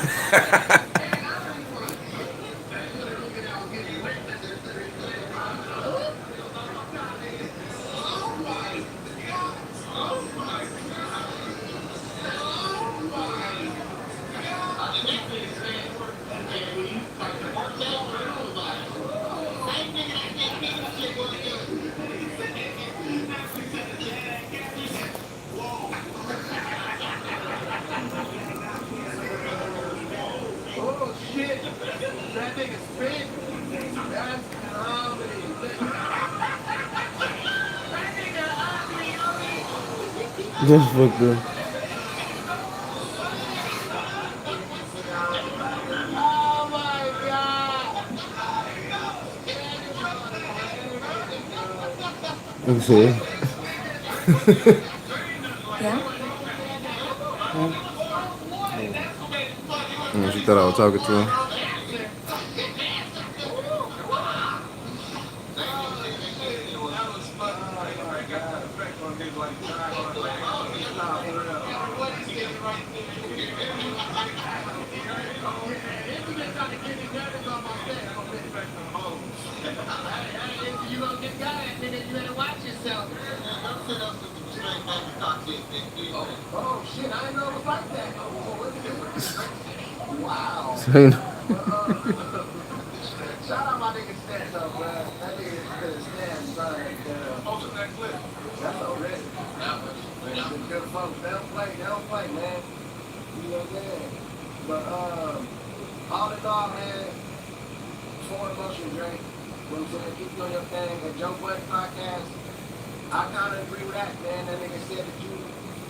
Oh shit! That nigga spit. That's comedy. That nigga ugly. That's fucked up. Oh my god! You see? Yeah? She thought I was talking to him. You gonna get got it, then you better watch yourself. Oh shit, I didn't know it was like that. Oh, look at this. Wow. Shout out my nigga Stan though, bro. That nigga is Stan, bro. Posted that clip. That's already. Them good folks, they don't play, man. You know what I'm saying? But all in all, man, for emotion, Drake. You know what I'm saying? Keep doing your thing. That Joe Budden podcast, I kind of agree with that, man. That nigga said that you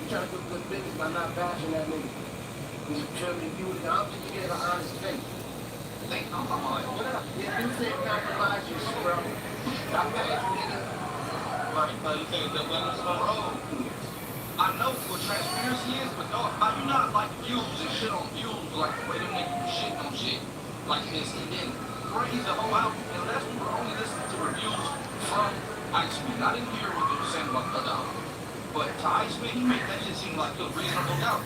trying to do good business by not bashing that nigga. You feel me? I don't think you gave an honest face. Like, come on, what up? Yeah, you said compromise your shit, bro. I paid you, nigga. You think that women's bro? I know what transparency is, but dog, how you not like views and shit on views, like the way them niggas shit on shit like this, and then praise the whole album, and that's we were only listening to reviews from Ice Speed. I didn't hear what they were saying about the other album, but to Ice Speed, he made that shit seem like a reasonable doubt.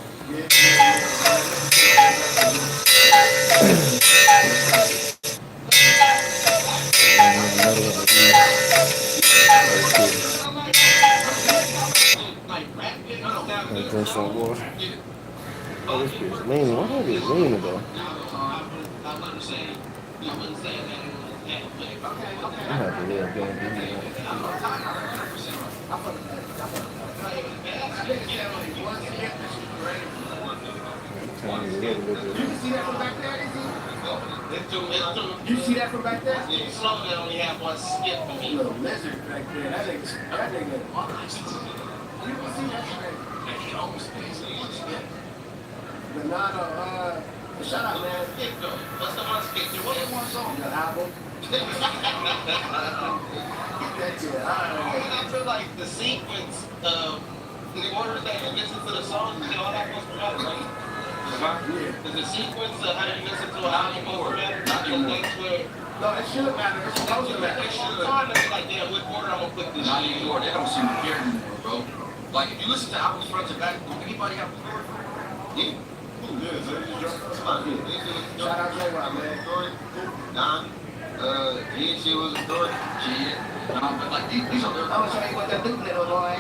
I drink some water. Oh, this bitch leaning. Why that bitch leaning though? I have to live down here. You see that from back there? Slowly only have one skip for me. Little lizard back there. That nigga. You can see that straight. He almost skip. But not shout out, man. What's the one skip? What's the one song? The album. I feel like the sequence of the order that you listen to the songs is all that supposed to matter, right? Yeah. Is the sequence of how you listen to an album supposed to matter? Not your things where. No, it should matter. It's supposed to matter. It should. I'm like, damn, what order I'm gonna put this shit in? They don't seem to care anymore, bro. Like, if you listen to albums front to back, does anybody have a story? Yeah. Shout out J-Rock, man. Nah. Shit was a story. Shit. Nah, but like, these are their. I'm gonna show you what that do, little boy.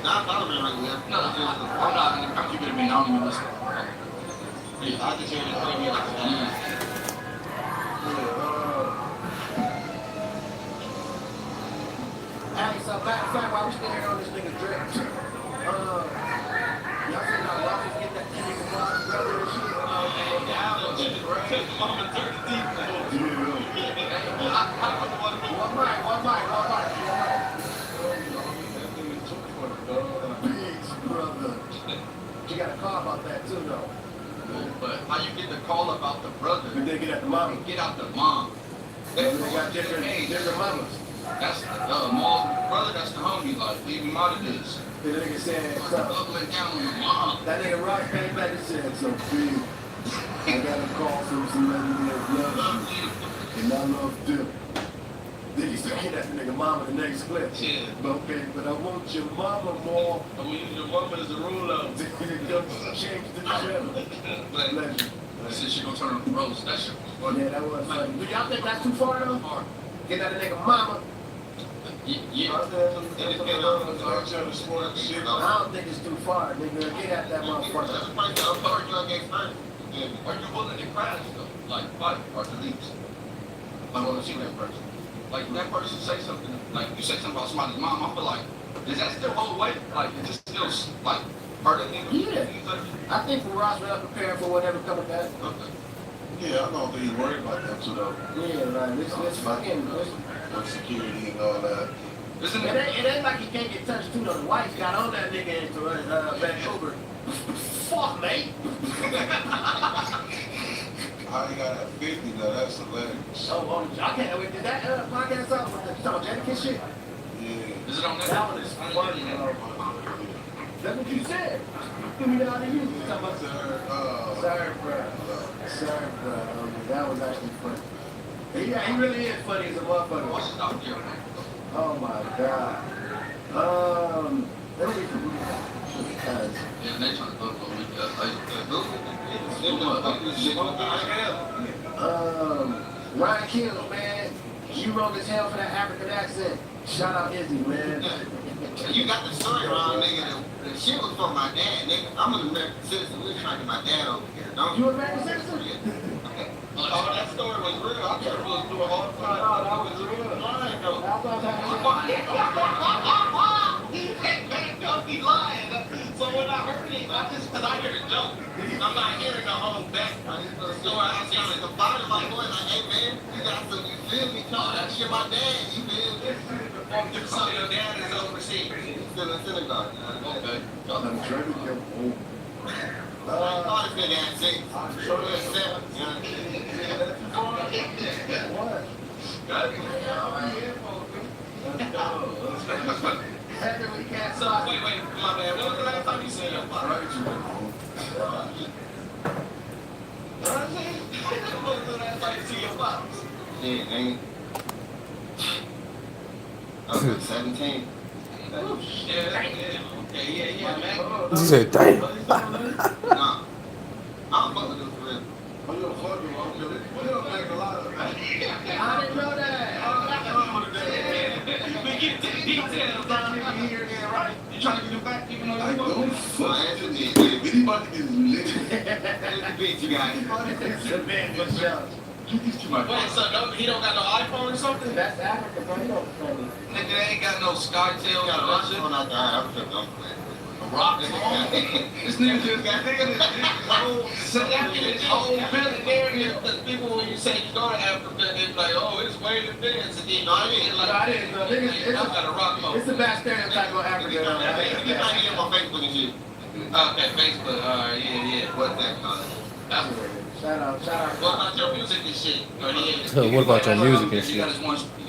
Nah, I don't remember that. No, I'm not. I'm keeping it being. I don't even listen. Yeah, I just hear it play me like that. Hey, so matter of fact, while we still here on this nigga drip, y'all seen how Rockets get that nigga Bob's brother and shit? One mic. Big brother. You got a call about that too, though. But how you get the call about the brother? But they get at the mom. Get out the mom. They got different mamas. That's the mom brother, that's the homie, like, leave him out of this. The nigga said, doubling down on the mom. That nigga Rock came back and said, so big. I got a call from somebody that loves you. And I love them. Then he said, get at the nigga mama the next clip. Yeah. Okay, but I want your mama more. I want your mama as a ruler. Change the channel. Legend. Said she gonna turn on the roast. That shit was funny. Yeah, that was funny. Do y'all think that's too far though? Get at the nigga mama. Yeah. I don't think it's too far, nigga. Get at that motherfucker. Are you willing to crash though? Like fight or delete? I want to see that person. Like that person say something, like you say something about somebody's mom, I feel like, does that still hold weight? Like, is it still like part of the thing? Yeah. I think for Ross, we're prepared for whatever comes back. Okay. Yeah, I don't think he's worried about that too though. Yeah, like it's fucking security and all that. It ain't like he can't get touched too though. The wife got on that nigga into Vancouver. Fuck, mate. How you got that 50 though? That's hilarious. Oh, I can't wait. Did that podcast out with the Jadakiss shit? Yeah. Is it on that? That one is funny. That's what you said. Give me the other you. You talking about Sorry, bro. That was actually funny. Yeah, he really is funny as a motherfucker. What's the stuff here, man? Oh my god. Let me because yeah, they trying to vote for me. Ryan Kill, man. He You wrong as hell for that African accent. Shout out Izzy, man. You got the story wrong, nigga. The shit was from my dad, nigga. I'm an American citizen. We're trying to get my dad over here. Don't You American citizen? Oh, that story was real. I thought it was doing all the time. No, that was real. Lying, though. That's what I'm Don't be lying. So when I heard it, I just, because I hear a joke. I'm not hearing the whole back story. I'm hearing the bottom of my voice, like, hey, man, you got some, you feel me? No, that shit my dad, you feel me? So your dad is overseas. He's still in synagogue. Okay. I'm trying to get home. Oh, this nigga had 6. Show me a 7. What? Happy we can't So, wait, my man, when was the last time you seen your father? Right, you When was the last time you seen your pops? Yeah, nigga. I was 17. Yeah, man. You said, damn. Nah, I'm fucking with for real. Oh, you're fucking wrong. We don't make a lot of I didn't know that. We get to the details, bro. You trying to get him back, even though you don't fuck. Anybody is lit. It's the beat, you guys. It's a big for sure. Wait, so he don't got no iPhone or something? That's Africa, bro. You know Nigga, they ain't got no SkyTel. Got a iPhone out there. I'm playing. Rock this nigga just got this whole billionaire here. Because people, when you say you go to Africa, it's like, oh, it's way advanced. And then, I didn't know. Nigga, I got a rock phone. It's a bad stereotype on Africa. You might be on my Facebook and shit. Okay, Facebook. Yeah. What's that called? That's what it is. Shout out. What about your music and shit? What about your music and shit? You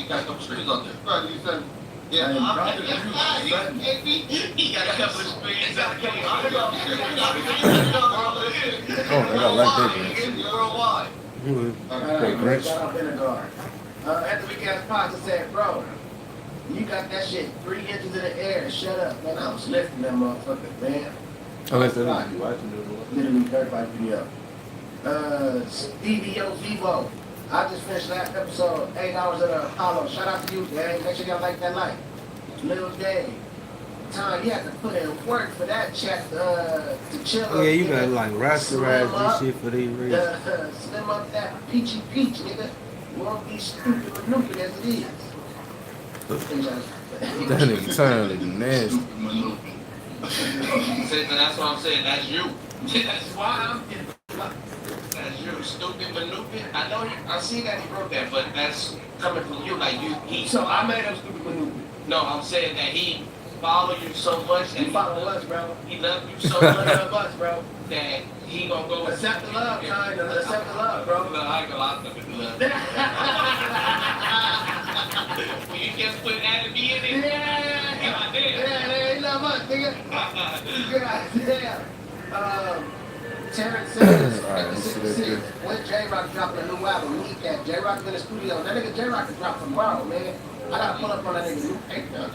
got a couple streams out there. Right, you said. Yeah, he got a couple of streams out there. Oh, I got like that. Worldwide. Hey, Grinch. Shout out Vinegar. At the weekend's podcast said, bro, you got that shit 3 inches in the air. Shut up, man. I was lifting that motherfucker, man. Unless they're not watching it. Literally 35 video. Stevie O Vivo. I just finished last episode, 8 hours of the Apollo. Shout out to you, gang. Make sure y'all like that light. Lil Day. Time, you have to put in work for that chat to chill. Yeah, you gotta like rasterize this shit for these reasons. Slim up that peachy peach, nigga. You won't be stupid or stupid as it is. That nigga turned to nasty. That's what I'm saying. That's you. That's why I'm getting. That's you, stupid maneuver. I know. I see that he wrote that, but that's coming from you. Like he. So I made him stupid maneuver. No, I'm saying that he follow you so much and he follow us, bro. He love you so much of us, bro. That he gonna go accept the love, kind of accept the love, bro. No, I ain't gonna lie to the love. When you just put Adam B in it. Yeah, they love us, nigga. God damn. Terrence says, when J-Rock dropping a new album, need that. J-Rock's in the studio. That nigga J-Rock can drop tomorrow, man. I gotta pull up on that nigga new paper.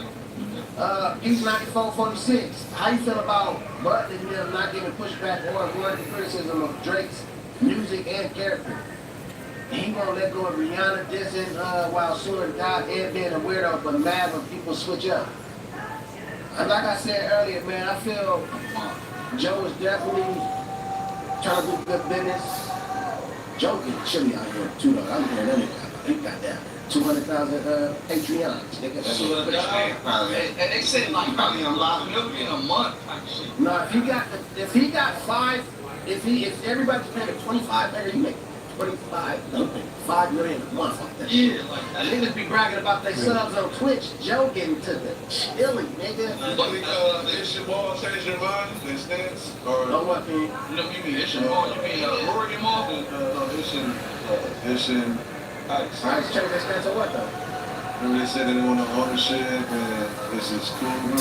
He's 9446. How you feel about Bud and them not giving pushback or avoiding criticism of Drake's music and character? He won't let go of Rihanna dissing while suing God and being a weirdo, but mad when people switch up. And like I said earlier, man, I feel Joe is definitely trying to do good business. Joe getting chilly out here too, though. I'm hearing that nigga. He got that 200,000 Patreons. Nigga. And they said like probably a lot of million a month type shit. No, if he got 5, if everybody's paying 25 million, you make 5 million a month like that. Yeah, like that. Niggas be bragging about their subs on Twitch. Joe getting to the chilly, nigga. But is your ball change your mind, their stance? Or no what, man? You know, you mean it's your ball, you mean Rory him off? It's in Ice. Ice change their stance on what, though? Remember they said they didn't want no ownership and this is cool.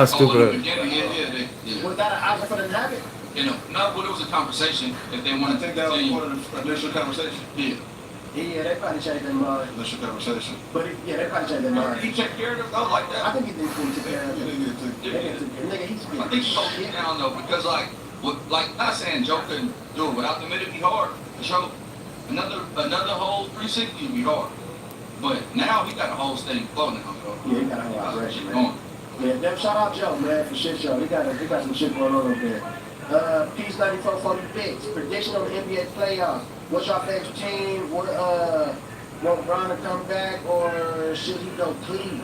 Stupid. Yeah. Was that an option for them to have it? You know, no, but it was a conversation. If they want I think that was part of the initial conversation. Yeah. Yeah, they probably changed their mind. Initial conversation. But yeah, they probably changed their mind. He take care of them though, like that. I think he did take care of them. Nigga, I think he holds it down though, because like not saying Joe couldn't do it without the minute be hard. For sure. Another whole 360 would be hard. But now he got a whole thing flowing now, bro. Yeah, he got a whole Got some operation, shit man. going. Yeah, them shout out Joe, man, for shit show. He got some shit going on over there. Peace 9446. Prediction on the NBA playoffs. What's your favorite team? Want LeBron to come back or should he go Cleveland?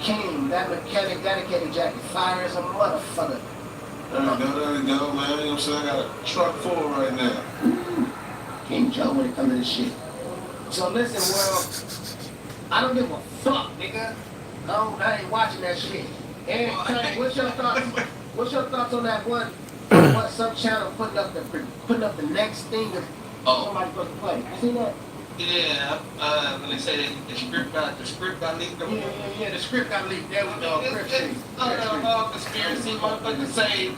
King, that mechanic dedicated jacket, fire as a motherfucker. There we go, man. You know what I'm saying? I got a truck full right now. King Joe when it comes to this shit. So listen, world, I don't give a fuck, nigga. I ain't watching that shit. And Kanye, what's your thoughts? What's your thoughts on that one? What some channel putting up the next thing that somebody's supposed to play? You seen that? Yeah, when they say that the script got leaked. Yeah, the script got leaked. There we go. It's conspiracy. Motherfuckers say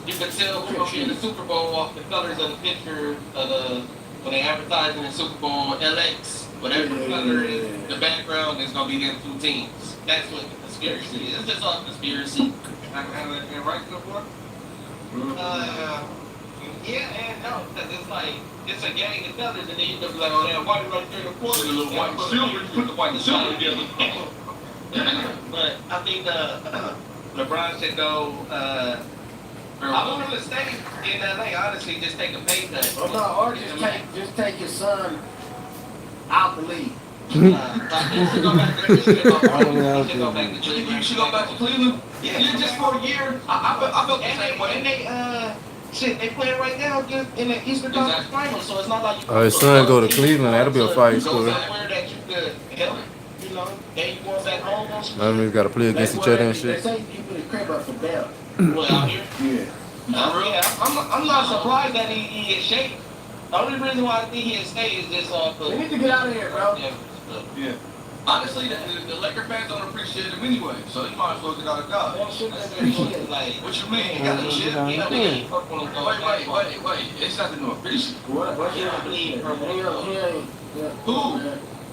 you can tell who's gonna be in the Super Bowl off the colors of the picture of the when they advertising the Super Bowl LX. Whatever color is the background is gonna be them two teams. That's what the conspiracy is. It's just all conspiracy. I can handle it right to the board. Yeah and no, because it's like it's a gang of colors, and then you can be like, oh, that white right there in the corner, the little white and silver, you put the white and silver together. But I think LeBron should go. I want him to stay in LA. Honestly, just take a pay cut. Oh no, or just take your son out the league. He should go back to Cleveland. You should go back to Cleveland? Yeah, just for a year. I felt the same way. And they shit, they playing right now just in the Eastern Conference Finals, so it's not like you. Oh, his son go to Cleveland. That'll be a fight Go story. somewhere that you could help, you know. Then you going back home. I mean, got to play against each other and They shit. say you put his crib up for bail. Well, out here. Yeah. I'm not surprised that he in shape. The only reason why I think he'll stay is just off We need to get out of here, bro. Yeah. Honestly, the Laker fans don't appreciate him anyway, so you might as well get out of Dodge. Like, what you mean? You got the shit? Wait. It's nothing to appreciate. What? You don't believe purple. Who?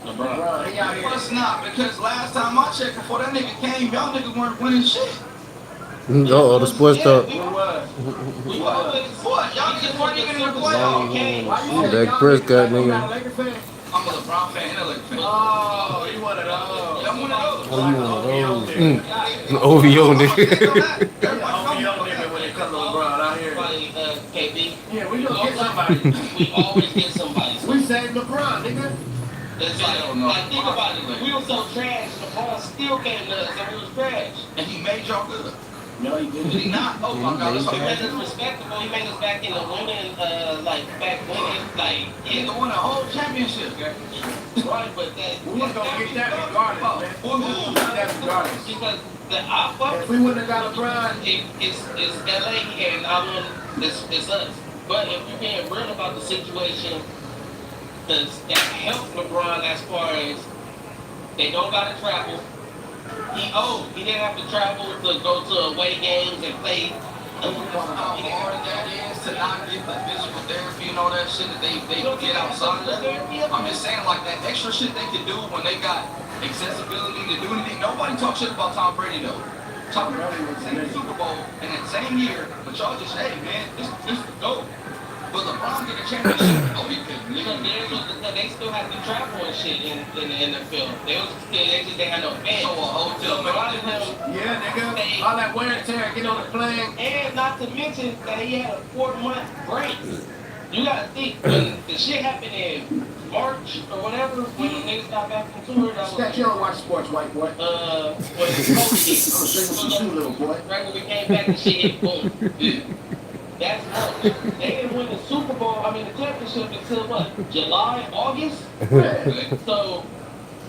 LeBron. He out Of here. course not, because last time I checked before that nigga came, y'all niggas weren't winning shit. Oh, the sports talk. We always What? Y'all just weren't even in the playoffs. Dak Prescott, nigga. I'm a LeBron fan and a Laker fan. Oh, you one of those. I'm one of those. Oh, you one of those. OVO, nigga. OVO nigga when it comes to LeBron out here. KB. Yeah, we gonna get somebody. We always get somebody. We saved LeBron, nigga. It's like think about it. We were so trash, LeBron still came to us and we was trash. And he made y'all good. No, he didn't. Did he not? Oh my God, let's He go made back. us respectable. He made us back in the winning, back winning, He won a whole championship, okay? right, but that. We was gonna get that regardless, man. We was gonna get that regardless. Because I fuck If we wouldn't have got LeBron, it's LA and it's us. But if you're being real about the situation, that helped LeBron as far as they don't gotta travel. He didn't have to travel to go to away games and play. How hard that is to not get the physical therapy and all that shit that they get outside of that. I'm just saying, like, that extra shit they can do when they got accessibility to do anything. Nobody talks shit about Tom Brady, though. Tom Brady was in the Super Bowl in that same year, but y'all just, hey, man, this is the GOAT. But LeBron get a championship. Oh, he couldn't Because they still have to travel and shit in the NFL. They just had no fans. So a hotel, So a lot of them, yeah, nigga, all that wear and tear, get on the plane. and not to mention that he had a 4-month break. You gotta think when the shit happened in March or whatever, when the niggas got back from tour, that Stat, you was don't watch sports, white boy. when COVID hit. I'm gonna show you what you do, little boy. Right when we came back, the shit hit, boom. Yeah. That's March. They didn't win the Super Bowl, the championship until what? July, August? So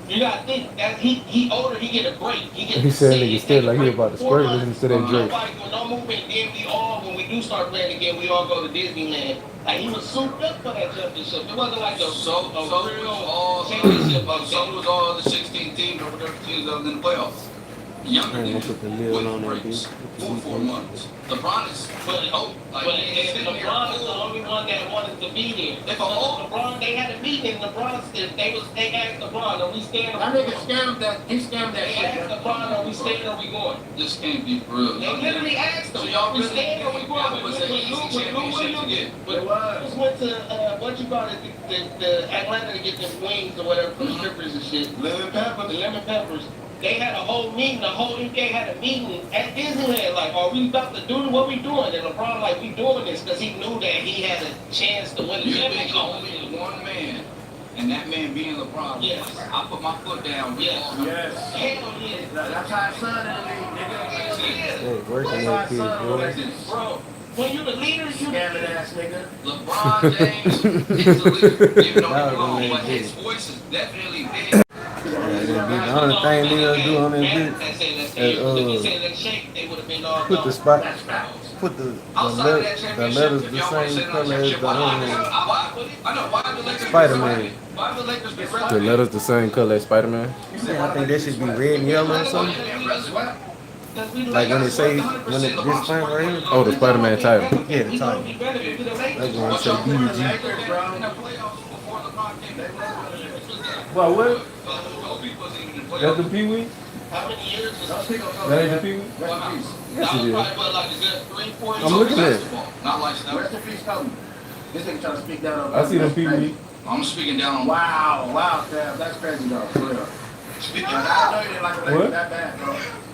you gotta think that he older, he get a break. He said nigga still like he about to squirt listening to that Drake. Nobody doing no movement, then we all, when we do start playing again, we all go to Disneyland. Like he was souped up for that championship. It wasn't like a real championship. So was all the 16 teams or whatever teams that was in the playoffs. younger I ain't than gonna put the lid with on that rings bitch. for 4 months. LeBron is fully old. Like, But he's sitting there LeBron is the full. only one that wanted to be there. If a whole LeBron, they had a meeting. LeBron, they asked LeBron, are we staying? That nigga scammed that. He scammed that They shit. asked LeBron, are we staying or we going? this can't be for real. They literally asked So him, y'all are we really staying or we think going? that was an easy championship to get? But Williams went to what you call it, the Atlanta to get them wings or whatever for the strippers and shit. Lemon pepper. The lemon peppers. They had a whole meeting. The whole NBA had a meeting at Disneyland. Like, are we about to do what we doing? And LeBron like, we doing this because he knew that he had a chance to win the You think championship. only one man, and that man being LeBron. Yes. I put my foot down. Yes. Yes. Hell yeah. That's how it's son in the league, nigga. Hey, working That's that how kid, it's boy. Bro, when you the leader, you Scamming ass nigga. LeBron James is a leader. Even though he's wrong, but his voice is definitely big. Yeah, that bitch. The only thing nigga do on that bitch They said is that shake, they would have been all put the gone. spot, put the Outside of that the championship, letters if the y'all want to same sit on color that as championship, the why the Lakers Spider-Man. Why the Lakers be The relevant? letters the same color as Spider-Man. I think that should be red and yellow or something. Like when it say when it this front right here. Oh, the Spider-Man title. Yeah, the title. That's when it say BG. Well, what? That's the Pee Wee? How many years was That ain't the Pee Wee? That was probably what, like a good 3-4 years. I'm looking at it. Not like that. Rest in peace, Kobe. This nigga trying to speak down on. I see them Pee Wee. I'm speaking down on. Wow, Sam, that's crazy though. For real. Speaking I know you didn't like the What? Lakers that bad, bro.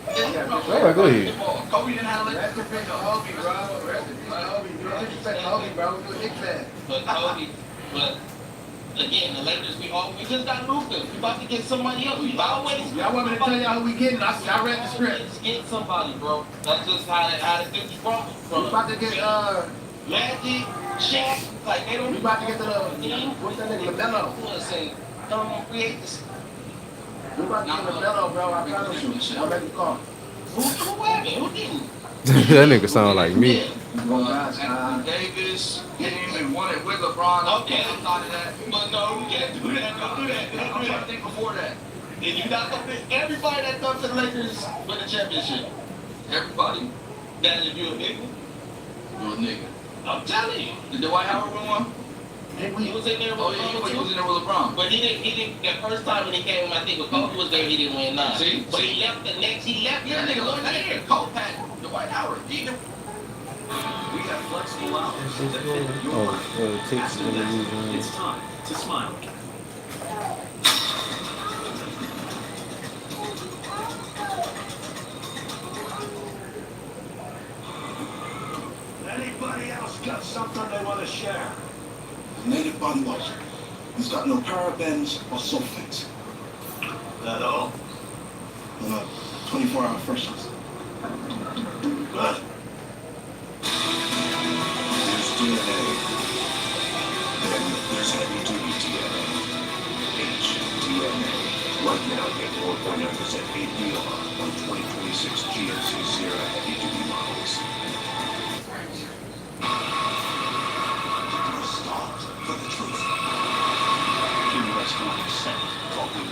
Alright, go ahead. Kobe didn't have Rest in peace to Kobe, bro. Rest in peace to Kobe. You don't disrespect Kobe, bro. You a Knicks fan. But Kobe, but again, the Lakers, we just got Luka. We about to get somebody else. We always. Y'all want me to tell y'all who we getting? I read the script. Let's get somebody, bro. That's just how the things from. We about to get Magic, Shaq, like they don't. we about to get to the what's that nigga LaMelo? Say, come on, create this. We about to get LaMelo, bro. I promise you. I'll make you call. Who happened? Who didn't? That nigga sound like me. Anthony Davis came and won it with LeBron. Okay. I thought of that. But no, we can't do that. Don't do that. Don't do I that. think before that, And you not gonna pick everybody that comes to the Lakers win the championship. everybody That if you a nigga, was a nigga. I'm telling you. Did Dwight Howard win one? He was in there with Oh yeah, he was in there with LeBron. But he didn't, the first time when he came, I think when Kobe was there, he didn't win none. See? But he left the next, he left Yeah, the nigga, next look 1 at year. it. Cole had Dwight Howard. He did. We have flexible hours that fit your Oh, life. Texas gonna use It's time to smile. Anybody else got something they want to share? Native body wash. It's got no parabens or sulfates. That all? No, 24-hour freshness. Good. There's DNA. Then there's heavy duty DNA. HDNA. Right now, get 4.9% APR on 2026 GMC Sierra heavy duty models. Start for the truth. Interesting set. Talking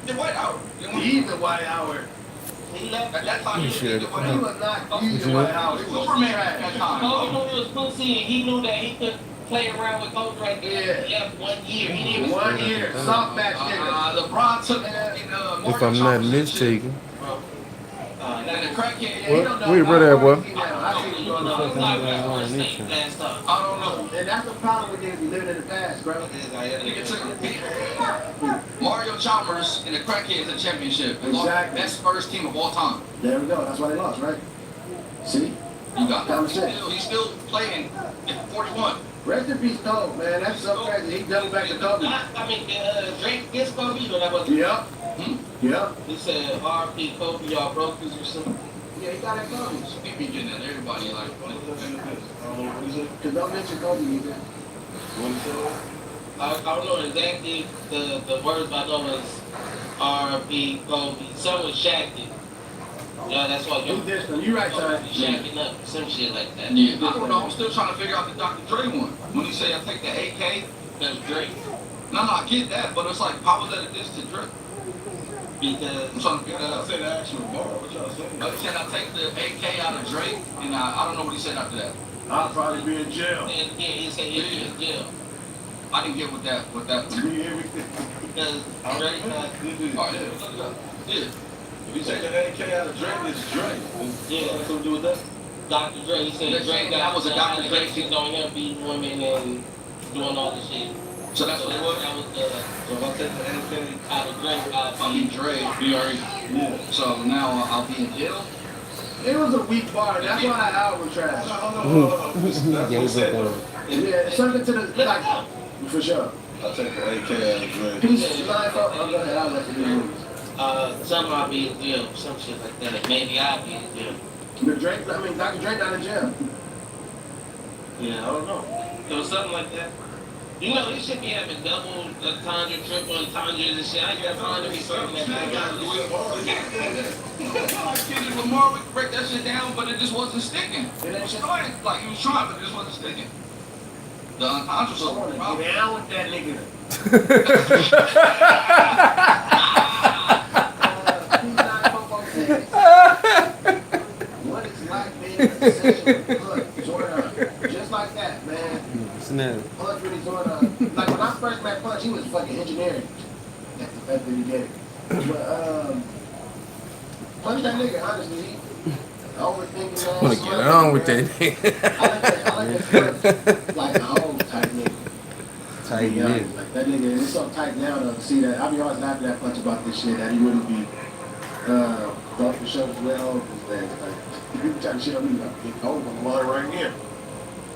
Dwight Howard. He's the White Howard. He left. At that time, he was Shit. Dwight He Howard. was not he's the White Howard. Superman at that time. Kobe knew he was pussy and he knew that he could play around with Kobe right there. He left 1 year. He didn't 1 year. Soft match nigga. LeBron took in If I'm not mistaken. And the crackhead. What? Where your brother at, boy? I see you doing all that. I don't know. And that's the problem with niggas be living in the past, bro. Nigga took Mario Chalmers and the Crackheads a championship. And lost Exactly. best first team of all time. There we go. That's why they lost, right? See? You got Common that. sense. He's still playing at 41. Rest in peace, Kobe, man. That's so crazy. He doubled back to Kobe. I mean, Drake gets Kobe, but that wasn't. Yep. Yep. He said, R.P. Kobe, y'all broke this or something. Yeah, he got it coming. He be getting at everybody like, Because don't mention Kobe either. I don't know exactly the words, but I know it's R.P. Kobe. Some was Shaqtin'. Yeah, that's what He did some. You right, Ty. Shacking up, some shit like that. yeah, I don't know. I'm still trying to figure out the Dr. Dre one. When he say I take the AK, That's Drake. no, I get that, but it's like, how was that a diss to Dre? Because I'm trying to figure that out. Say the actual bar. What y'all saying? He said I take the AK out of Drake, and I don't know what he said after that. I'll probably be in jail. yeah, he said he'd be in jail. I didn't get what that. Be everything. Because Drake had, Oh yeah, look it up. Yeah. If you take the AK out of Drake, it's Drake. yeah, Something to do with that? Dr. Dre, he said They Drake said that was a Dr. Dre allegations on him beating women and doing all this shit. So that's what it was. That was So if I take the AK, out of Drake, I'll be Dre, BRE. yeah. So now I'll be in jail. It was a weak bar. That's why that album trash. Hold on. That's what he said. Yeah, something to the like, for sure. I'll take the AK out of Drake. Peace, life up. I'm gonna have that for you. some I'll be in jail, some shit like that. Maybe I'll be in jail. The Drake, I mean, Dr. Drake not in jail. Yeah, I don't know. It was something like that. You know, they should be having double entendre, triple entendres and shit. I ain't got time to be serving that Kendrick Lamar, we could break that shit down, but it just wasn't sticking. He was trying, like he was trying, but it just wasn't sticking. The entendre was so Get down with that nigga. What is like being in a session with Hood, Jordan? Just like that, man. Snap. Punch really Jordan. Like when I first met Punch, he was fucking engineering. That's the best thing he did. But Punch that nigga, honestly, he overthinking that. I wanna get on with that nigga. I like that Punch, like a whole type nigga. Tight Yeah, nigga. like that nigga, it's so tight now to see that. I be always laughing at Punch about this shit, that he wouldn't be off the show as well. Like, people trying to shit on me, like, get cold on the water right here.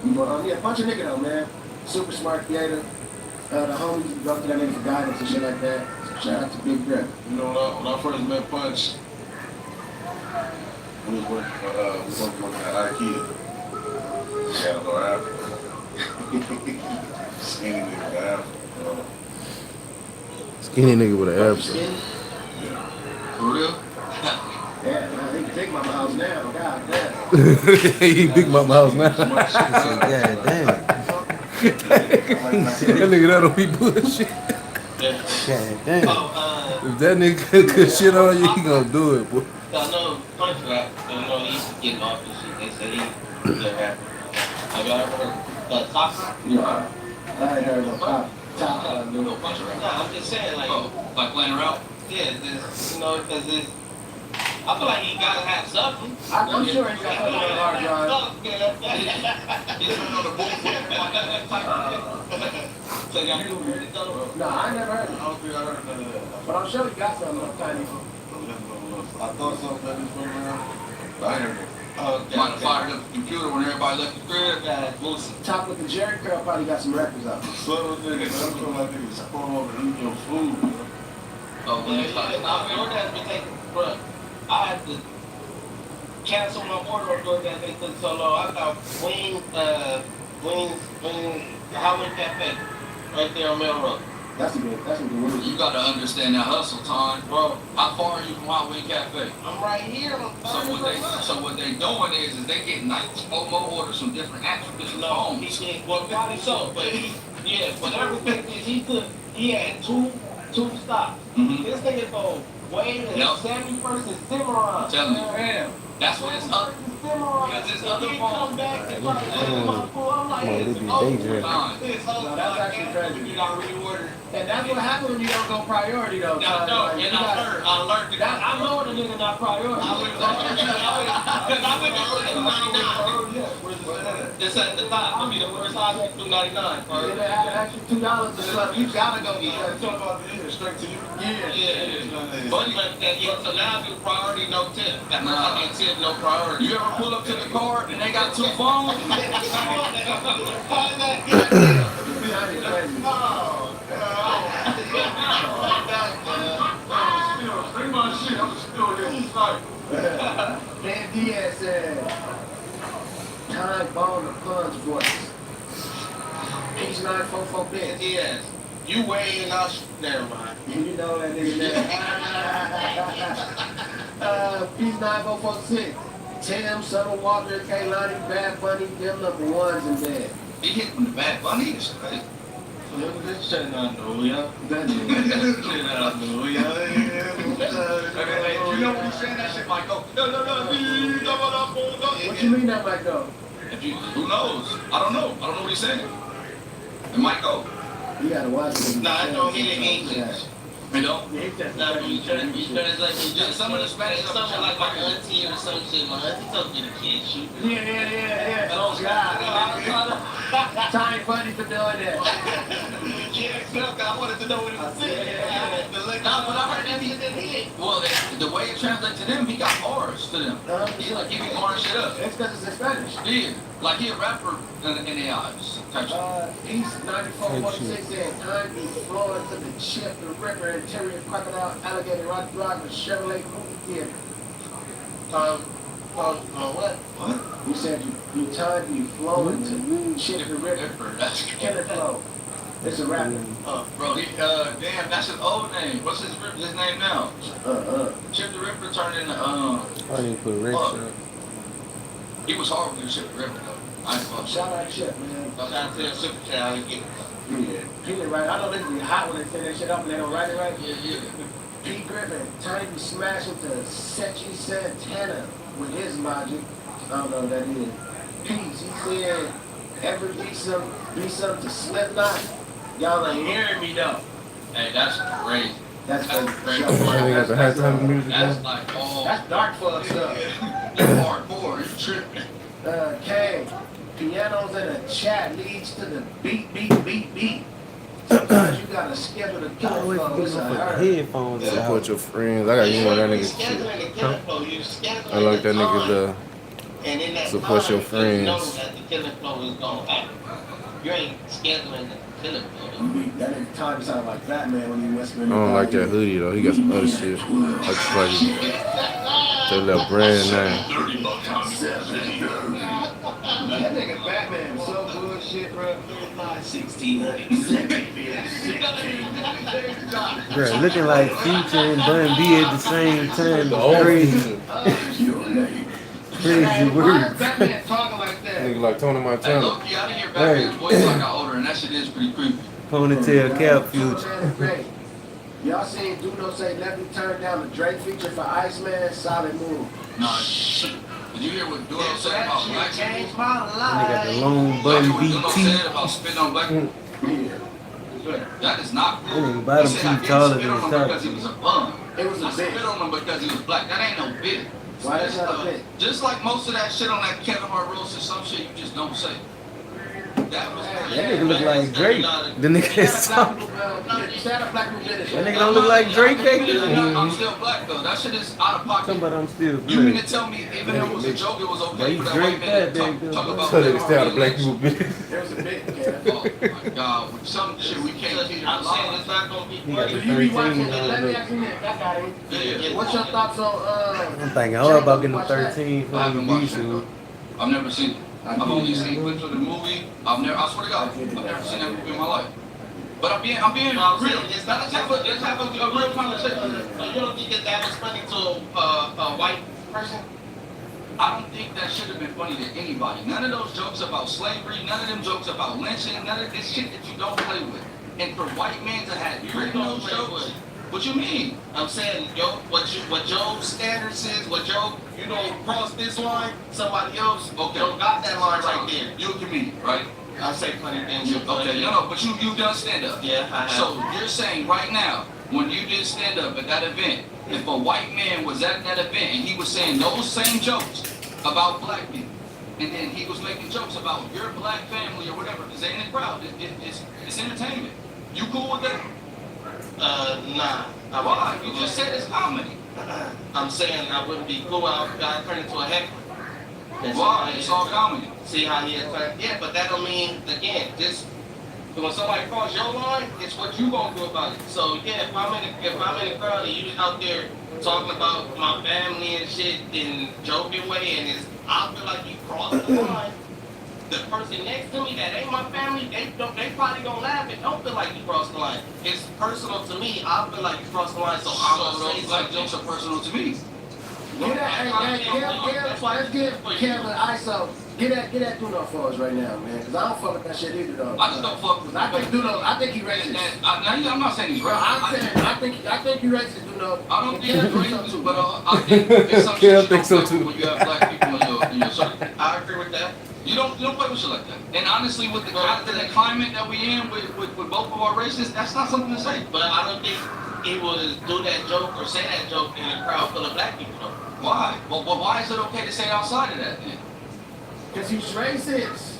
But yeah, Punch a nigga though, man. Super smart creator. The homies go to that nigga for guidance and shit like that. So shout out to Big Brett. You know, when I first met Punch, we was working at IKEA. Yeah, no Africa. Skinny nigga with Africa. Skinny nigga with an Arab. Skinny? For real? Yeah, man, he can take my house now. God damn. He big mama house now. God damn. That nigga that don't be bullshit. God damn. If that nigga could shit on you, he gonna do it, boy. I know Punch rap, I know he's getting off this shit. They say he's a rapper. Have y'all ever heard the top? Yeah. I ain't heard no top. No, Punch rap. Nah, I'm just saying, like, Like playing around? yeah, this, you know, because it's, I feel like he gotta have something. I'm sure he got something on the hard drive. He's on the board. So y'all heard it though? No, I ain't never heard I it. don't think I heard none of that. But I'm sure he got something on tiny. I thought something that was from around. But I ain't heard it. Might have fired up the computer when everybody left the crib. Top with the Jerry Curl probably got some records out. Subtle niggas, I feel like niggas spoil and eat your food, bro. Oh, Yeah, I mean, DoorDash been taking, bro. I had to cancel my order on DoorDash. They took so long. I thought Wings, Howard Cafe, right there on Melrose. That's a good one. You gotta understand that hustle, Ton. Bro, How far are you from Highway Cafe? I'm right here. I'm So what they doing is they getting like 4 more orders from different apps from different No, he phones. did. Well, probably so, but but everything is he had two stops. Mhm. This nigga go way to Yep. 71st and Cimarron. Tell me. Damn. That's what it's up. Because it's other He phones. come back and try to take my food. I'm like, Come on, it's this be over. dangerous. It's over. No, that's actually crazy. You got reorder. And that's what happens when you don't go priority though. I know, and I learned that. I know the nigga not priority. I went to it's at the top. I mean, the first size is $2.99. They add an extra $2 to stuff. You gotta go eat. Talk about the straight to you. Yeah. But so now I do priority, no tip. That means I get tip, no priority. You ever pull up to the car and they got 2 phones? Bring my shit, I'm still here. Dan Diaz said, time bomb the punch voice. Peace 944 Yeah, bitch. yes. You way in us. Never mind. You know that nigga there. Peace 9446. Tim, Summer Walker, Kaylani, Bad Bunny, them number ones in there. He hit from the Bad Bunny. It's crazy. Shit, I know, yeah. That Shit, nigga. I know, yeah. You know when you saying that shit, Michael? No. What you mean that might go? Who knows? I don't know what he's saying. It might go. You gotta watch it. Nah, I know he didn't English. You know? Yeah, he just Nah, you translate some of the Spanish, something like my auntie or some shit. My auntie told me the kid shoot. Yeah. Oh, God. Time funny for doing that. Yeah, I wanted to know what he was saying. Nah, but I heard that he didn't hit. Well, the way it translates to them, he got bars to them. He like giving bar shit up. It's because it's in Spanish. Yeah, like he a rapper in their eyes. East 9446 said, time be flowing to the chip, the river, interior crocodile, alligator, rock driver, Chevrolet movie theater. What? You said you time be flowing to chip the river. That's Killer Flow. It's a rapper. Bro, damn, that's an old name. What's his name now? Chip the Ripper turned into I didn't put Rex up. He was horrible in Chip the Ripper though. I ain't fucking. Shout out Chip, man. Shout out to Super Child again. Yeah. He did right. I know this be hot when they say that shit up and they don't write it right. Yeah. P. Griffin, Tiny be smashing to Sechi Santana with his logic. I don't know what that is. Peace, he said, ever be some to Slipknot? Y'all ain't hearing me though. Hey, that's crazy. That's crazy. Got the halftime music. That's like all. That's dark fuck stuff. You hardcore. You tripping. K, pianos in a chat leads to the beat. Sometimes you gotta schedule the killer flow. It's a hurt. Headphones Support your friends. I got you know that nigga shit. I like that nigga support your friends. You know that the killing flow is gonna happen. You ain't scheduling the killing flow. That nigga Tommy sound like Batman when he whispering. I don't like that hoodie though. He got some other shit. I just like that little brand name. That nigga Batman so bullshit, bro. 1600. Bro, looking like Future and Dun B at the same time. Crazy. Crazy word. Batman talking like that. Nigga like Tony Hey, Montana. look, I didn't hear Batman's voice till I got older, and that shit is pretty creepy. Ponytail cap Future. Y'all seen Duno say let me turn down the Drake feature for Iceman? Solid move. Nah, shit. Did you hear what Duno said about black people? Changed my They got the life. long Did button you hear what Duno BT. said about spitting on black people? That is not That cool. nigga bottom He said I teeth didn't taller spit than on his him top because he teeth. was a bum. It was a I bit. spit on him because he was black. That ain't no bit. Why that's not a bit? Just like most of that shit on that Kevin Hart roast or some shit you just don't say. That was That nigga look like Drake. The nigga that's talking. Shout out Black People Business. That nigga don't look like Drake, I'm nigga. still black though. That shit is out of pocket. Somebody I'm still You mean black. to tell me even though it was a joke, it was okay for that Drake white man to fat back talk there. about So they stay out of black people business. There was a bit, Kev. Oh my god, with some shit we can't keep. I'm saying it's not gonna be He got the If you be watching 13 it, let me on. ask you this. I got it. Yeah. What's your thoughts on I'm thinking hard about getting the Watch that. 13 I for haven't the watched it. YouTube. I've never seen it. I've only seen clips of the movie. I swear to God, I've never seen that movie in my life. But I'm being real. It's not let's have a real conversation. You don't think that was funny to a white person? I don't think that should have been funny to anybody. None of those jokes about slavery, none of them jokes about lynching, none of this shit that you don't play with. And for white men to have written those jokes, what you mean? I'm saying, what Joe's standards is, what Joe, you don't cross this line, somebody else, okay, don't got that line right there. You're a comedian, right? I say funny things. Okay, no, but you've done stand up. Yeah, I have. So you're saying right now, when you did stand up at that event, if a white man was at that event and he was saying those same jokes about black people, and then he was making jokes about your black family or whatever, because they in the crowd, it's entertainment. You cool with that? Nah. Why? You just said it's comedy. I'm saying I wouldn't be cool. I'd turn into a heckler. Why? It's all comedy. See how he had turned? Yeah, but that don't mean, again, just So when somebody cross your line, it's what you gonna do about it. So yeah, if I'm in a crowd and you out there talking about my family and shit in joking way, and I feel like you crossed the line. The person next to me that ain't my family, they probably gonna laugh and don't feel like you crossed the line. It's personal to me. I feel like you crossed the line, so I'm gonna say Black jokes are personal to me. Get that, let's give Kevin ISO. Get that Duno for us right now, man. Because I don't fuck with that shit either, though. I just don't fuck with. I think Duno. I think he racist. I'm not saying he's Bro, racist. I think you racist, Duno. I don't think he's racist, but I think there's some shit you don't so fuck with when you have black people in your circle. I agree with that. You don't play with shit like that. And honestly, with the climate that we in with both of our races, that's not something to say. But I don't think he would do that joke or say that joke in a crowd full of black people though. Why? Well, why is it okay to say outside of that then? Because he's racist.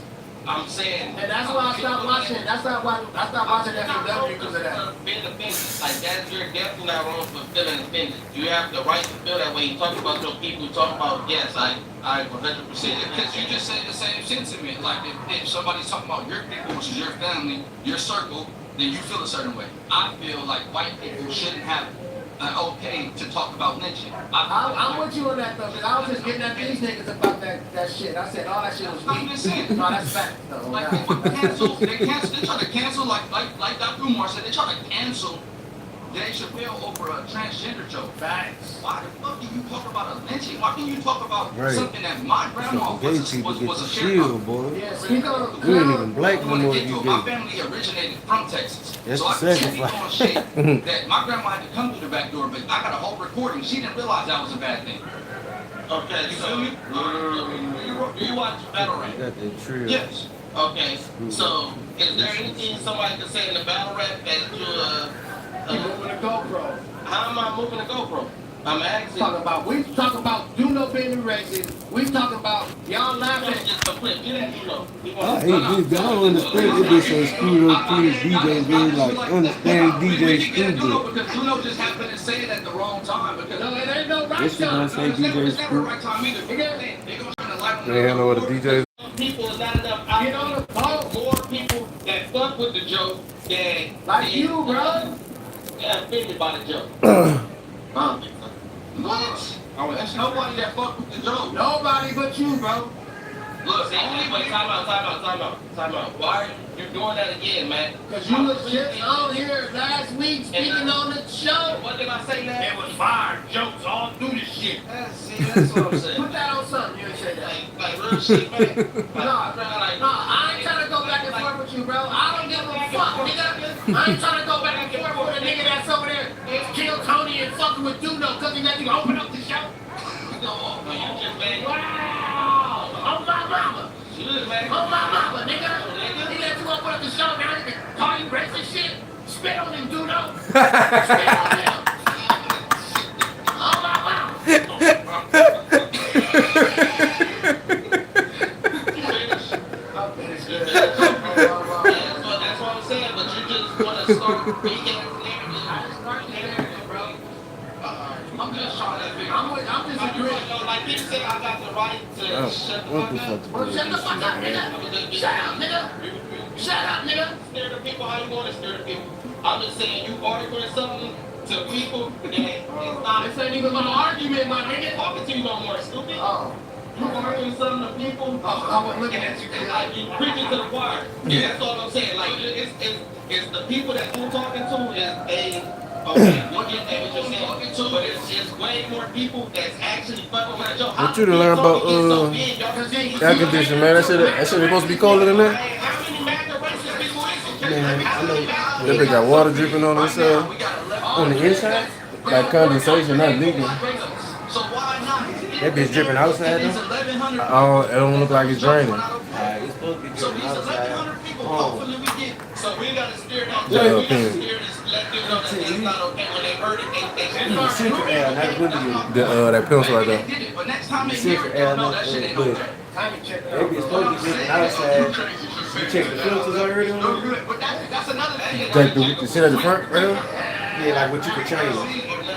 I'm saying, and that's why I stopped watching. That's not why I stopped watching FMW because of that. Being offended, like that, you're definitely not wrong for feeling offended. You have the right to feel that way. You talk about your people. You talk about yes, I 100%. Because you just said the same sentiment. Like if somebody's talking about your people, which is your family, your circle, then you feel a certain way. I feel like white people shouldn't have okay to talk about lynching. I'm with you on that though, because I was just getting at these niggas about that shit. I said all that shit was weak. No, that's fact though. Like they try to cancel like Dr. Umar said, they try to cancel Dave Chappelle over a transgender joke. Facts. Why the fuck do you talk about a lynching? Why can you talk about Right. something that my grandma Gay people get was the a shield, boy. Yeah, speak on You ain't even black no more if you My gay. family originated from Texas. That's so the I can second speak on shit that my grandma had to come through the back door, but I got a whole recording. She didn't realize that was a bad thing. Okay, You so feel me? do you watch Battle Rap? Got that trill. Yes. Okay, so is there anything somebody can say in the battle rap that you You moving the GoPro. how am I moving the GoPro? I'm asking. We talking about Duno being racist. We talking about y'all laughing. Just a clip. Get that, you know. I hate this. I don't understand. It be so screwed up. Please, DJ, really like understand DJ screwed up. Because Duno just happened to say it at the wrong time. Because No, it ain't no right This shit don't time. say DJ it's never the screwed. right time either. They gonna try to light They handle with the DJs. People is not enough out Get on the phone. more people that fuck with the joke than Like you, bro. get offended by the joke. What? There's nobody that fuck with the joke. Nobody but you, bro. Look, wait, time out. Why are you doing that again, man? Because you was just on here last week speaking on the show. What did I say last? It was fire jokes all through this shit. That's what I'm saying. Put that on something. You ain't say that. Like real shit, man. No, I ain't trying to go back and forth with you, bro. I don't give a fuck, nigga. I ain't trying to go back and forth with a nigga that's over there. It's Kill Tony and fucking with Duno because he let you open up the show. No, you just made. Wow. On my mama. Shit, man. On my mama, nigga. He let you open up the show. Now he can call you racist shit. Spit on him, Duno. Spit on him. On my mama. That's what I'm saying, but you just want to start big ass narrative. I just start narrative, bro. I'm just trying to figure. I'm just agreeing. Like you said, I got the right to shut the fuck up. Well, shut the fuck up, nigga. Shut up, nigga. Shut up, nigga. Scare the people how you want to scare the people. I'm just saying you arguing something to people that it's not. This ain't even my argument, my nigga. Talking to you no more, stupid. Oh. You arguing something to people. I was looking at you. Like you preaching to the choir. Yeah, that's all I'm saying. Like it's the people that you're talking to is a. Okay, we get that what you're saying, but it's way more people that's actually fucking with your. What you to learn about air conditioning, man? That shit supposed to be colder than that. Man, I know. That bitch got water dripping on itself. On the inside? Like condensation, not leaking. That bitch dripping outside though? It don't look like it's draining. It's supposed to be dripping outside. So we gotta steer that. Yeah, We gotta okay. steer this. Let them know that it's not okay when they heard it. They Central air, not good to you. That pencil right there. But next time they hear Central it, air, they'll know not that shit ain't good. okay. They be supposed to be dripping outside. You check the filters already on them? But that's another thing. Like the shit at the front, right there? Yeah, like what you could change.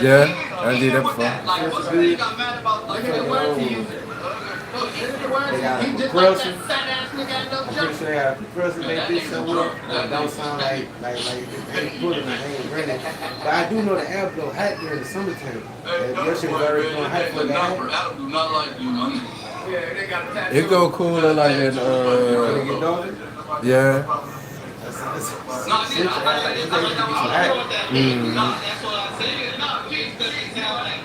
Yeah, I did that before. Like, what's the thing got mad about? Like, Look at the word to use it. They got a compressor. I'm pretty sure they got a compressor they bitch somewhere. That don't sound like they ain't pulling, I ain't running. But I do know the app blow hot during the summertime. Your shit is already going hot for the app. Adam do not like you, man. It go cooler like in Your daughter? yeah. No, I didn't. I know what that means. No, that's what I said. No, because it sounds like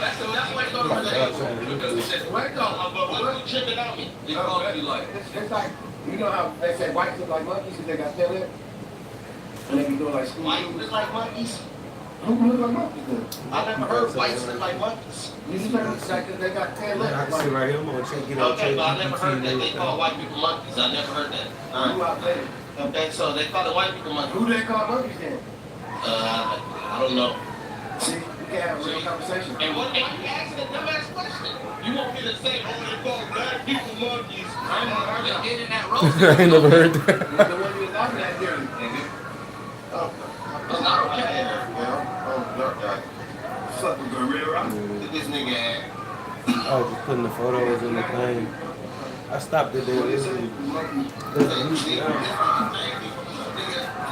that's what it's going to say. But what you tripping on me? It's going to be like. It's like, you know how they say whites look like monkeys because they got tail lip? And they be doing like school. White look like monkeys? Who look like monkeys then? I never heard whites look like monkeys. You just heard it's like they got tail lip. I can see right here. I'm gonna check it out. Okay, but I never heard that they call white people monkeys. I never heard that. Who out there? Okay, so they call the white people monkeys. Who they call monkeys then? I don't know. See, we can have a real conversation. And what? And you asking a dumbass question? You want me to say, oh, they call black people monkeys? I ain't never heard that. Getting that roast. I ain't never heard that. The one you was laughing at there. Oh. It's not okay. Fuck with Gorilla. Look this nigga at. I was just putting the photos in the thing. I stopped it there.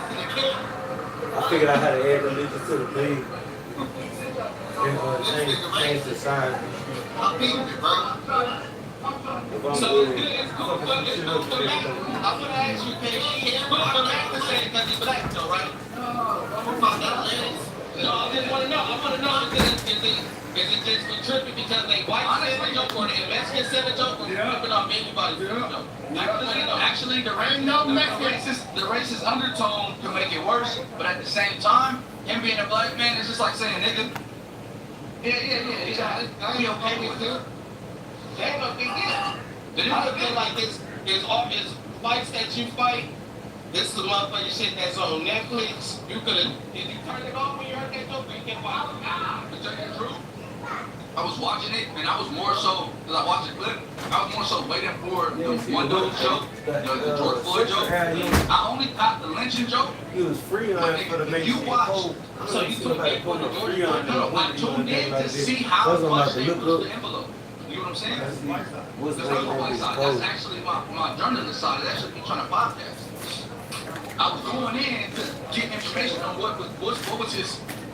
I figured out how to add the legend to the thing. And change the size. So it's cool for Mac. I'm gonna ask you, it's cool for Mac to say because he's black though, right? No, I just want to know. I want to know is it just for tripping because they white said the joke or the Mexican said the joke or tripping off anybody said the joke? Actually, the racist undertone can make it worse, but at the same time, him being a black man is just like saying nigga. Yeah. I'll be okay with it. They ain't no big deal. I feel like this is all this fights that you fight. This is the motherfucking shit that's on Netflix. Did you turn it off when you heard that joke? You can't watch it. Is that true? I was watching it, and I was more so, because I watched the clip, I was more so waiting for the one dude joke, the George Floyd joke. I only got the lynching joke. He was free on it for the main You watch, so you took it for the George Floyd joke. I tuned in to see how much they pushed the envelope. You know what I'm saying? That's the white side. That's actually my journalist side. That's actually me trying to podcast. I was going in to get information on what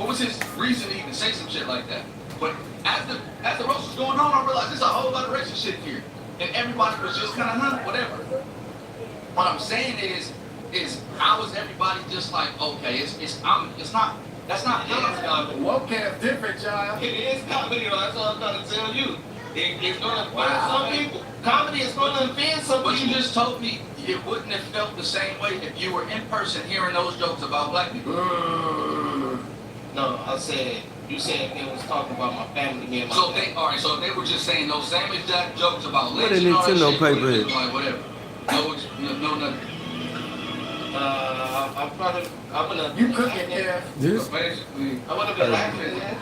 was his reason to even say some shit like that. But as the roast was going on, I realized there's a whole lot of racist shit here, and everybody was just kind of whatever. What I'm saying is how is everybody just like okay? It's not. That's not comedy. Woke is different, child. It is comedy, though. That's all I'm trying to tell you. It's going to offend some people. Comedy is going to offend some people. But you just told me it wouldn't have felt the same way if you were in person hearing those jokes about black people. No, I said, you said they was talking about my family being my family. Alright, so they were just saying those same exact jokes about What lynching and all that Nintendo shit. paper is? Like whatever. No, nothing. I'm gonna. You cooking, yeah. This? Basically, I want to be laughing, yeah.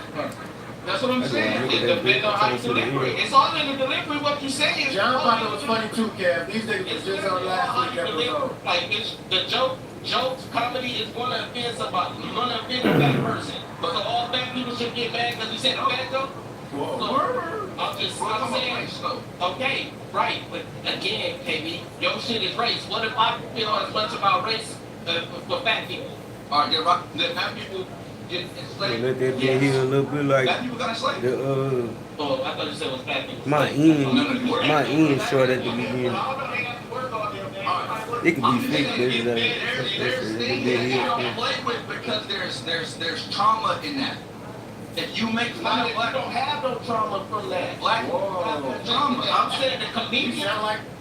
that's what I'm saying. It depends on how you deliver it. It's all in the delivery. What you say is. John thought it was funny too, Kev. These niggas was just on last week episode. Like it's the jokes, comedy is gonna offend somebody. You're gonna offend a black person. But so all black people should get mad because he said a bad joke. I'm saying, okay, right, but again, KB, your shit is race. What if I feel as much about race for fat people? Alright, then fat people get enslaved. Let that be here a little bit like Fat people got enslaved. the Oh, I thought you said it was fat people. my end short at the beginning. It could be fake, but it's There's things that you don't play with because there's trauma in that. If you make fun of black, don't have no trauma from that. Black people have no trauma. I'm saying the comedian.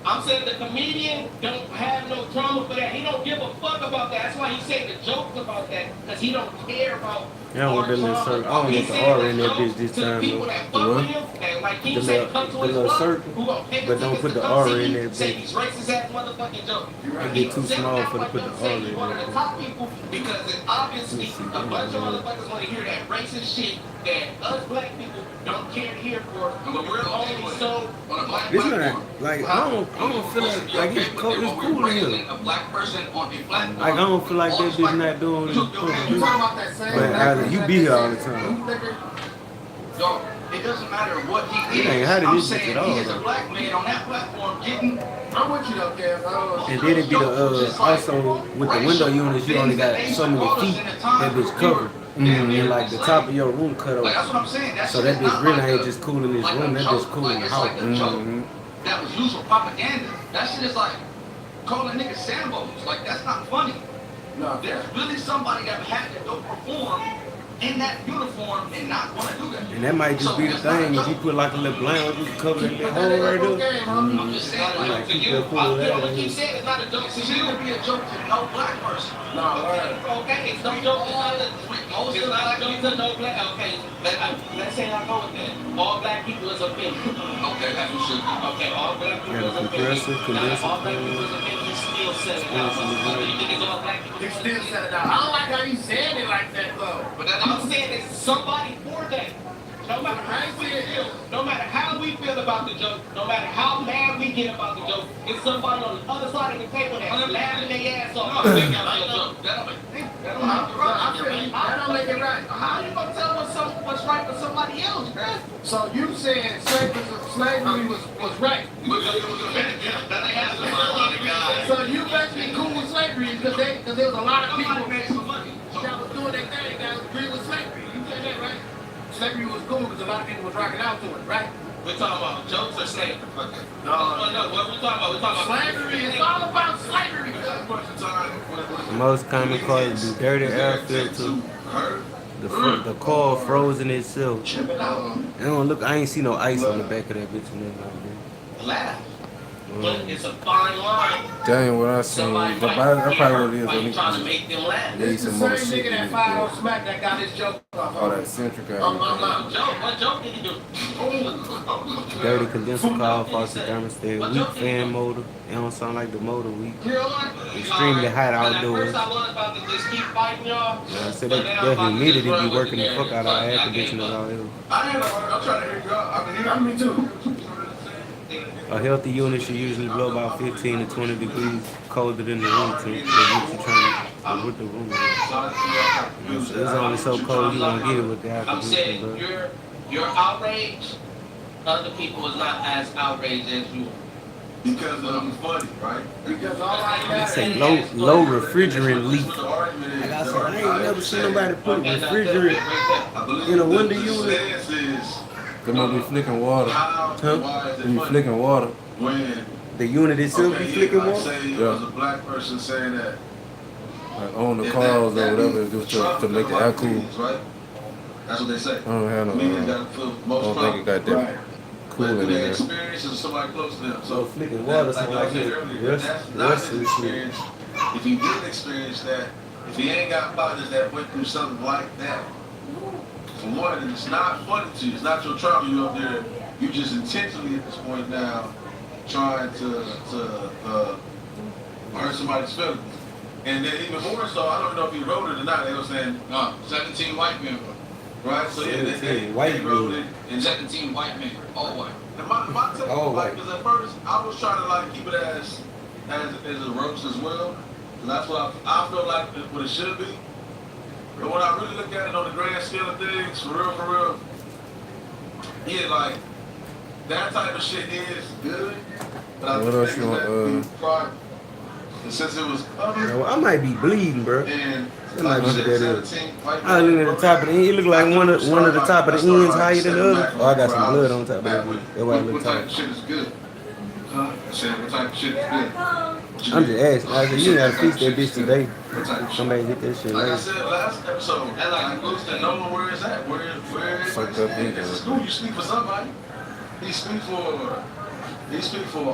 I'm saying the comedian don't have no trauma for that. He don't give a fuck about that. That's why he say the jokes about that because he don't care about. Yeah, I want that little circle. I don't want the R in that bitch this time People though. that fuck with him, and like he said, come to his little club, circle, who gonna pay but don't put attention the to R come see in you, that say bitch. these racist ass motherfucking jokes. It get too small for to put the R in He's one of the there. top people because it's obviously a bunch of motherfuckers want to hear that racist shit that us black people don't care to hear for. But we're only so on a black This platform. not like I don't feel like it's cool in here. A black person on a platform. Like I don't feel like that bitch not doing You talking about that same but black you person be here all the that time. said- Dog, It doesn't matter what he It ain't is. hot in I'm this bitch saying at all, he is a though. black man on that platform getting. I'm with you though, Kev. And then it be the also with the window units, you only got so many feet that bitch covered, and like the top of your room cut Like that's off. what I'm saying. That So shit that is bitch not really like ain't just cool in this like room. a That joke. bitch cool in Like the it's house. like a joke that was used for propaganda. That shit is like calling niggas Sambos. Like that's not funny. No, There's really somebody that had to go perform in that uniform and not want to do that. And that might just be the thing. If you put like a little blanket, just cover that hole right there. I'm just saying, like, Like to keep you, that cool you know, ass. keep saying it's not a joke. It shouldn't be a joke to no black person. no, word. Okay, it's no joke. It's not a most of black people to no black. Okay, let's say I go with that. All black people is offended. Okay, that's what should be. Okay, all black people is compressor, offended. condenser, All black people is offended. He still said it out. You think it's all black people? He still said it out. I don't like how you said it like that though. But that's what I'm saying is somebody for that. No matter how we feel, no matter how we feel about the joke, no matter how mad we get about the joke, it's somebody on the other side of the table that's laughing their ass off. That don't make it right. How you gonna tell what's right for somebody else, man? So you saying slavery was right? So you basically cool with slavery because there was a lot of people that was doing their thing that agree with slavery. You said that, right? Slavery was cool because a lot of people was rocking out to it, right? We're talking about jokes or slavery? No, what we talking about? We're talking about slavery. It's all about slavery. The most common cause is dirty air filter. The core frozen itself. It don't look. I ain't see no ice on the back of that bitch and nothing like that. laugh. But it's a fine line. Damn, what I seen. That's probably what it is. Trying to make them laugh. Need It's the some more same shit nigga in that it. fired on Smack that got his joke off. All that centric What joke did he do? Dirty condenser coil, faucet thermostat, weak fan motor. It don't sound like the motor weak. Extremely hot outdoors. I was about to just keep fighting y'all. I said that humidity be working the fuck out of our air conditioners out here. I'm trying to hear you out. I can hear me too. A healthy unit should usually blow about 15 to 20 degrees colder than the room temp. With the room. It's only so cold you gonna get it with the air I'm saying conditioner, your outrage, other people is not as outraged as you. Because it's funny, right? Because all I I got say low refrigerant leak. Like I said, I ain't never seen nobody put refrigerant in a window unit. They might be flicking water. When you flicking water. When the unit itself be flicking water? Say there was a black person saying that. Like on the cars or whatever, just to make the air cool. Right? That's what they say. I don't have no. I don't think it got that cool in there. Experience is somebody close to them. So flicking water, like I said earlier, that's not his experience. If he didn't experience that, if he ain't got partners that went through something like that, for one, it's not funny to you. It's not your trauma. You up there. You just intentionally at this point now trying to hurt somebody's feelings. And then even more so, I don't know if he wrote it or not. They were saying, No, 17 white men. Right? So yeah, they white wrote it. And 17 white men, all white. And my take was like, because at first I was trying to like keep it as a roast as well. And that's what I feel like what it should be. But when I really look at it on the grand scale of things, for real, yeah, like that type of shit is good. But I What else you want? And since it was I might be bleeding, bro. And that might be what that is. I look at the top of the end. It look like one of the top of the ends higher than the other. Oh, I got some blood on top of that. That's why I look tight. What type of shit is good? What type of shit is good? I'm just asking. I said, you gotta fix that bitch today. Somebody get that shit Like I later. said last episode, and like Luke said, know where it's at. Where it's at school, you speak for somebody. He speaks for a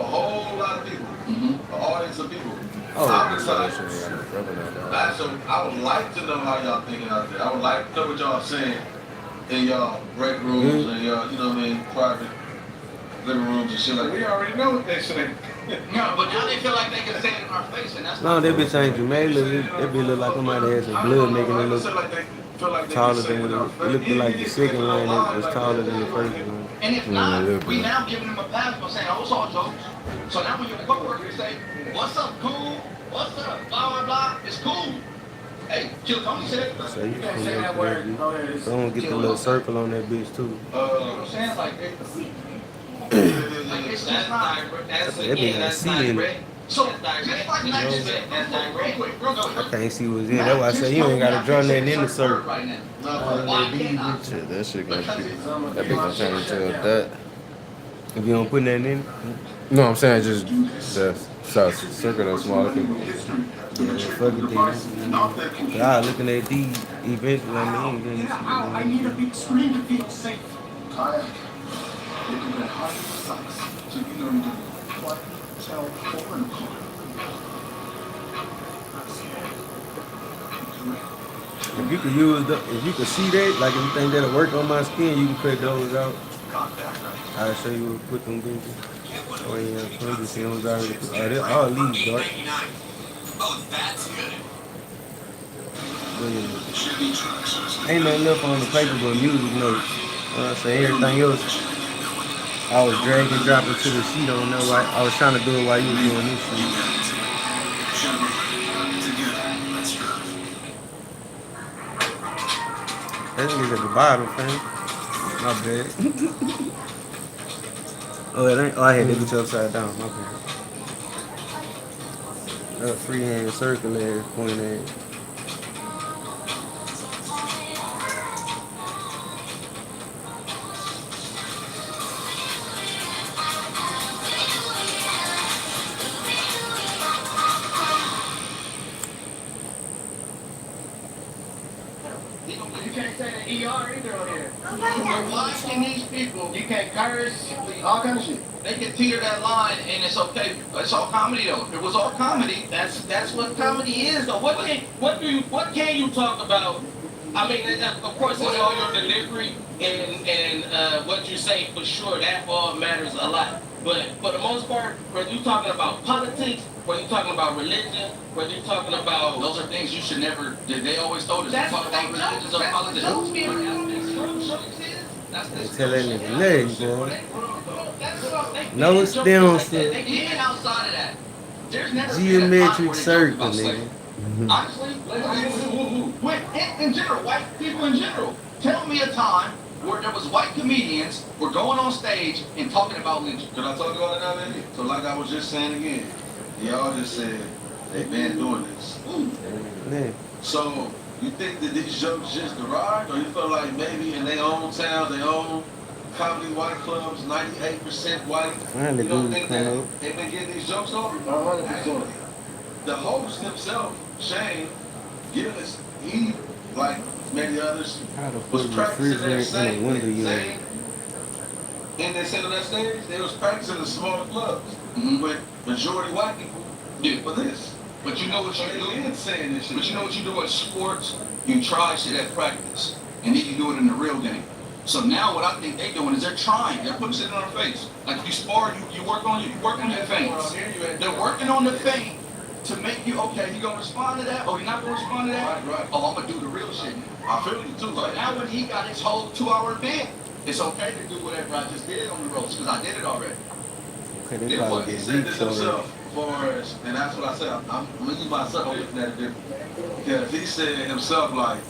whole lot of people. An audience of people. Oh, I would like to know how y'all thinking out there. I would like to know what y'all saying in y'all break rooms and y'all, you know what I mean, private living rooms and shit like that. We already know what they say. No, but now they feel like they can say it in our face, and that's No, that bitch ain't Jamaica. That bitch look like somebody had some blood making it look taller than it looked like the second line was taller than the first one. And if not, we now giving them a pass by saying, oh, it's all jokes. So now when your coworkers say, what's up, cool? What's up? Blah, blah, blah. It's cool. Hey, Kill Tony said. So you You can can't say look that for that word. bitch. Oh, yeah, So I'm gonna get the little circle on that bitch too. you know what I'm saying? Like, It's just not. That's That bitch got a that's C in it. direct. So that's direct. like No. That's direct. I can't see what's in. That's why I say you ain't gotta draw nothing in the circle. Right now. All in that D bitch. Shit, that shit gonna be. That bitch gonna turn into a that. If you don't put nothing in it, No, I'm saying just the circle that smaller people. yeah, fuck it then. God, looking at D eventually, I mean, then I need a big screen to feel safe. Kayak, you can get hot socks, so you know you can quite tell foreign color. if you could if you could see that, like if you think that'll work on my skin, you can cut those out. I'll show you what to put them bitches. Oh yeah, I'm just seeing who's already put. Oh, they're all these dark. Oh, that's good. But, yeah. Ain't nothing left on the paper but music notes. So everything else, I was dragging, dropping to the sheet on there. I was trying to do it while you was doing this shit. That nigga's at the bottom, fam. My bad. Oh, it ain't. Oh, I had that bitch upside down. My bad. Freehand circle there, point at. you can't say the ER either on here. We're watching these people. You can't curse, all kind of shit. They can teeter that line, and it's okay. It's all comedy, though. If it was all comedy, that's what comedy is, though. What can you talk about? I mean, of course, it's all your delivery and what you say for sure. That all matters a lot. But for the most part, whether you're talking about politics, whether you're talking about religion, whether you're talking about Those are things you should never. They always told us to that's talk what about they religions or jokes. politics. Jokes being that's They the tell that nigga legs, boy. No No stems, sir. Even outside of that, there's never Geometric circle, nigga. Honestly, in general, white people in general, tell me a time where there was white comedians were going on stage and talking about lynching. Can I talk about it now, baby? So like I was just saying again, y'all just said they've been doing this. Yeah. So you think that these jokes just arrived, or you feel like maybe in their own town, their own comedy white clubs, 98% white, Man, the you don't dude think come that up. they've been getting these jokes off? 100%. The host himself, Shane Gillis, he, like many others, How to put was a practicing that refrigerator in same a window thing. unit. And they said on that stage, they was practicing in smaller clubs with majority white people for this. But you know what So you they do? been saying this shit. But you know what you do at sports? You try shit at practice, and then you do it in the real game. So now what I think they're doing is they're trying. They're putting shit on their face. Like if you spar, you work on your feints. They're working on the feint to make you okay. You gonna respond to that? Oh, you're not gonna respond to that? Right. Oh, I'm gonna do the real shit. I feel you too. So Like now when he got his whole 2-hour event, it's okay to do whatever I just did on the roast because I did it already. Okay, they He probably get said weak this so himself, far as, and that's what I said. I'm gonna use myself looking at it different. Because he said himself, like,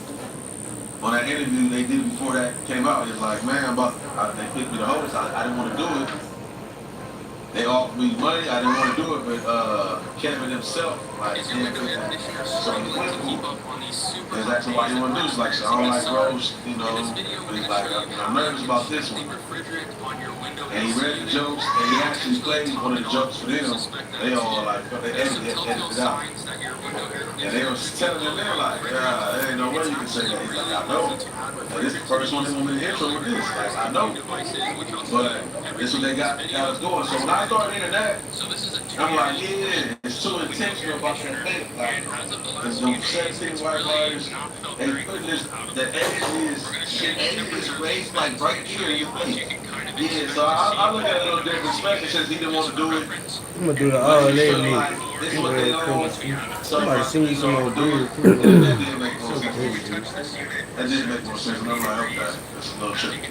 on that interview they did before that came out, he was like, man, they picked me to host. I didn't want to do it. They offered me money. I didn't want to do it, but Kevin himself, like, so he went for it. Because that's why you want to do it. It's like, so I don't like roast, you know. He's like, I'm nervous about this one. And he read the jokes, and he actually played one of the jokes for them. They all like, they edited it out. And they was telling him, they're like, there ain't no way you can say that. He's like, I know. And this is the first one they want me to intro with this. Like, I know. But this is what they got us going. So when I started hearing that, I'm like, yeah, it's too intentional about that thing. Like, there's no 17 white writers. They put this, the edge is raised like right here in your face. Yeah, so I look at it a little different, especially since he didn't want to do it. I'm gonna do the all day This is what they own. Somebody send me some more beer too. Fuck that shit. That didn't make more sense. And I'm like, okay, that's a little tricky.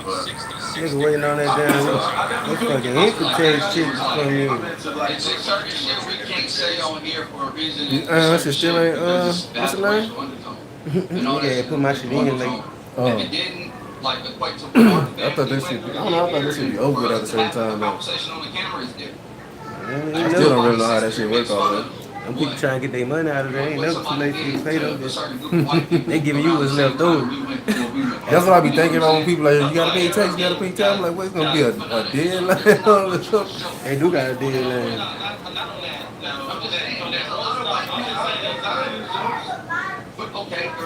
But Nigga waiting on that damn that fucking income tax shit to come in. It's certain shit we can't say on here for a reason. That shit still ain't, what's the name? Nigga put my shit in late. Oh. If it didn't, like, equate to I thought that shit, I don't know, I thought that shit be over with at a certain time, though. conversation on the camera is different. I still don't really know how that shit work all that. Them people trying to get their money out of there. Ain't never too late for you to pay them. They giving you what's left over. That's what I be thinking about when people like, you gotta pay tax, you gotta pay tax. I'm like, what's gonna be a deadline or something? They do got a deadline.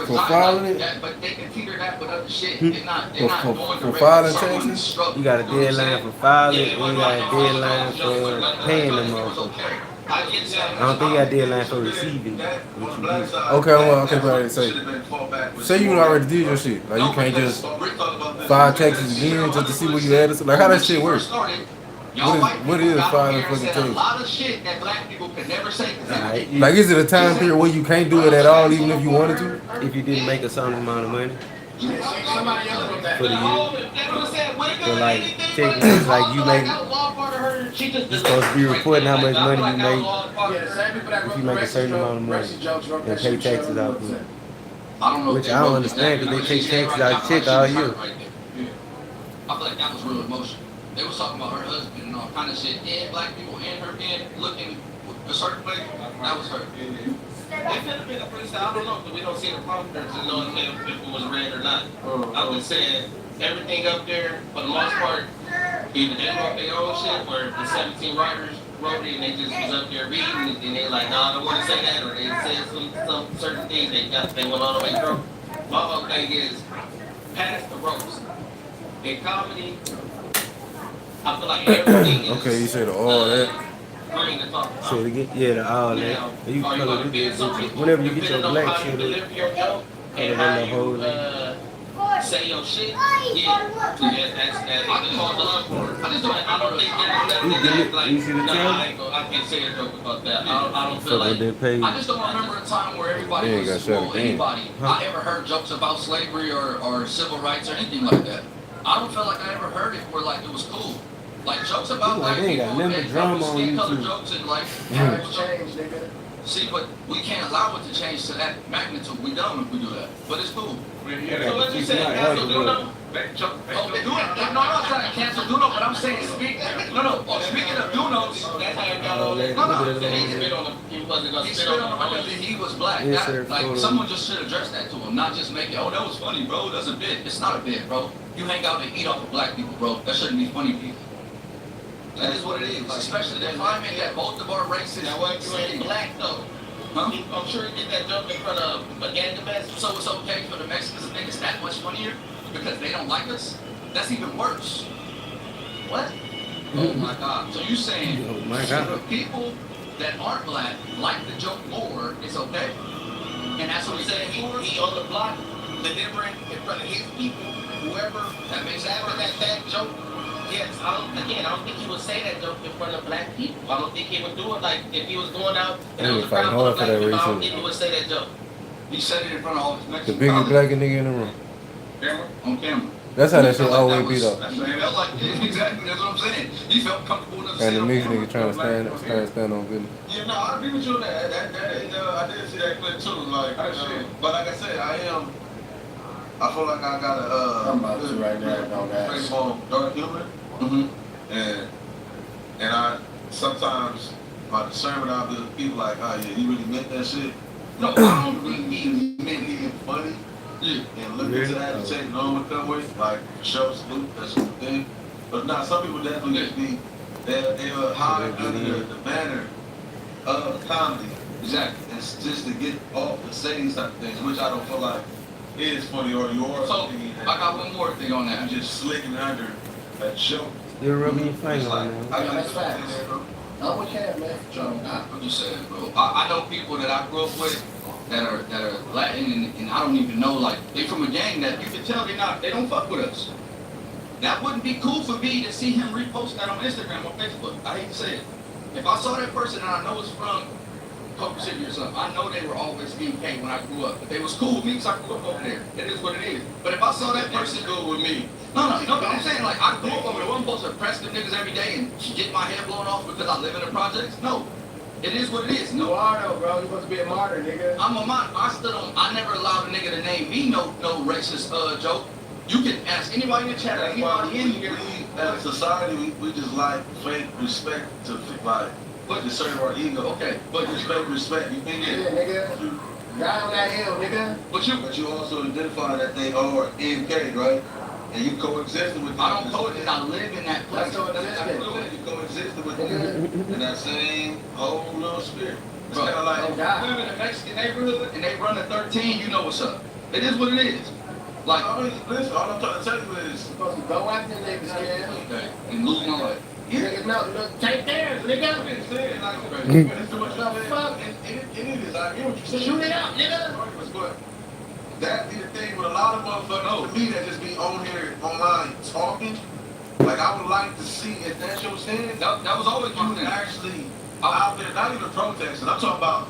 For filing it? But they can figure that with other shit. They're not going For filing taxes? You got a deadline for filing, and you got a deadline for paying them motherfuckers. I don't think you got a deadline for receiving what you get. Okay, well, okay, but say you already did your shit. Like, you can't just file taxes again just to see where you at. Like, how that shit work? What is filing fucking taxes? A lot of shit that black people could never say. Like, is it a time period where you can't do it at all, even if you wanted to? If you didn't make a certain amount of money for the year. So like, technically, it's like you make, you're supposed to be reporting how much money you make if you make a certain amount of money and pay taxes out of it. Which I don't understand because they take taxes out of check all year. I feel like that was real emotion. They was talking about her husband and all kind of shit. Yeah, black people and her being looking a certain place. That was her. It could have been a place. I don't know because we don't see the prompters to know if it was red or not. I was saying everything up there for the most part, either they wrote their own shit or the 17 writers wrote it and they just was up there reading it and they like, nah, I don't want to say that, or they said some certain things they went all the way through. My whole thing is pass the ropes. In comedy, I feel like everything is Okay, you said all that. green to talk about. So to get, yeah, the all that. You color you get, whenever you get your black shit, color that little hole. Say your shit, yeah, that's I just don't, I don't think that, like, nah, I can't say a joke about that. I don't feel like, I just don't remember a time where everybody was, well, anybody, I ever heard jokes about slavery or civil rights or anything like that. I don't feel like I ever heard it where, like, it was cool. Like, jokes about black people and skin color jokes and, like, see, but we can't allow it to change to that magnitude. We don't if we do that. But it's cool. So what you say, cancel Duno? No, I'm not trying to cancel Duno, but I'm saying speaking of Dunos, that's how it got all that. No, he wasn't going to spit on him because he was black. Like, someone just should address that to him, not just make it, oh, that was funny, bro. That's a bit. It's not a bit, bro. You hang out and eat off of black people, bro. That shouldn't be funny to you. That is what it is, especially the climate that both of our races. Now, why you ain't black though? Huh? I'm sure you get that joke in front of a gang of best. So it's okay for the Mexicans to think it's that much funnier because they don't like us? That's even worse. What? Oh my God. So you saying the people that aren't black like the joke more, it's okay? And that's what he said. He on the block delivering in front of his people, whoever that makes that joke. Yes, I don't think he would say that joke in front of black people. I don't think he would do it like if he was going out and there was a crowd full of black people, I don't think he would say that joke. He said it in front of all his Mexican The biggest black nigga in the room. Camera? On camera. That's how that shit always be though. That's what he felt like. Exactly, that's what I'm saying. He felt comfortable enough to And the say mixed nigga trying to stand on business. yeah, no, I agree with you on that. I did see that clip too. Like, but like I said, I feel like I got a I'm about to right now, face on dark humor. And I sometimes my discernment out there, people like, oh yeah, you really meant that shit. No, I don't really mean it funny. Yeah. And look into that and take no one come with, like show salute, that's the thing. But nah, some people definitely just be they hide under the banner of comedy. Exactly. It's just to get off and say these type of things, which I don't feel like is funny or yours. So I got one more thing on that. You just slicking under a joke. You're rubbing your finger on that. That's facts. I'm with Cam, man. I'm just saying, bro. I know people that I grew up with that are Latin and I don't even know, like, they from a gang that you can tell they don't fuck with us. That wouldn't be cool for me to see him repost that on Instagram or Facebook. I hate to say it. If I saw that person and I know it's from Culver City or something. I know they were always BK when I grew up. But they was cool with me because I grew up over there. It is what it is. But if I saw that person cool with me. no, but I'm saying, like, I grew up over there. I'm supposed to press them niggas every day and get my head blown off because I live in the projects? No. It is what it is. You are though, bro. You supposed to be a martyr, nigga. I'm a martyr. I never allowed a nigga to name me no racist joke. You can ask anybody in the chat, anybody in here. As a society, we just like fake respect to like to serve our ego. Okay, but respect. You think it? Yeah, nigga. Die on that hill, nigga. But you also identify that they are MK, right? And you coexisted with them. I don't coexist. I live in that place. That's you coexisted with them in that same whole little spirit. It's kind of like we live in a Mexican neighborhood and they run a 13. You know what's up. It is what it is. Like, I mean, listen, all I'm trying to tell you is you're supposed to go after niggas, man. Okay, and lose my life. Niggas, no, take theirs, nigga. I've been saying, like, it's too much fuck. It is. I hear what you're saying. Shoot it up, nigga. But that be the thing with a lot of motherfuckers, to me, that just be on here online talking. Like, I would like to see if that's your stand. That was always my thing. Actually out there, not even protesting. I'm talking about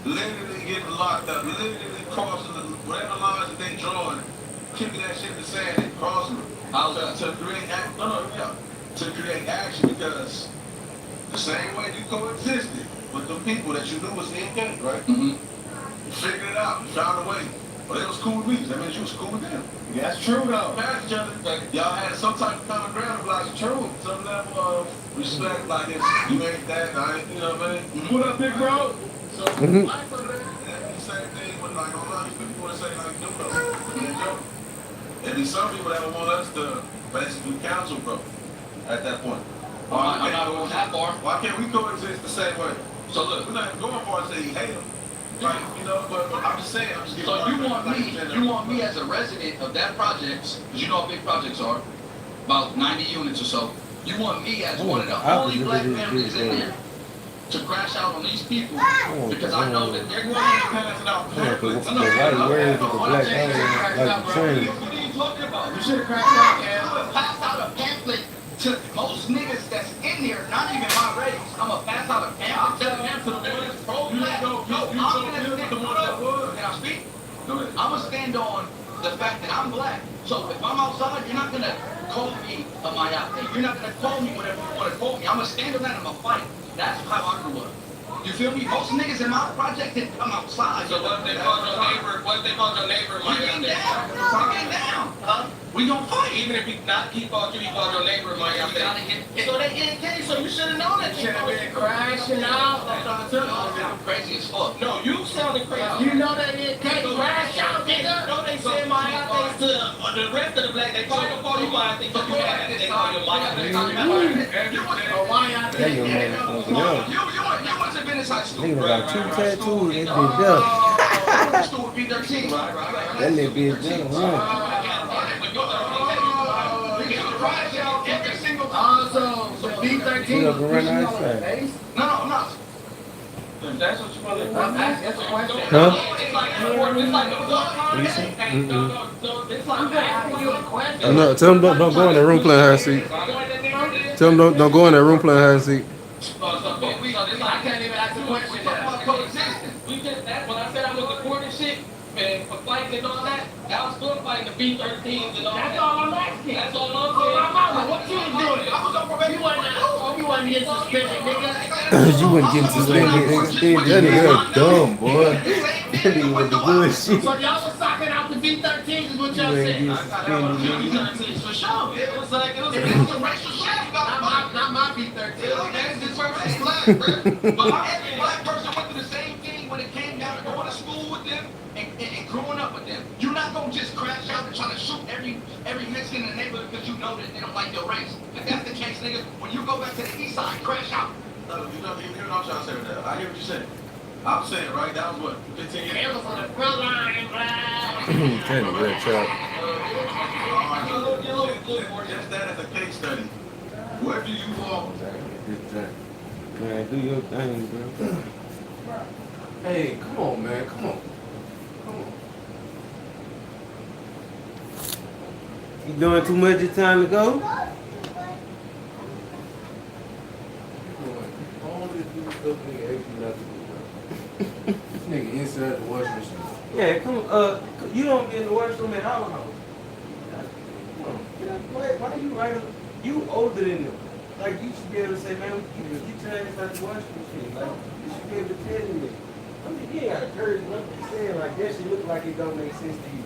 literally getting locked up, literally crossing whatever lines that they drawing, kicking that shit in the sand and crossing them. To create to create action, because the same way you coexisted with the people that you knew was NK, right? Mm-hmm. You figured it out, you found a way. Well, it was cool with me, that means you was cool with them. Yeah, that's true though. Past each other, y'all had some type of common ground, like true, some level of respect, like if you ain't that, I ain't, you know what I mean? What up, big bro? So, like for that, the same thing with like online, people want to say like, no, bro. There'd be some people that would want us to basically counsel, bro, at that point. I'm not going that far. Why can't we coexist the same way? So look, we're not even going far and say you hate them. Like, you know, but I'm just saying, so you want me as a resident of that project, because you know how big projects are, about 90 units or so. You want me as one of the only black families in there to crash out on these people because I know that they're going to be passing out pamphlets. The white words with the black color, like the train. What are you talking about? You should have crashed out, man. I'm gonna pass out a pamphlet to most niggas that's in there, not even my race. I'm gonna pass out a pamphlet to the ones pro-black. Can I speak? I'm gonna stand on the fact that I'm black. So if I'm outside, you're not gonna call me a myopic. You're not gonna call me whatever you want to call me. I'm gonna stand on that and I'm gonna fight. That's how I grew up. You feel me? Most niggas in my project didn't come outside. So what if they called your neighbor? What if they called your neighbor? We getting down. We getting down. Huh? We gonna fight. Even if he called you, he called your neighbor. So they NK, so you should have known that. Should have been crashing out. I'm crazy as fuck. No, you sounded crazy. You know that it can't crash out, nigga. No, they said my things to the rest of the black. They probably don't call you my thing, so you had it. They call you my thing. You went to Venice High School. Nigga got 2 tattoos, they been done. School with B13. That nigga be done. Also, the B13 You up and run outside. No. That's what you want to do. That's a question. Huh? I'm gonna ask you a question. No, tell them don't go in that room playing hide and seek. Tell them don't go in that room playing hide and seek. I can't even ask a question now. We just that when I said I was deported shit and for fighting and all that, I was still fighting the B-13s and all that. That's all I'm asking. That's all I'm saying. What you was doing? You wasn't getting suspended, nigga. You wasn't getting suspended. That nigga dumb, boy. That nigga with the bullshit. So y'all was socking out the B-13s is what You y'all ain't said. getting suspended. For sure. It was a racial shit. Not my B-13. But every black person went through the same thing when it came down to going to school with them and growing up with them. You're not gonna just crash out and try to shoot every Mexican in the neighborhood because you know that they don't like your race. If that's the case, nigga, when you go back to the east side, crash out. No, you know what I'm trying to say with that. I hear what you're saying. I'm saying, right, that was what, 15 years It was on the front line, bruh. Kind of red trap. Just that as a case study. Where do you fall? Man, do your thing, bro. Hey, come on, man. Come on. You doing too much of time to go? All this new stuff nigga ask you not to do, bro. Yeah, come you don't get in the washroom at our house. Come on, get out the way. Why you right? You older than them. Like you should be able to say, man, get your ass out the washing machine. Like you should be able to tell me. I mean, you ain't got to courage. I'm just saying, like that shit look like it don't make sense to you.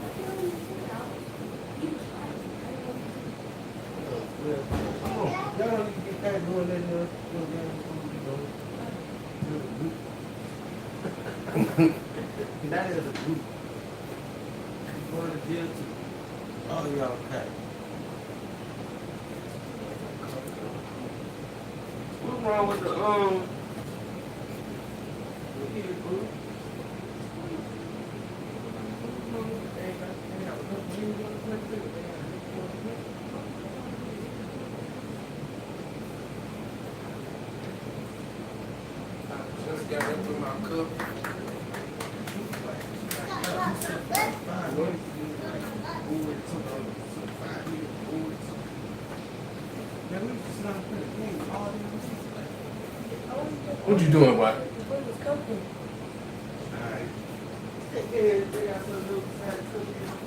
Well, come on, y'all need to get back doing that little that is a group. Going to jail too. All y'all cat. What's wrong with the here, boo? Just got into my cup. What you doing, boy? The food was cooking. Alright. They got some little side cookies.